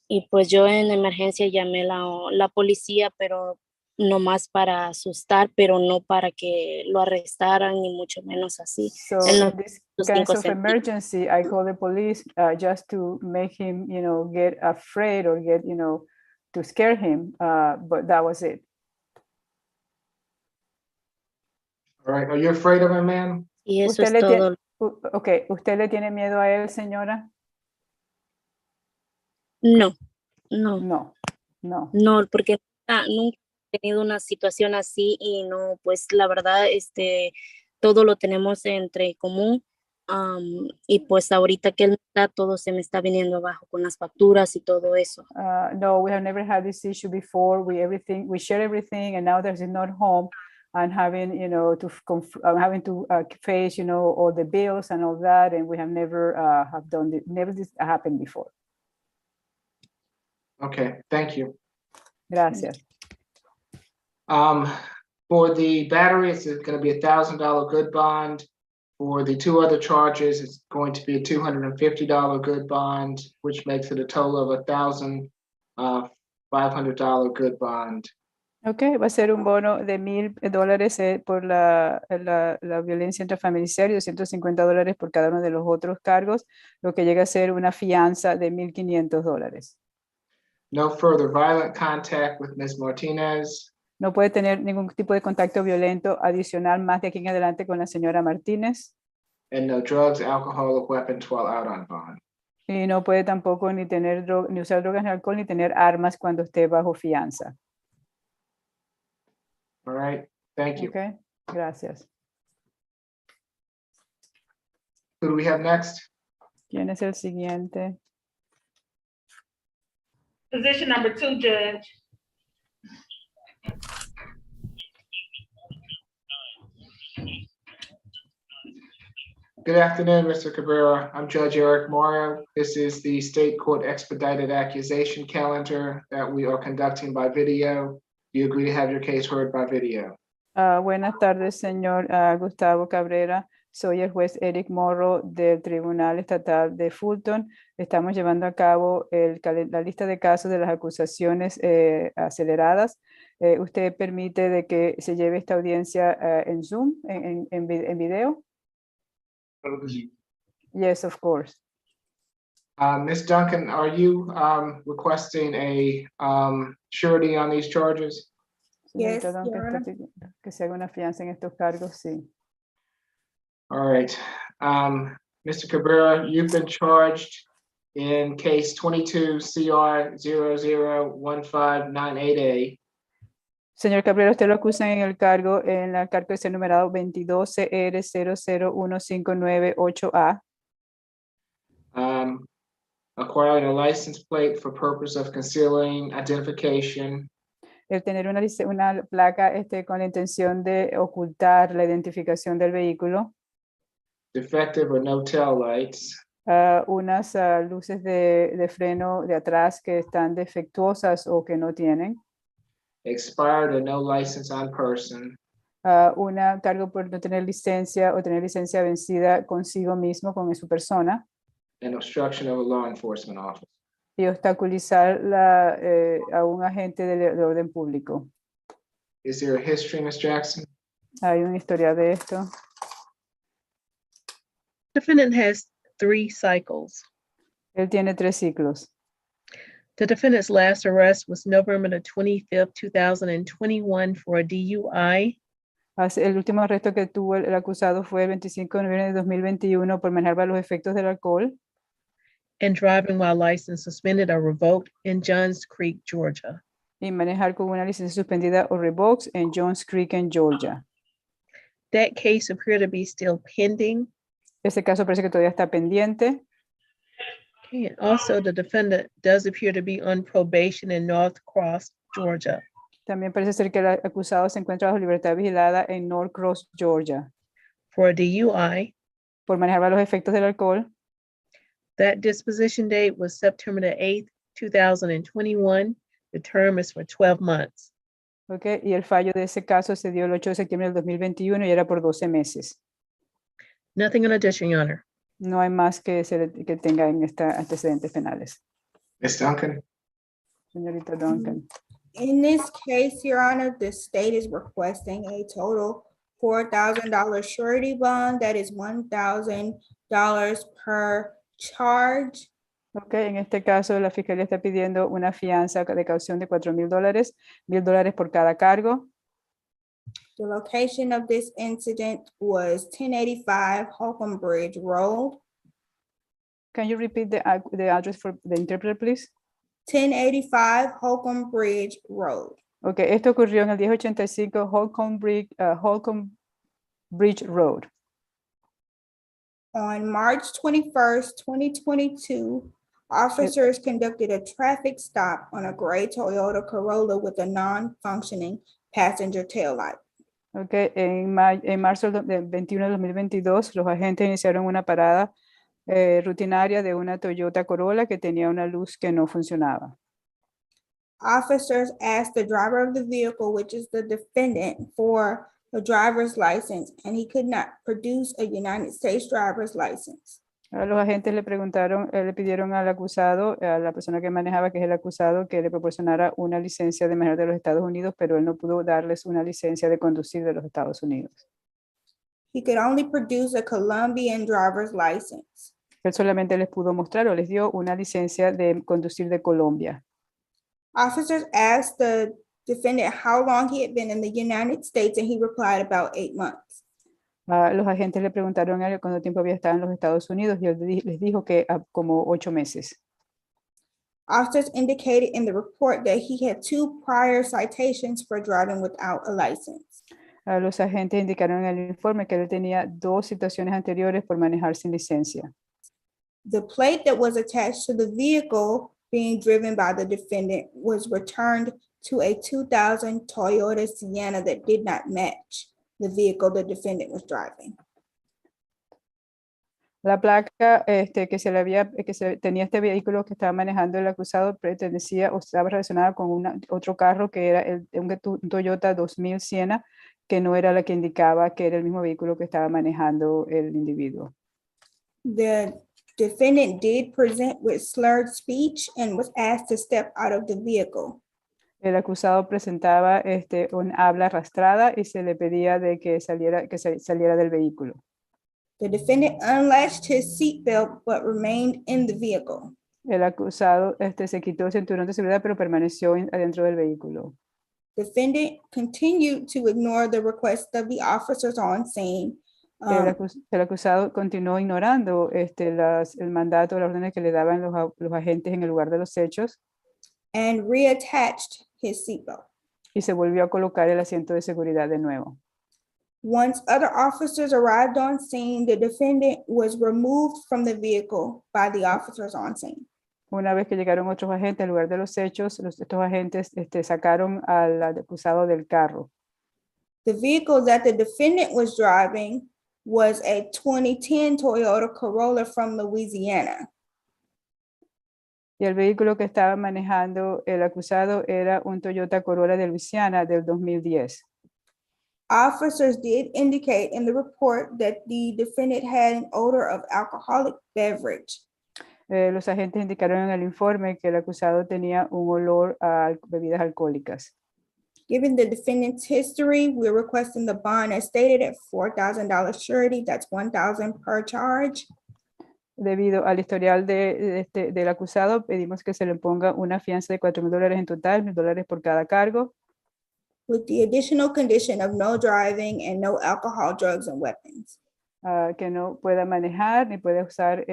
Y pues yo en emergencia llamé la policía, pero no más para asustar, pero no para que lo arrestaran ni mucho menos así. So in this kinds of emergency, I called the police just to make him, you know, get afraid or get, you know, to scare him. But that was it. All right, are you afraid of him, ma'am? Y eso es todo. Okay, ¿usted le tiene miedo a él, señora? No, porque nunca he tenido una situación así y no, pues la verdad, todo lo tenemos entre común y pues ahorita que él está, todo se me está viniendo abajo con las facturas y todo eso. No, we have never had this issue before. We share everything, and now that he's not home and having, you know, having to face, you know, all the bills and all that, and we have never never this happened before. Okay, thank you. Gracias. For the battery, it's going to be $1,000 good bond. For the two other charges, it's going to be a $250 good bond, which makes it a total of $1,500 good bond. Okay, va a ser un bono de $1,000 por la violencia intrafamiliar y $250 por cada uno de los otros cargos, lo que llega a ser una fianza de $1,500. No further violent contact with Ms. Martinez. No puede tener ningún tipo de contacto violento adicional más de aquí en adelante con la señora Martínez. And no drugs, alcohol, or weapons while out on bond. Y no puede tampoco ni tener ni usar drogas ni alcohol ni tener armas cuando esté bajo fianza. All right, thank you. Okay, gracias. Who do we have next? ¿Quién es el siguiente? Position number 2, Judge. Good afternoon, Mr. Cabrera. I'm Judge Eric Morrow. This is the State Court Expedited Accusation Calendar that we are conducting by video. Do you agree to have your case heard by video? Buenas tardes, señor Gustavo Cabrera. Soy el juez Eric Morrow del Tribunal Estatal de Fulton. Estamos llevando a cabo la lista de casos de las acusaciones aceleradas. ¿Usted permite de que se lleve esta audiencia en Zoom, en video? Claro que sí. Yes, of course. Ms. Duncan, are you requesting a surety on these charges? Yes, Señorita Duncan, Your está Honor. pidiendo que se haga una fianza en estos cargos, sí. All right. Mr. Cabrera, you've been charged in case 22 CR 001598A. Señor Cabrera, usted lo acusan en el cargo, en la cargo ese numerado 22 CR 0015998A. Acquiring a license plate for purpose of concealing identification, El tener una placa con la intención de ocultar la identificación del vehículo, defective or no tail lights, unas luces de freno de atrás que están defectuosas o que no tienen, expired or no license on person, una cargo por no tener licencia o tener licencia vencida consigo mismo, con su persona, and obstruction of a law enforcement officer. y obstaculizar a un agente de orden público. Is there a history, Ms. Jackson? Hay una historia de esto. Defendant has 3 cycles. Él tiene 3 ciclos. The defendant's last arrest was November the 25th, 2021 for a DUI. El último arresto que tuvo el acusado fue el 25 de noviembre de 2021 por manejar bajo los efectos del alcohol And driving while license suspended or revoked in Johns Creek, Georgia. y manejar con una licencia suspendida o revoked en Johns Creek, en Georgia. That case appeared to be still pending. Este caso parece que todavía está pendiente. Okay, and also the defendant does appear to be on probation in North Cross, Georgia. También parece ser que el acusado se encuentra bajo libertad vigilada en North Cross, Georgia, For a DUI. por manejar bajo los efectos del alcohol. That disposition date was September the 8th, 2021. The term is for 12 months. Okay, y el fallo de ese caso se dio el 8 de septiembre del 2021 y era por 12 meses. Nothing in addition, Your Honor. No hay más que tenga en antecedentes penales. Ms. Duncan? Señorita Duncan. In this case, Your Honor, the state is requesting a total $4,000 surety bond. That is $1,000 per charge. Ok, en este caso la fiscalía está pidiendo una fianza de caución de $4,000, $1,000 por cada cargo. The location of this incident was 1085 Holcomb Bridge Road. Can you repeat the address for the interpreter, please? 1085 Holcomb Bridge Road. Ok, esto ocurrió en el 1085 Holcomb Bridge Road. On March 21st, 2022, officers conducted a traffic stop on a gray Toyota Corolla with a non-functioning passenger taillight. Ok, en marzo del 21 de 2022, los agentes iniciaron una parada rutinaria de una Toyota Corolla que tenía una luz que no funcionaba. Officers asked the driver of the vehicle, which is the defendant, for a driver's license, and he could not produce a United States driver's license. Los agentes le pidieron al acusado, a la persona que manejaba, que es el acusado, que le proporcionara una licencia de manejar de los Estados Unidos, pero él no pudo darles una licencia de conducir de los Estados Unidos. He could only produce a Colombian driver's license. Él solamente les pudo mostrar o les dio una licencia de conducir de Colombia. Officers asked the defendant how long he had been in the United States, and he replied about 8 months. Los agentes le preguntaron a él cuánto tiempo había estado en los Estados Unidos y él les dijo que como 8 meses. Officers indicated in the report that he had 2 prior citations for driving without a license. Los agentes indicaron en el informe que él tenía 2 situaciones anteriores por manejar sin licencia. The plate that was attached to the vehicle being driven by the defendant was returned to a 2000 Toyota Sienna that did not match the vehicle the defendant was driving. La placa que tenía este vehículo que estaba manejando el acusado pertenecía o estaba relacionada con otro carro que era un Toyota 2000 Sienna, que no era la que indicaba que era el mismo vehículo que estaba manejando el individuo. The defendant did present with slurred speech and was asked to step out of the vehicle. El acusado presentaba un habla arrastrada y se le pedía de que saliera del vehículo. The defendant unlatched his seatbelt but remained in the vehicle. El acusado se quitó el cinturón de seguridad pero permaneció adentro del vehículo. Defendant continued to ignore the request of the officers on scene. El acusado continuó ignorando el mandato, las órdenes que le daban los agentes en el lugar de los hechos. And reattached his seatbelt. Y se volvió a colocar el asiento de seguridad de nuevo. Once other officers arrived on scene, the defendant was removed from the vehicle by the officers on scene. Una vez que llegaron otros agentes al lugar de los hechos, estos agentes sacaron al acusado del carro. The vehicle that the defendant was driving was a 2010 Toyota Corolla from Louisiana. Y el vehículo que estaba manejando el acusado era un Toyota Corolla de Luisiana del 2010. Officers did indicate in the report that the defendant had an odor of alcoholic beverage. Los agentes indicaron en el informe que el acusado tenía un olor a bebidas alcohólicas. Given the defendant's history, we're requesting the bond as stated at $4,000 surety. That's $1,000 per charge. Debido al historial del acusado, pedimos que se le ponga una fianza de $4,000 en total, $1,000 por cada cargo. With the additional condition of no driving and no alcohol, drugs, and weapons. Que no pueda manejar, ni puede usar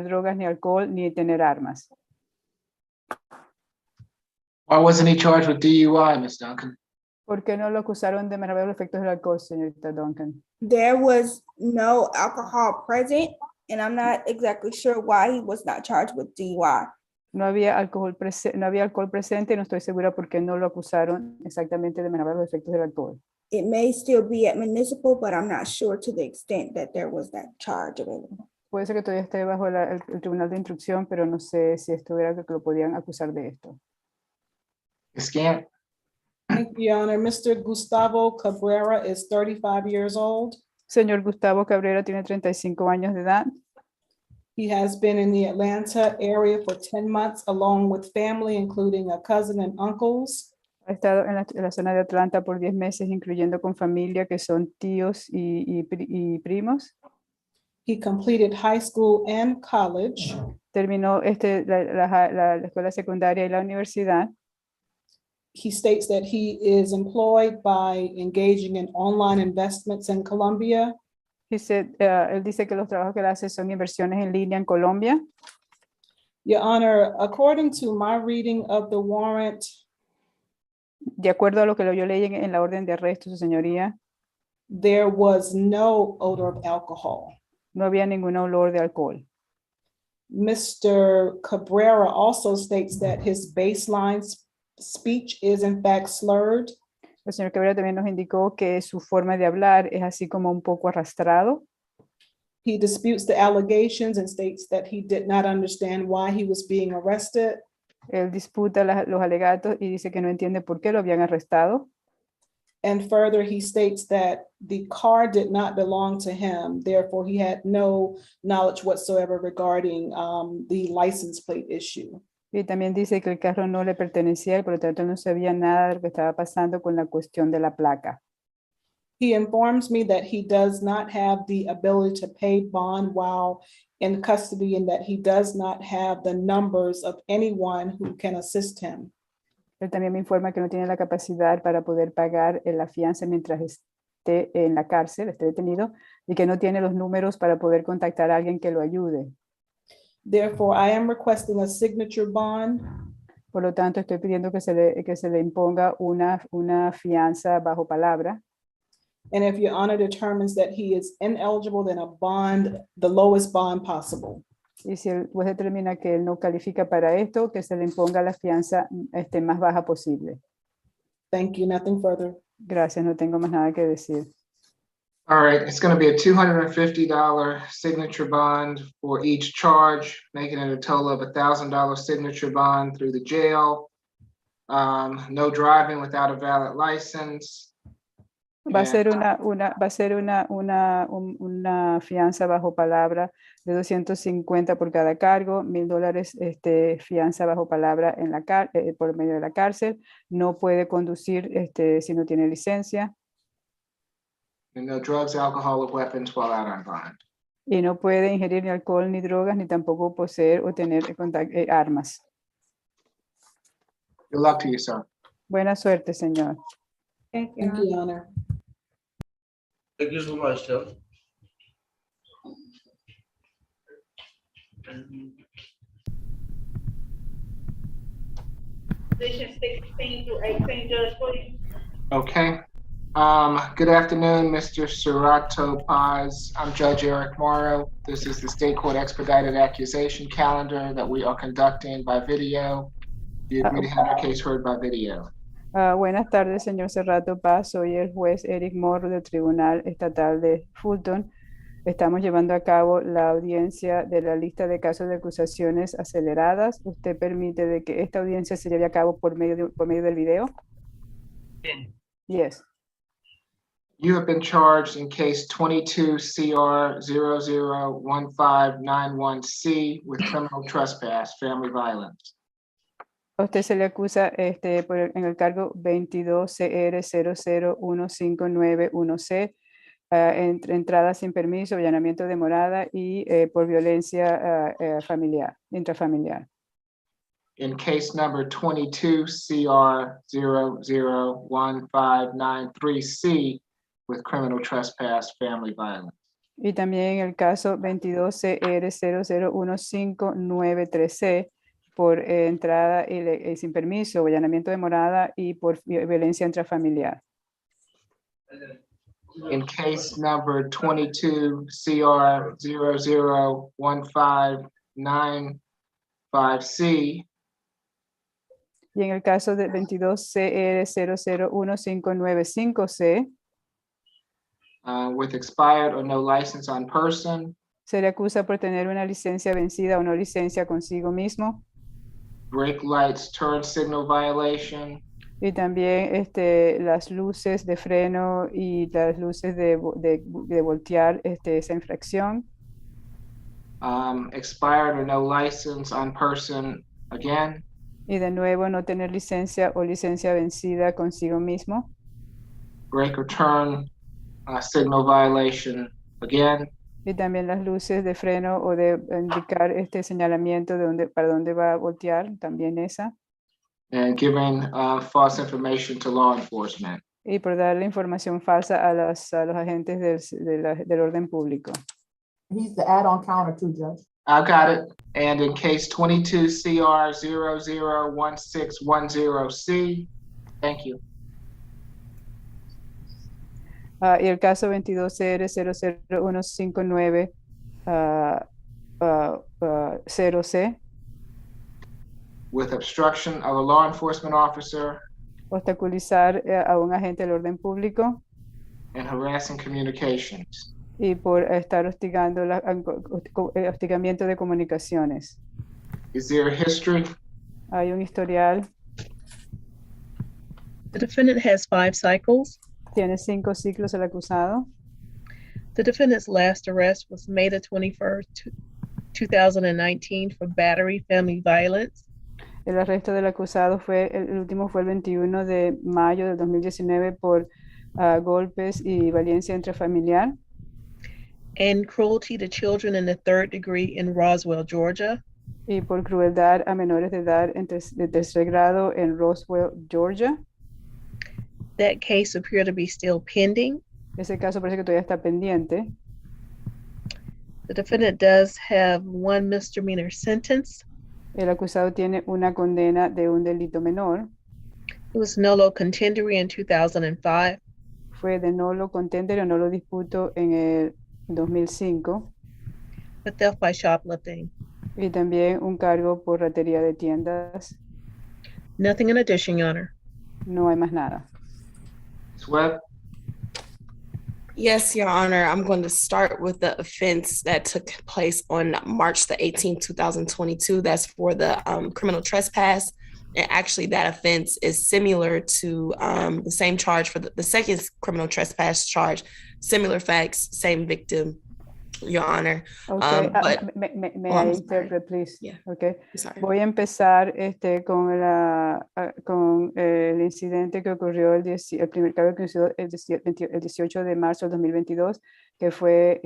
drogas, ni alcohol, ni tener armas. Why wasn't he charged with DUI, Ms. Duncan? ¿Por qué no lo acusaron de manejar los efectos del alcohol, señorita Duncan? There was no alcohol present, and I'm not exactly sure why he was not charged with DUI. No había alcohol presente y no estoy segura por qué no lo acusaron exactamente de manejar los efectos del alcohol. It may still be at municipal, but I'm not sure to the extent that there was that charge available. Puede ser que todavía esté bajo el tribunal de instrucción, pero no sé si esto era que lo podían acusar de esto. Scant. Thank you, Your Honor. Mr. Gustavo Cabrera is 35 years old. Señor Gustavo Cabrera tiene 35 años de edad. He has been in the Atlanta area for 10 months along with family, including a cousin and uncles. Ha estado en la zona de Atlanta por 10 meses, incluyendo con familia que son tíos y primos. He completed high school and college. Terminó la escuela secundaria y la universidad. He states that he is employed by engaging in online investments in Colombia. Él dice que los trabajos que él hace son inversiones en línea en Colombia. Your Honor, according to my reading of the warrant, de acuerdo a lo que yo leí en la orden de arresto, su señoría, there was no odor of alcohol. No había ningún olor de alcohol. Mr. Cabrera also states that his baseline speech is in fact slurred. El señor Cabrera también nos indicó que su forma de hablar es así como un poco arrastrado. He disputes the allegations and states that he did not understand why he was being arrested. Él disputa los alegatos y dice que no entiende por qué lo habían arrestado. And further, he states that the car did not belong to him. Therefore, he had no knowledge whatsoever regarding the license plate issue. Y también dice que el carro no le pertenecía y por lo tanto no sabía nada de lo que estaba pasando con la cuestión de la placa. He informs me that he does not have the ability to pay bond while in custody and that he does not have the numbers of anyone who can assist him. Él también me informa que no tiene la capacidad para poder pagar la fianza mientras esté en la cárcel, esté detenido, y que no tiene los números para poder contactar a alguien que lo ayude. Therefore, I am requesting a signature bond Por lo tanto, estoy pidiendo que se le imponga una fianza bajo palabra. and if your honor determines that he is ineligible, then a bond, the lowest bond possible. Y si el juez determina que él no califica para esto, que se le imponga la fianza más baja posible. Thank you, nothing further. Gracias, no tengo más nada que decir. All right, it's going to be a $250 signature bond for each charge, making it a total of $1,000 signature bond through the jail. No driving without a valid license. Va a ser una fianza bajo palabra de 250 por cada cargo, $1,000 fianza bajo palabra por medio de la cárcel. No puede conducir si no tiene licencia. And no drugs, alcohol, or weapons while out on bond. Y no puede ingerir ni alcohol ni drogas, ni tampoco poseer o tener armas. Good luck to you, sir. Buena suerte, señor. Thank you. Thank you, Your Honor. Thank you so much, Jeff. Position 16 through 18, Judge, please. Okay. Good afternoon, Mr. Serato Paz. I'm Judge Eric Morrow. This is the State Court Expedited Accusation calendar that we are conducting by video. Do you agree to have your case heard by video? Buenas tardes, señor Serrato Paz. Soy el juez Eric Morrow del Tribunal Estatal de Fulton. Estamos llevando a cabo la audiencia de la lista de casos de acusaciones aceleradas. ¿Usted permite de que esta audiencia se lleve a cabo por medio del video? Yes. You have been charged in case 22 CR 001591C with criminal trespass, family violence. A usted se le acusa en el cargo 22 CR 0015991C, entrada sin permiso, allanamiento de morada y por violencia intrafamiliar. In case number 22 CR 001593C with criminal trespass, family violence. Y también en el caso 22 CR 0015993C por entrada sin permiso, allanamiento de morada y por violencia intrafamiliar. In case number 22 CR 001595C. Y en el caso de 22 CR 001595C. With expired or no license on person. Se le acusa por tener una licencia vencida o no licencia consigo mismo. Brake lights, turn signal violation. Y también las luces de freno y las luces de voltear esa infracción. Expired or no license on person again. Y de nuevo no tener licencia o licencia vencida consigo mismo. Brake or turn signal violation again. Y también las luces de freno o de indicar señalamiento de para dónde va a voltear, también esa. And giving false information to law enforcement. Y por darle información falsa a los agentes del orden público. He's the add-on counter too, Judge. I got it. And in case 22 CR 001610C. Thank you. Y el caso 22 CR 00159 With obstruction of a law enforcement officer. Obstaculizar a un agente del orden público. And harassing communications. Y por estar hostigamiento de comunicaciones. Is there a history? Hay un historial. The defendant has 5 cycles. Tiene 5 ciclos el acusado. The defendant's last arrest was May the 21st, 2019 for battery, family violence. El arresto del acusado el último fue el 21 de mayo del 2019 por golpes y violencia intrafamiliar. And cruelty to children in the 3rd degree in Roswell, Georgia. Y por crueldad a menores de edad de 3er grado en Roswell, Georgia. That case appeared to be still pending. Ese caso parece que todavía está pendiente. The defendant does have one misdemeanor sentence. El acusado tiene una condena de un delito menor. It was nolo contendory in 2005. Fue de nolo contendere o nolo disputo en el 2005. But theft by shoplifting. Y también un cargo por ratería de tiendas. Nothing in addition, Your Honor. No hay más nada. Webb? Yes, Your Honor. I'm going to start with the offense that took place on March the 18th, 2022. That's for the criminal trespass. And actually, that offense is similar to the same charge for the second criminal trespass charge. Similar facts, same victim, Your Honor. Okay, But may oh, I I'm interpret, please? Yeah. Okay. I'm sorry. Voy a empezar con el incidente que ocurrió el primer cargo que ocurrió el 18 de marzo del 2022, que fue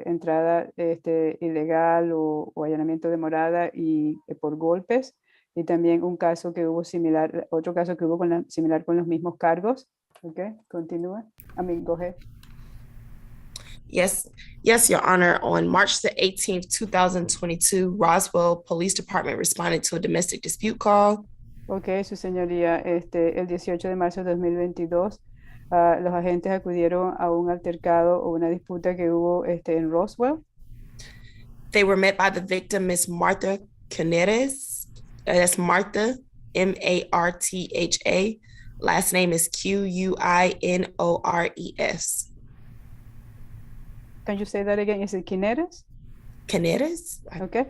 entrada ilegal o allanamiento de morada y por golpes, y también un caso que hubo similar, otro caso que hubo similar con los mismos cargos. Okay, continúa. Go ahead. Yes, Your Honor. On March the 18th, 2022, Roswell Police Department responded to a domestic dispute call. Ok, su señoría, el 18 de marzo de 2022, los agentes acudieron a un altercado o una disputa que hubo en Roswell. They were met by the victim, Miss Martha Caneres. That's Martha, Martha. Last name is Quinores. Can you say that again? Is it Quineres? Caneres. Okay.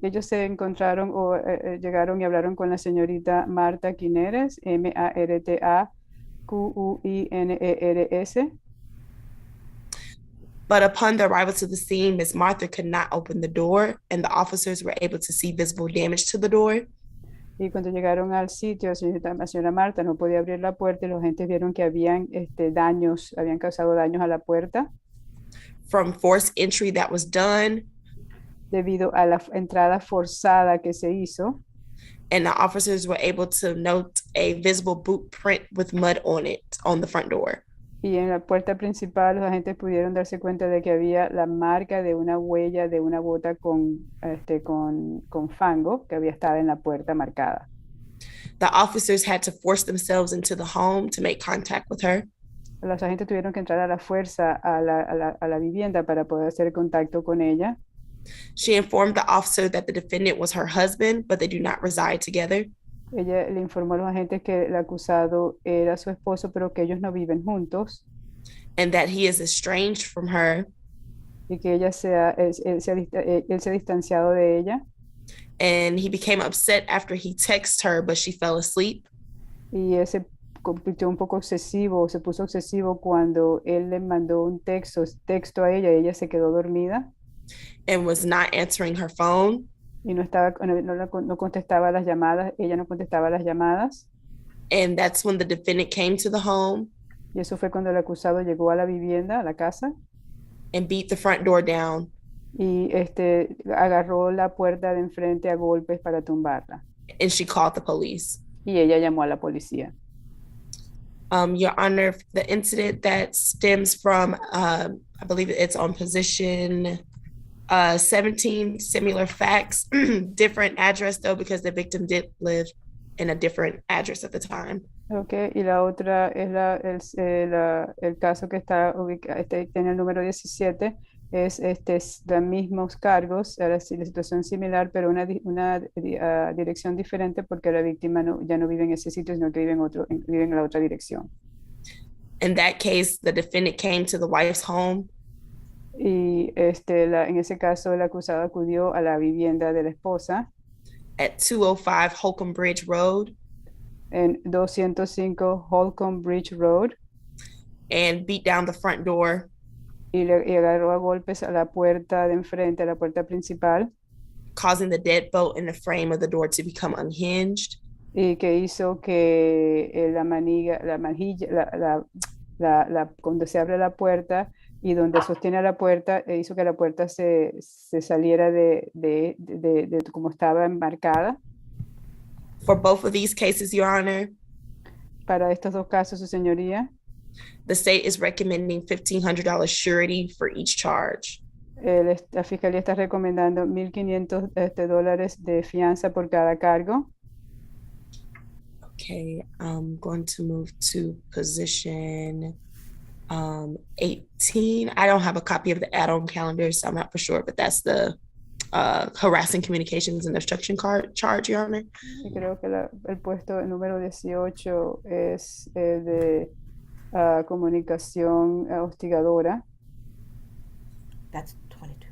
Ellos se encontraron o llegaron y hablaron con la señorita Marta Quineres, Martaquiners. But upon the arrival to the scene, Miss Martha could not open the door, and the officers were able to see visible damage to the door. Y cuando llegaron al sitio, la señora Marta no podía abrir la puerta y los agentes vieron que habían habían causado daños a la puerta. From forced entry that was done. Debido a la entrada forzada que se hizo. And the officers were able to note a visible boot print with mud on it on the front door. Y en la puerta principal los agentes pudieron darse cuenta de que había la marca de una huella de una bota con fango que había estado en la puerta marcada. The officers had to force themselves into the home to make contact with her. Los agentes tuvieron que entrar a la fuerza a la vivienda para poder hacer contacto con ella. She informed the officer that the defendant was her husband, but they do not reside together. Ella le informó a los agentes que el acusado era su esposo, pero que ellos no viven juntos. And that he is estranged from her. Y que él se ha distanciado de ella. And he became upset after he texted her, but she fell asleep. Y se convirtió un poco obsesivo, se puso obsesivo cuando él le mandó un texto a ella y ella se quedó dormida. And was not answering her phone. Y no contestaba las llamadas, ella no contestaba las llamadas. And that's when the defendant came to the home. Y eso fue cuando el acusado llegó a la vivienda, a la casa. And beat the front door down. Y agarró la puerta de enfrente a golpes para tumbarla. And she called the police. Y ella llamó a la policía. Your Honor, the incident that stems from, I believe it's on position 17, similar facts, different address though, because the victim did live in a different address at the time. Okay, y la otra es el caso que está ubicado, tiene el número 17, es los mismos cargos, la situación similar, pero una dirección diferente porque la víctima ya no vive en ese sitio, sino que vive en la otra dirección. In that case, the defendant came to the wife's home. Y en ese caso el acusado acudió a la vivienda de la esposa. At 205 Holcomb Bridge Road. En 205 Holcomb Bridge Road. And beat down the front door. Y agarró a golpes a la puerta de enfrente, a la puerta principal. Causing the deadbolt in the frame of the door to become unhinged. Y que hizo que cuando se abre la puerta y donde sostiene la puerta, hizo que la puerta se saliera de como estaba enmarcada. For both of these cases, Your Honor. Para estos dos casos, su señoría. The state is recommending $1,500 surety for each charge. La fiscalía está recomendando $1,500 de fianza por cada cargo. Okay, I'm going to move to position 18. I don't have a copy of the add-on calendar, so I'm not for sure, but that's the harassing communications and obstruction charge, Your Honor. Y creo que el puesto número 18 es de comunicación hostigadora. That's 22.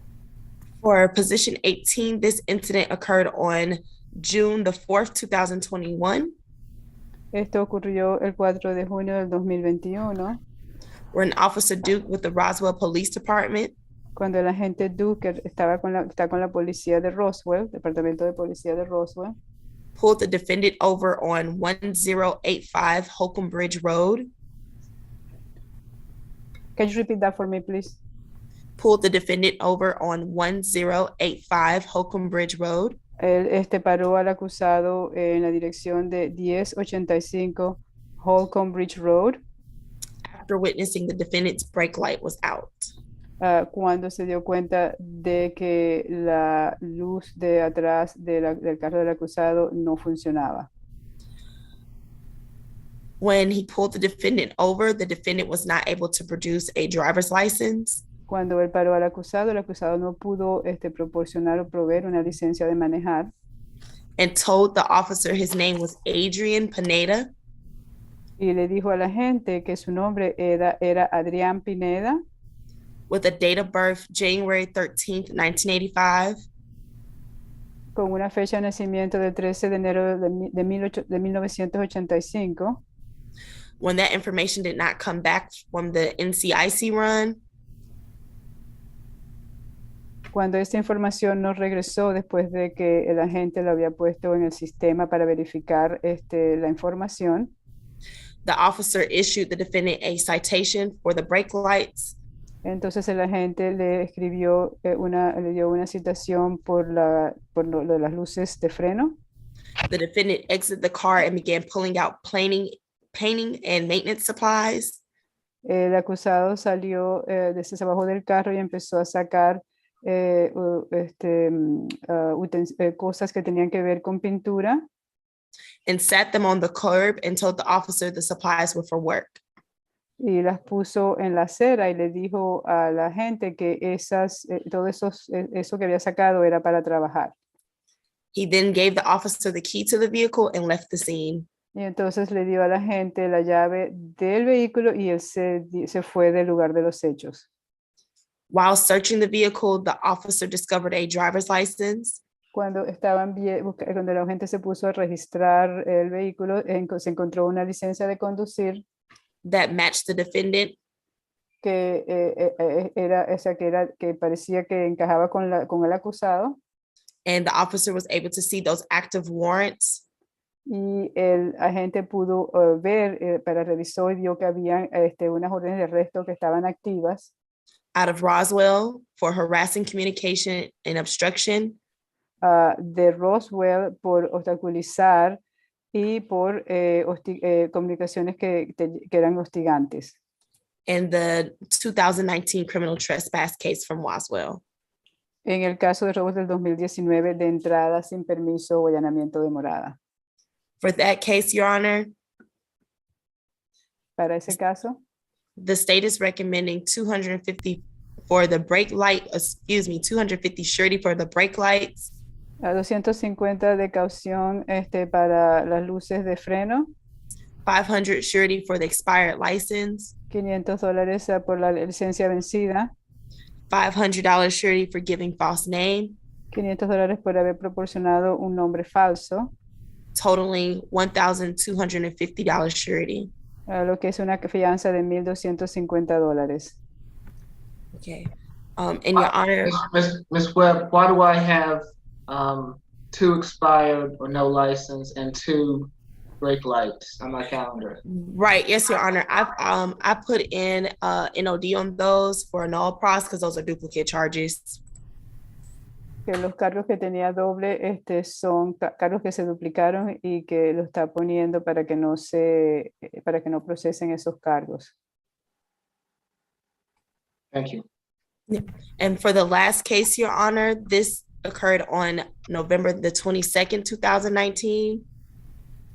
For position 18, this incident occurred on June the 4th, 2021. Esto ocurrió el 4 de junio del 2021. Where an officer Duke with the Roswell Police Department cuando el agente Duke está con la policía de Roswell, departamento de policía de Roswell, pulled the defendant over on 1085 Holcomb Bridge Road. Can you repeat that for me, please? Pulled the defendant over on 1085 Holcomb Bridge Road. Él paró al acusado en la dirección de 1085 Holcomb Bridge Road. After witnessing the defendant's brake light was out. Cuando se dio cuenta de que la luz de atrás del carro del acusado no funcionaba. When he pulled the defendant over, the defendant was not able to produce a driver's license. Cuando él paró al acusado, el acusado no pudo proporcionar o proveer una licencia de manejar. And told the officer his name was Adrian Pineda. Y le dijo a la gente que su nombre era Adrián Pineda. With a date of birth January 13th, 1985. Con una fecha de nacimiento del 13 de enero de 1985. When that information did not come back from the NCIC run. Cuando esta información no regresó después de que el agente lo había puesto en el sistema para verificar la información. The officer issued the defendant a citation for the brake lights. Entonces el agente le escribió le dio una citación por lo de las luces de freno. The defendant exited the car and began pulling out painting and maintenance supplies. El acusado salió se bajó del carro y empezó a sacar cosas que tenían que ver con pintura. And sat them on the curb and told the officer the supplies were for work. Y las puso en la acera y le dijo a la gente que todo eso que había sacado era para trabajar. He then gave the officer the key to the vehicle and left the scene. Y entonces le dio a la gente la llave del vehículo y él se fue del lugar de los hechos. While searching the vehicle, the officer discovered a driver's license. Cuando la gente se puso a registrar el vehículo, se encontró una licencia de conducir that matched the defendant. Que parecía que encajaba con el acusado. And the officer was able to see those active warrants. Y el agente pudo ver, revisó y vio que había unas órdenes de arresto que estaban activas. Out of Roswell for harassing communication and obstruction. De Roswell por obstaculizar y por comunicaciones que eran hostigantes. In the 2019 criminal trespass case from Roswell. En el caso de robos del 2019 de entrada sin permiso o allanamiento de morada. For that case, Your Honor. Para ese caso. The state is recommending $250 for the brake light, 250 surety for the brake lights. A 250 de caución para las luces de freno. $500 surety for the expired license. $500 por la licencia vencida. $500 surety for giving false name. $500 por haber proporcionado un nombre falso. Totaling $1,250 surety. Lo que es una fianza de $1,250. Okay. In your honor, Ms. Webb, why do I have 2 expired or no license and 2 brake lights on my calendar? Right. Yes, Your Honor. I put in NOD on those for a null pros because those are duplicate charges. Que los cargos que tenía doble son cargos que se duplicaron y que lo está poniendo para que no procesen esos cargos. Thank you. And for the last case, Your Honor, this occurred on November the 22nd, 2019.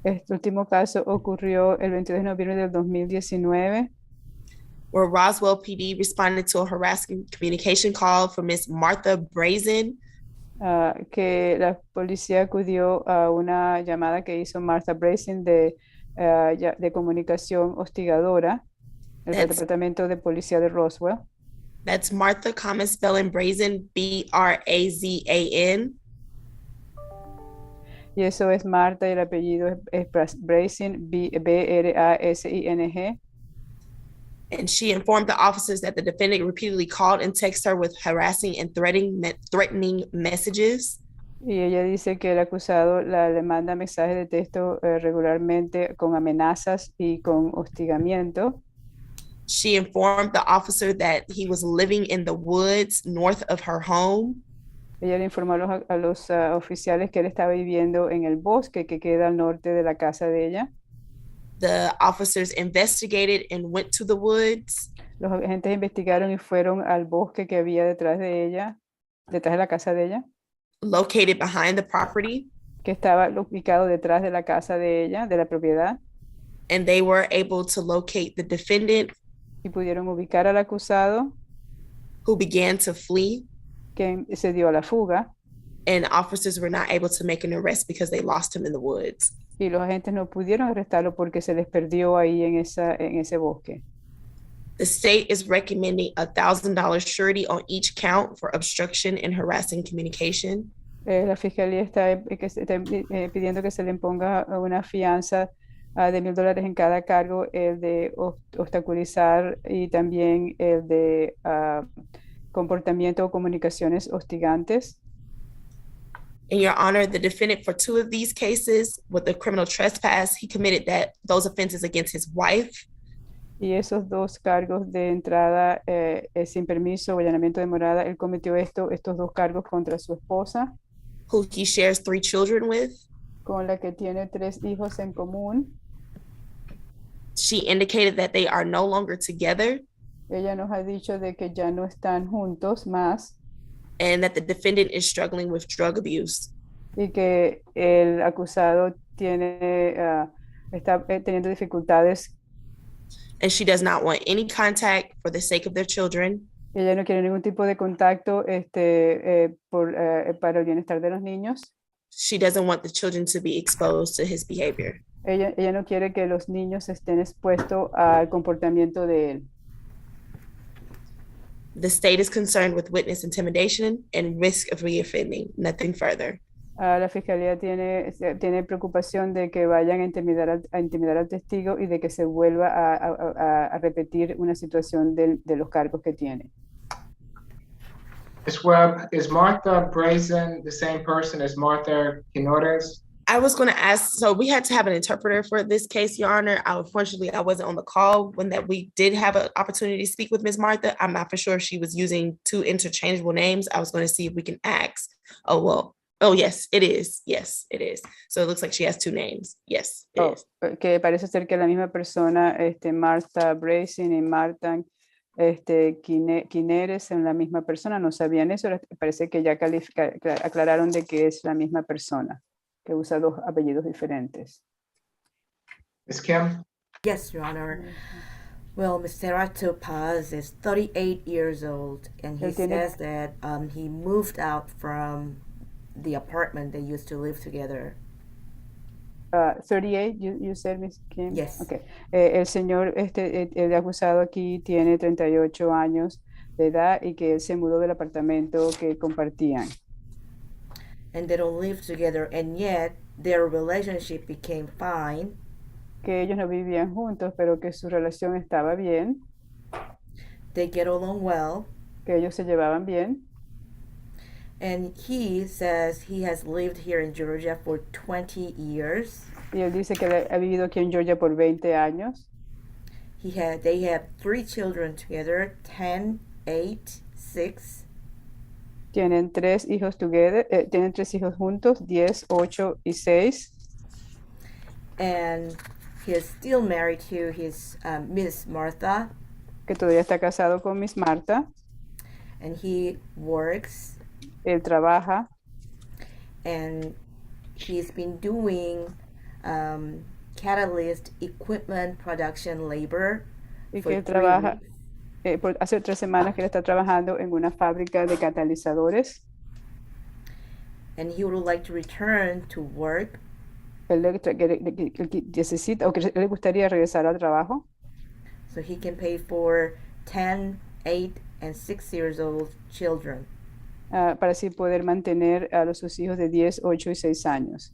Este último caso ocurrió el 22 de noviembre del 2019. Where Roswell PD responded to a harassing communication call from Miss Martha Brazen. Que la policía acudió a una llamada que hizo Martha Brazen de comunicación hostigadora del Departamento de Policía de Roswell. That's Martha, common spelling Brazen, B-R-A-Z-A-N. Y eso es Marta y el apellido es Brazen, B-R-A-S-I-N-G. And she informed the officers that the defendant repeatedly called and texted her with harassing and threatening messages. Y ella dice que el acusado le manda mensajes de texto regularmente con amenazas y con hostigamiento. She informed the officer that he was living in the woods north of her home. Ella le informó a los oficiales que él estaba viviendo en el bosque que queda al norte de la casa de ella. The officers investigated and went to the woods. Los agentes investigaron y fueron al bosque que había detrás de ella, detrás de la casa de ella. Located behind the property. Que estaba ubicado detrás de la casa de ella, de la propiedad. And they were able to locate the defendant. Y pudieron ubicar al acusado. Who began to flee. Que se dio a la fuga. And officers were not able to make an arrest because they lost him in the woods. Y los agentes no pudieron arrestarlo porque se les perdió ahí en ese bosque. The state is recommending $1,000 surety on each count for obstruction and harassing communication. La fiscalía está pidiendo que se le imponga una fianza de $1,000 en cada cargo, el de obstaculizar y también el de comportamiento o comunicaciones hostigantes. In Your Honor, the defendant for 2 of these cases with the criminal trespass, he committed those offenses against his wife. Y esos 2 cargos de entrada sin permiso o allanamiento de morada, él cometió estos 2 cargos contra su esposa. Who he shares 3 children with. Con la que tiene 3 hijos en común. She indicated that they are no longer together. Ella nos ha dicho de que ya no están juntos más. And that the defendant is struggling with drug abuse. Y que el acusado está teniendo dificultades. And she does not want any contact for the sake of their children. Ella no quiere ningún tipo de contacto para el bienestar de los niños. She doesn't want the children to be exposed to his behavior. Ella no quiere que los niños estén expuestos al comportamiento de él. The state is concerned with witness intimidation and risk of reoffending, nothing further. La fiscalía tiene preocupación de que vayan a intimidar al testigo y de que se vuelva a repetir una situación de los cargos que tiene. Ms. Webb, is Martha Brazen the same person as Martha Quinones? I was going to ask, so we had to have an interpreter for this case, Your Honor. Unfortunately, I wasn't on the call when we did have an opportunity to speak with Ms. Martha. I'm not for sure if she was using 2 interchangeable names. I was going to see if we can ask. Oh, yes, it is. Yes, it is. So it looks like she has 2 names. Yes, it is. Que parece ser que la misma persona, Martha Brazen y Marta Quineres son la misma persona. No sabían eso. Parece que ya aclararon de que es la misma persona, que usa 2 apellidos diferentes. Ms. Kim? Yes, Your Honor. Well, Mr. Topaz is 38 years old, and he says that he moved out from the apartment they used to live together. 38, you said, Ms. Kim? Yes. Okay. El señor, el acusado aquí tiene 38 años de edad y que él se mudó del apartamento que compartían. And they don't live together, and yet their relationship became fine. Que ellos no vivían juntos, pero que su relación estaba bien. They get along well. Que ellos se llevaban bien. And he says he has lived here in Georgia for 20 years. Y él dice que ha vivido aquí en Georgia por 20 años. They have 3 children together, 10, 8, 6. Tienen 3 hijos tienen 3 hijos juntos, 10, 8 y 6. And he is still married to his Miss Martha. que todavía está casado con Miss Marta. And he works. Él trabaja. And he's been doing catalyst equipment production labor Y for que él 3 trabaja, weeks. hace 3 semanas que él está trabajando en una fábrica de catalizadores. And he would like to return to work. Él necesita o que le gustaría regresar al trabajo. So he can pay for 10, 8, and 6 years old children. Para así poder mantener a sus hijos de 10, 8 y 6 años.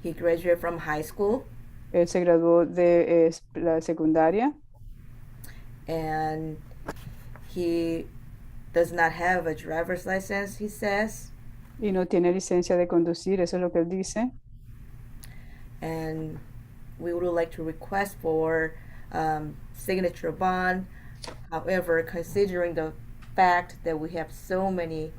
He graduated from high school. Él se graduó de la secundaria. And he does not have a driver's license, he says. Y no tiene licencia de conducir, eso es lo que él dice. And we would like to request for signature bond. However, considering the fact that we have so many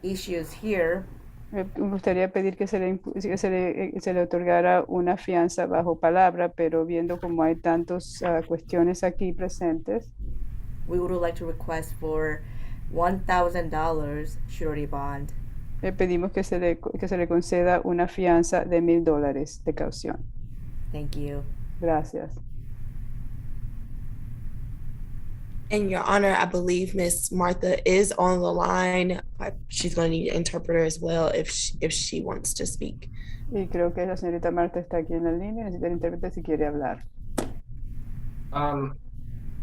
issues here, Me gustaría pedir que se le otorgara una fianza bajo palabra, pero viendo como hay tantas cuestiones aquí presentes, we would like to request for $1,000 surety bond. pedimos que se le conceda una fianza de $1,000 de caución. Thank you. Gracias. And Your Honor, I believe Miss Martha is on the line. She's going to need an interpreter as well if she wants to speak. Y creo que la señorita Marta está aquí en la línea. Necesita el intérprete si quiere hablar.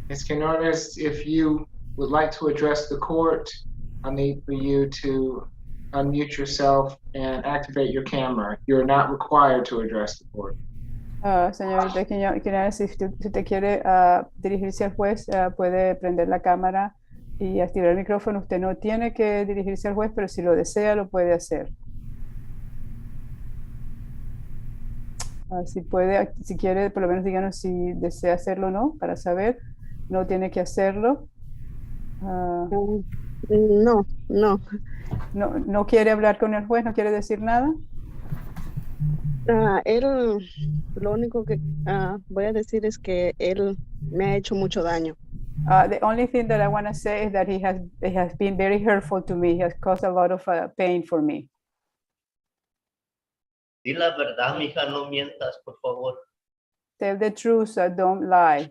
Ms. Quinones, if you would like to address the court, I need for you to unmute yourself and activate your camera. You're not required to address the court. Señorita Quinones, si usted quiere dirigirse al juez, puede prender la cámara y activar el micrófono. Usted no tiene que dirigirse al juez, pero si lo desea, lo puede hacer. Si puede, si quiere, por lo menos díganos si desea hacerlo o no, para saber. No tiene que hacerlo. No. No quiere hablar con el juez, no quiere decir nada. Él, lo único que voy a decir es que él me ha hecho mucho daño. The only thing that I want to say is that he has been very hurtful to me. He has caused a lot of pain for me. Di la verdad, mija, no mientas, por favor. Tell the truth, don't lie.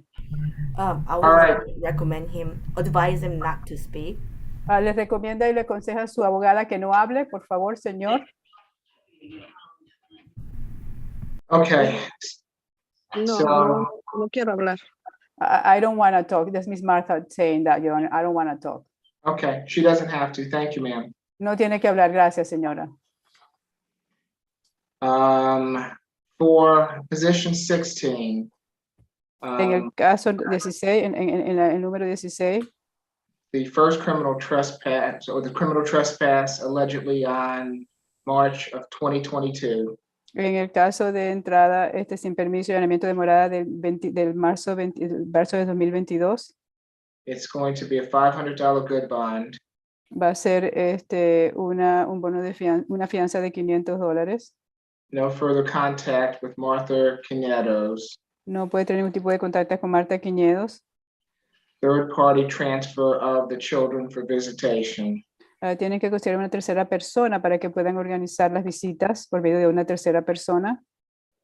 I would recommend him, advise him not to speak. Le recomienda y le aconseja a su abogada que no hable, por favor, señor. Okay. No quiero hablar. I don't want to talk. That's Miss Martha saying that, Your Honor. I don't want to talk. Okay, she doesn't have to. Thank you, ma'am. No tiene que hablar, gracias, señora. For position 16. En el caso 16, en el número 16. The first criminal trespass, or the criminal trespass allegedly on March of 2022. En el caso de entrada sin permiso y allanamiento de morada del marzo de 2022. It's going to be a $500 good bond. Va a ser un bono de una fianza de $500. No further contact with Martha Quinedos. No puede tener ningún tipo de contacto con Marta Quinedos. Third party transfer of the children for visitation. Tienen que considerar una tercera persona para que puedan organizar las visitas por medio de una tercera persona.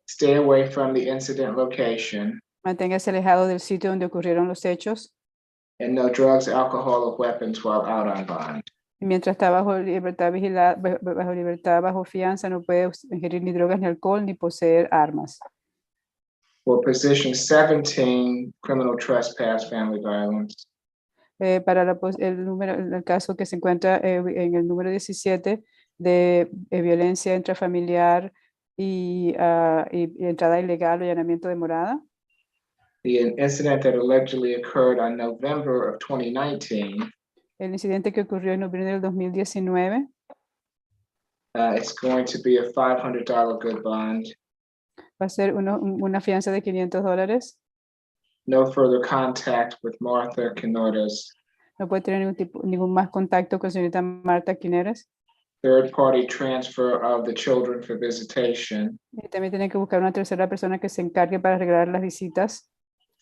Stay away from the incident location. Manténgase alejado del sitio donde ocurrieron los hechos. And no drugs, alcohol, or weapons while out on bond. Y mientras está bajo libertad bajo fianza, no puede ingerir ni drogas ni alcohol ni poseer armas. For position 17, criminal trespass, family violence. Para el caso que se encuentra en el número 17 de violencia intrafamiliar y entrada ilegal o allanamiento de morada. The incident that allegedly occurred on November of 2019. El incidente que ocurrió en noviembre del 2019. It's going to be a $500 good bond. Va a ser una fianza de $500. No further contact with Martha Quinedos. No puede tener ningún más contacto con señorita Marta Quinedos. Third party transfer of the children for visitation. Y también tiene que buscar una tercera persona que se encargue para arreglar las visitas.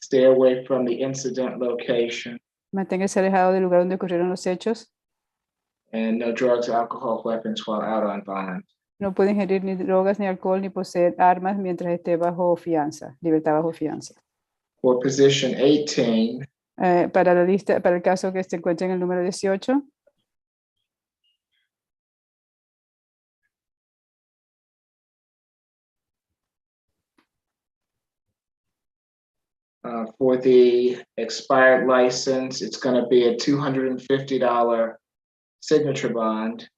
Stay away from the incident location. Manténgase alejado del lugar donde ocurrieron los hechos. And no drugs, alcohol, weapons while out on bond. No puede ingerir ni drogas, ni alcohol, ni poseer armas mientras esté bajo fianza, libertad bajo fianza. For position 18, Para la lista, para el caso que se encuentre en el número 18, for the expired license, it's going to be a $250 signature bond.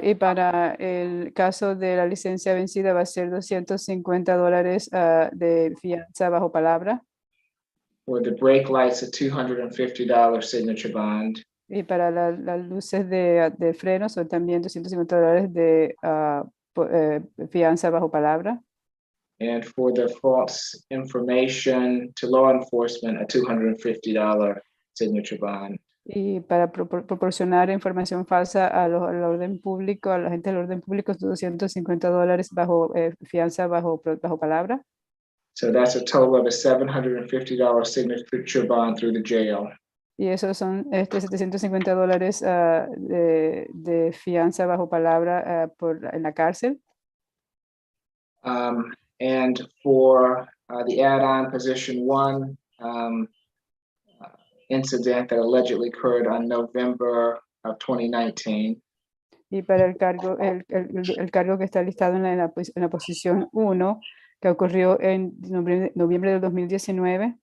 y para el caso de la licencia vencida va a ser $250 de fianza bajo palabra. For the brake lights, a $250 signature bond. Y para las luces de freno son también $250 de fianza bajo palabra. And for the false information to law enforcement, a $250 signature bond. Y para proporcionar información falsa al orden público, a la gente del orden público, $250 bajo fianza bajo palabra. So that's a total of a $750 signature bond through the jail. Y esos son $750 de fianza bajo palabra en la cárcel. And for the add-on position 1 incident that allegedly occurred on November of 2019. Y para el cargo, el cargo que está listado en la posición 1, que ocurrió en noviembre del 2019.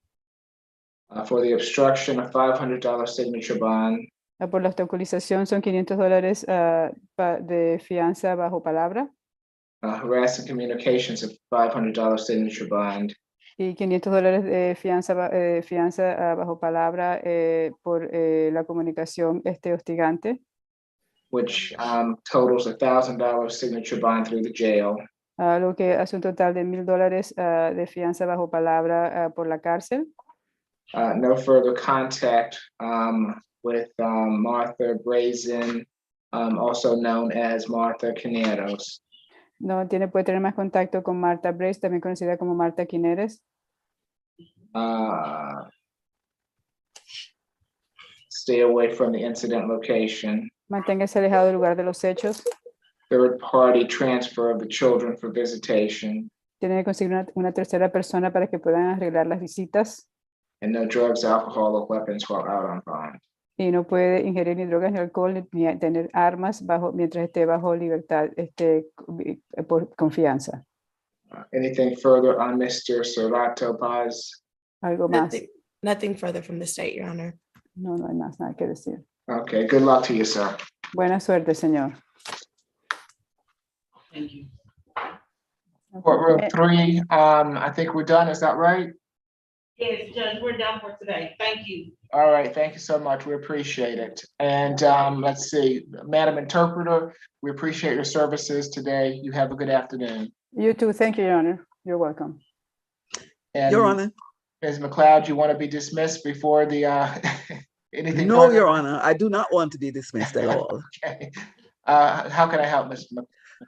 For the obstruction, a $500 signature bond. Por la obstaculización son $500 de fianza bajo palabra. Harassing communications, a $500 signature bond. Y $500 de fianza bajo palabra por la comunicación hostigante. Which totals a $1,000 signature bond through the jail. Lo que hace un total de $1,000 de fianza bajo palabra por la cárcel. No further contact with Martha Brazen, also known as Martha Quineros. No puede tener más contacto con Marta Brace, también conocida como Marta Quineres. Stay away from the incident location. Manténgase alejado del lugar de los hechos. Third party transfer of the children for visitation. Tiene que conseguir una tercera persona para que puedan arreglar las visitas. And no drugs, alcohol, or weapons while out on bond. Y no puede ingerir ni drogas ni alcohol ni tener armas mientras esté bajo libertad, por confianza. Anything further on Mr. Serrato Paz? Algo más. Nothing further from the state, Your Honor. No hay más nada que decir. Okay, good luck to you, sir. Buena suerte, señor. Thank you. Courtroom 3, I think we're done, is that right? Yes, Judge, we're done for today. Thank you. All right, thank you so much. We appreciate it. And let's see, Madam Interpreter, we appreciate your services today. You have a good afternoon. You too. Thank you, Your Honor. You're welcome. And Your Honor. Ms. McLeod, you want to be dismissed before the anything? No, further? Your Honor, I do not want to be dismissed at all. Okay. How can I help, Ms.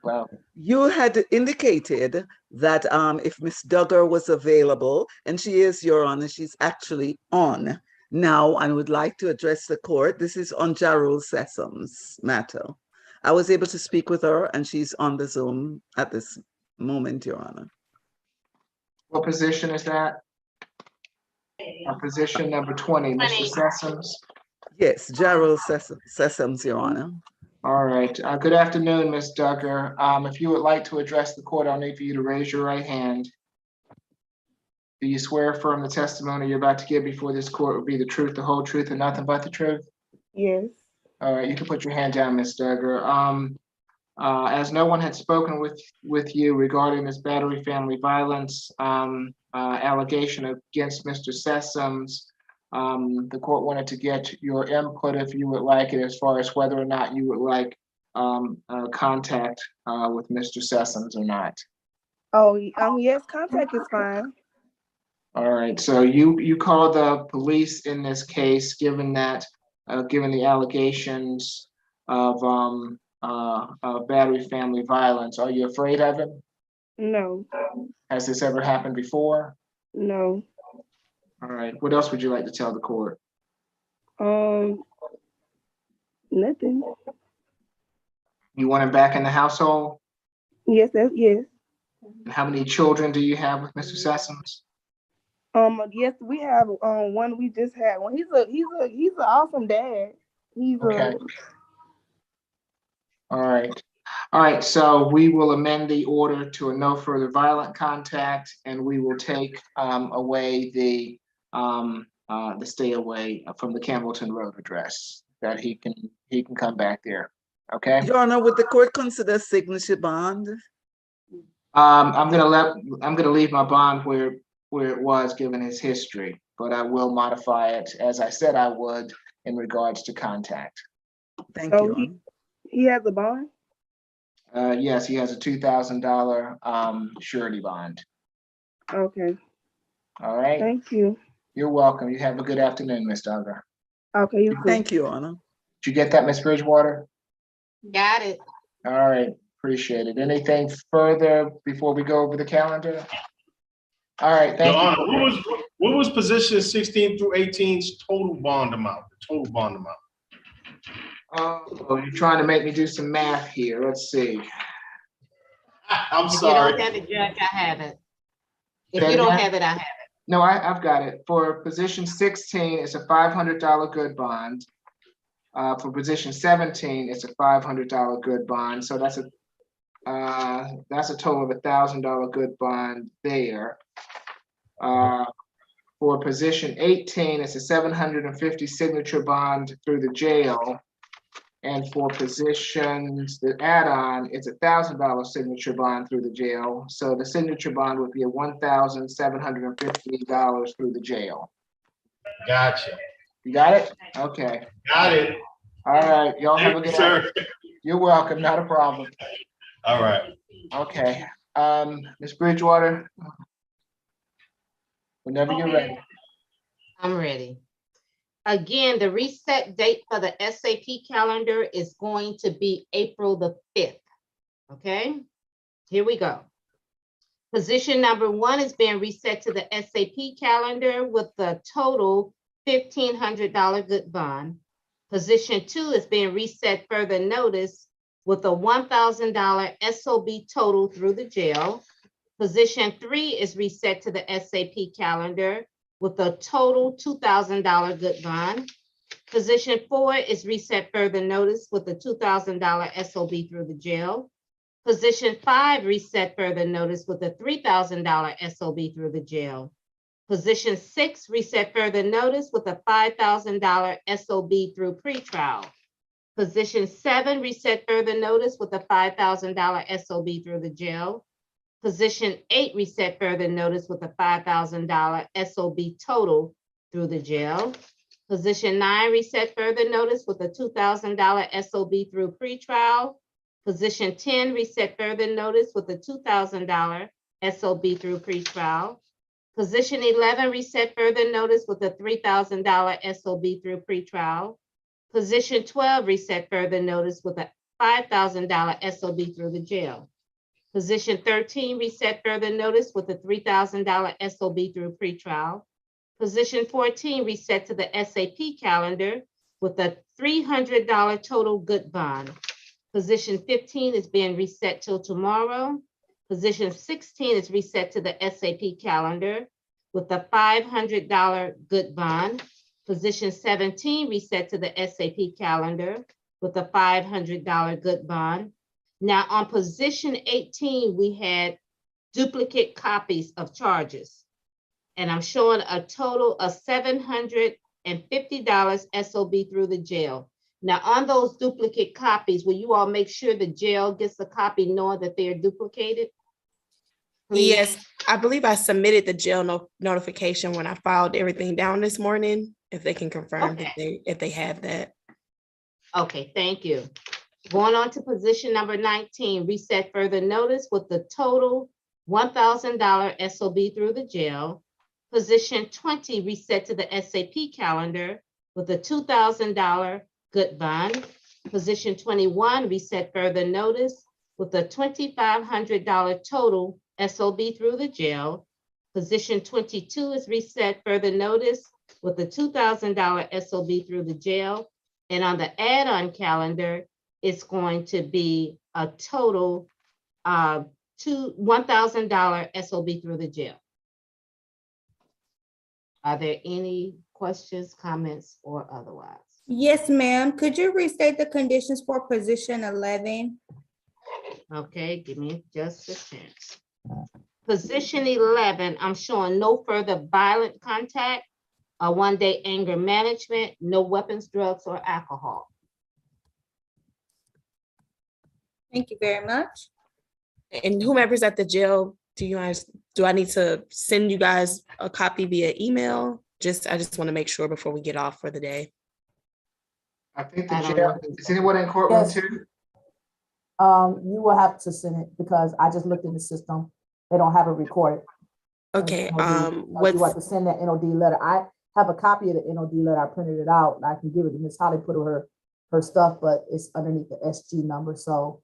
McLeod? You had indicated that if Ms. Duggar was available, and she is, Your Honor, she's actually on now and would like to address the court. This is on Jarul Sesam's matter. I was able to speak with her and she's on the Zoom at this moment, Your Honor. What position is that? Position number 20, Mr. Sessoms. Yes, Jarul Sesam's, Your Honor. All right. Good afternoon, Ms. Duggar. If you would like to address the court, I'll need for you to raise your right hand. Do you swear or affirm the testimony you're about to give before this court will be the truth, the whole truth, and nothing but the truth? Yes. All right, you can put your hand down, Ms. Duggar. As no one had spoken with you regarding this battery family violence allegation against Mr. Sessoms, the court wanted to get your input, if you would like it, as far as whether or not you would like contact with Mr. Sessoms or not. Oh, yes, contact is fine. All right, so you called the police in this case, given the allegations of battery family violence. Are you afraid of him? No. Has this ever happened before? No. All right, what else would you like to tell the court? Nothing. You want him back in the household? Yes, yes. And how many children do you have with Mr. Sessoms? Yes, we have one we just had one. He's an awesome dad. He's Okay. All right, so we will amend the order to a no further violent contact, and we will take away the stay away from the Campbellton Road address, that he can come back there. Okay. Your Honor, would the court consider signature bond? I'm gonna leave my bond where it was, given his history, but I will modify it as I said I would in regards to contact. Thank you. He has a bond? Yes, he has a $2,000 surety bond. Okay. All right. Thank you. You're welcome. You have a good afternoon, Ms. Duggar. Okay, you too. Thank you, Honor. Did you get that, Ms. Bridgewater? Got it. All right, appreciate it. Anything further before we go over the calendar? All right, thank Your you. Honor, what was position 16 through 18's total bond amount? The total bond amount. Oh, you're trying to make me do some math here. Let's see. I'm If sorry. you don't have it, Judge, I have it. If Say you it don't again? have it, I have it. No, I've got it. For position 16, it's a $500 good bond. For position 17, it's a $500 good bond. So that's a total of $1,000 good bond there. For position 18, it's a 750 signature bond through the jail. And for positions, the add-on, it's $1,000 signature bond through the jail. So the signature bond would be a $1,750 through the jail. Gotcha. You got it? Okay. Got it. All right, y'all have a Thank you, good sir. night. You're welcome, not a problem. All right. Okay, Ms. Bridgewater. Whenever you're ready. I'm ready. Again, the reset date for the SAP calendar is going to be April the 5th. Okay, here we go. Position number 1 is being reset to the SAP calendar with the total $1,500 good bond. Position 2 is being reset further notice with a $1,000 SOB total through the jail. Position 3 is reset to the SAP calendar with a total $2,000 good bond. Position 4 is reset further notice with a $2,000 SOB through the jail. Position 5 reset further notice with a $3,000 SOB through the jail. Position 6 reset further notice with a $5,000 SOB through pretrial. Position 7 reset further notice with a $5,000 SOB through the jail. Position 8 reset further notice with a $5,000 SOB total through the jail. Position 9 reset further notice with a $2,000 SOB through pretrial. Position 10 reset further notice with a $2,000 SOB through pretrial. Position 11 reset further notice with a $3,000 SOB through pretrial. Position 12 reset further notice with a $5,000 SOB through the jail. Position 13 reset further notice with a $3,000 SOB through pretrial. Position 14 reset to the SAP calendar with a $300 total good bond. Position 15 is being reset till tomorrow. Position 16 is reset to the SAP calendar with a $500 good bond. Position 17 reset to the SAP calendar with a $500 good bond. Now on position 18, we had duplicate copies of charges. And I'm showing a total of $750 SOB through the jail. Now on those duplicate copies, will you all make sure the jail gets a copy knowing that they're duplicated? Please? Yes, I believe I submitted the jail notification when I filed everything down this morning, if they can confirm that if they have that. Okay, thank you. Going on to position number 19, reset further notice with the total $1,000 SOB through the jail. Position 20, reset to the SAP calendar with a $2,000 good bond. Position 21, reset further notice with a $2,500 total SOB through the jail. Position 22 is reset further notice with a $2,000 SOB through the jail. And on the add-on calendar, it's going to be a total $1,000 SOB through the jail. Are there any questions, comments, or otherwise? Yes, ma'am. Could you restate the conditions for position 11? Okay, give me just a chance. Position 11, I'm showing no further violent contact, a one-day anger management, no weapons, drugs, or alcohol. Thank you very much. And whomever's at the jail, do I need to send you guys a copy via email? I just want to make sure before we get off for the day. I think the jail, is anyone in courtroom Yes. too? You will have to send it because I just looked in the system. They don't have it recorded. Okay, You have to send that NOD letter. I have a copy of the NOD letter. I printed it out and I can give it to Ms. Holly, put her stuff, but it's underneath the SG number. So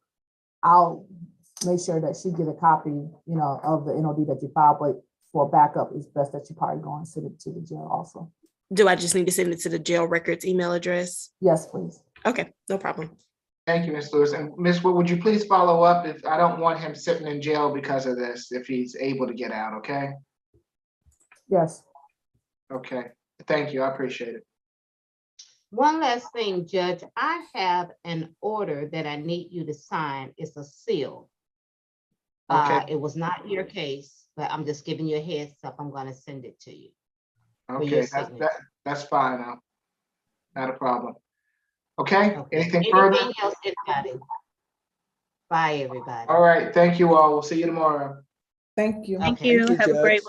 I'll make sure that she get a copy, of the NOD that you filed, but for backup, it's best that you probably go and send it to the jail also. Do I just need to send it to the jail records email address? Yes, please. Okay, no problem. Thank you, Ms. Lewis. And Ms. Wood, would you please follow up? If I don't want him sitting in jail because of this, if he's able to get out, okay? Yes. Okay, thank you, I appreciate it. One last thing, Judge, I have an order that I need you to sign. It's a seal. Okay. It was not your case, but I'm just giving you a heads up. I'm gonna send it to you. for Okay, your signature. that's fine now. Not a problem. Okay, anything Anything further? else, anybody? Bye, everybody. All right, thank you all. We'll see you tomorrow. Thank you. Thank you. Have a great one.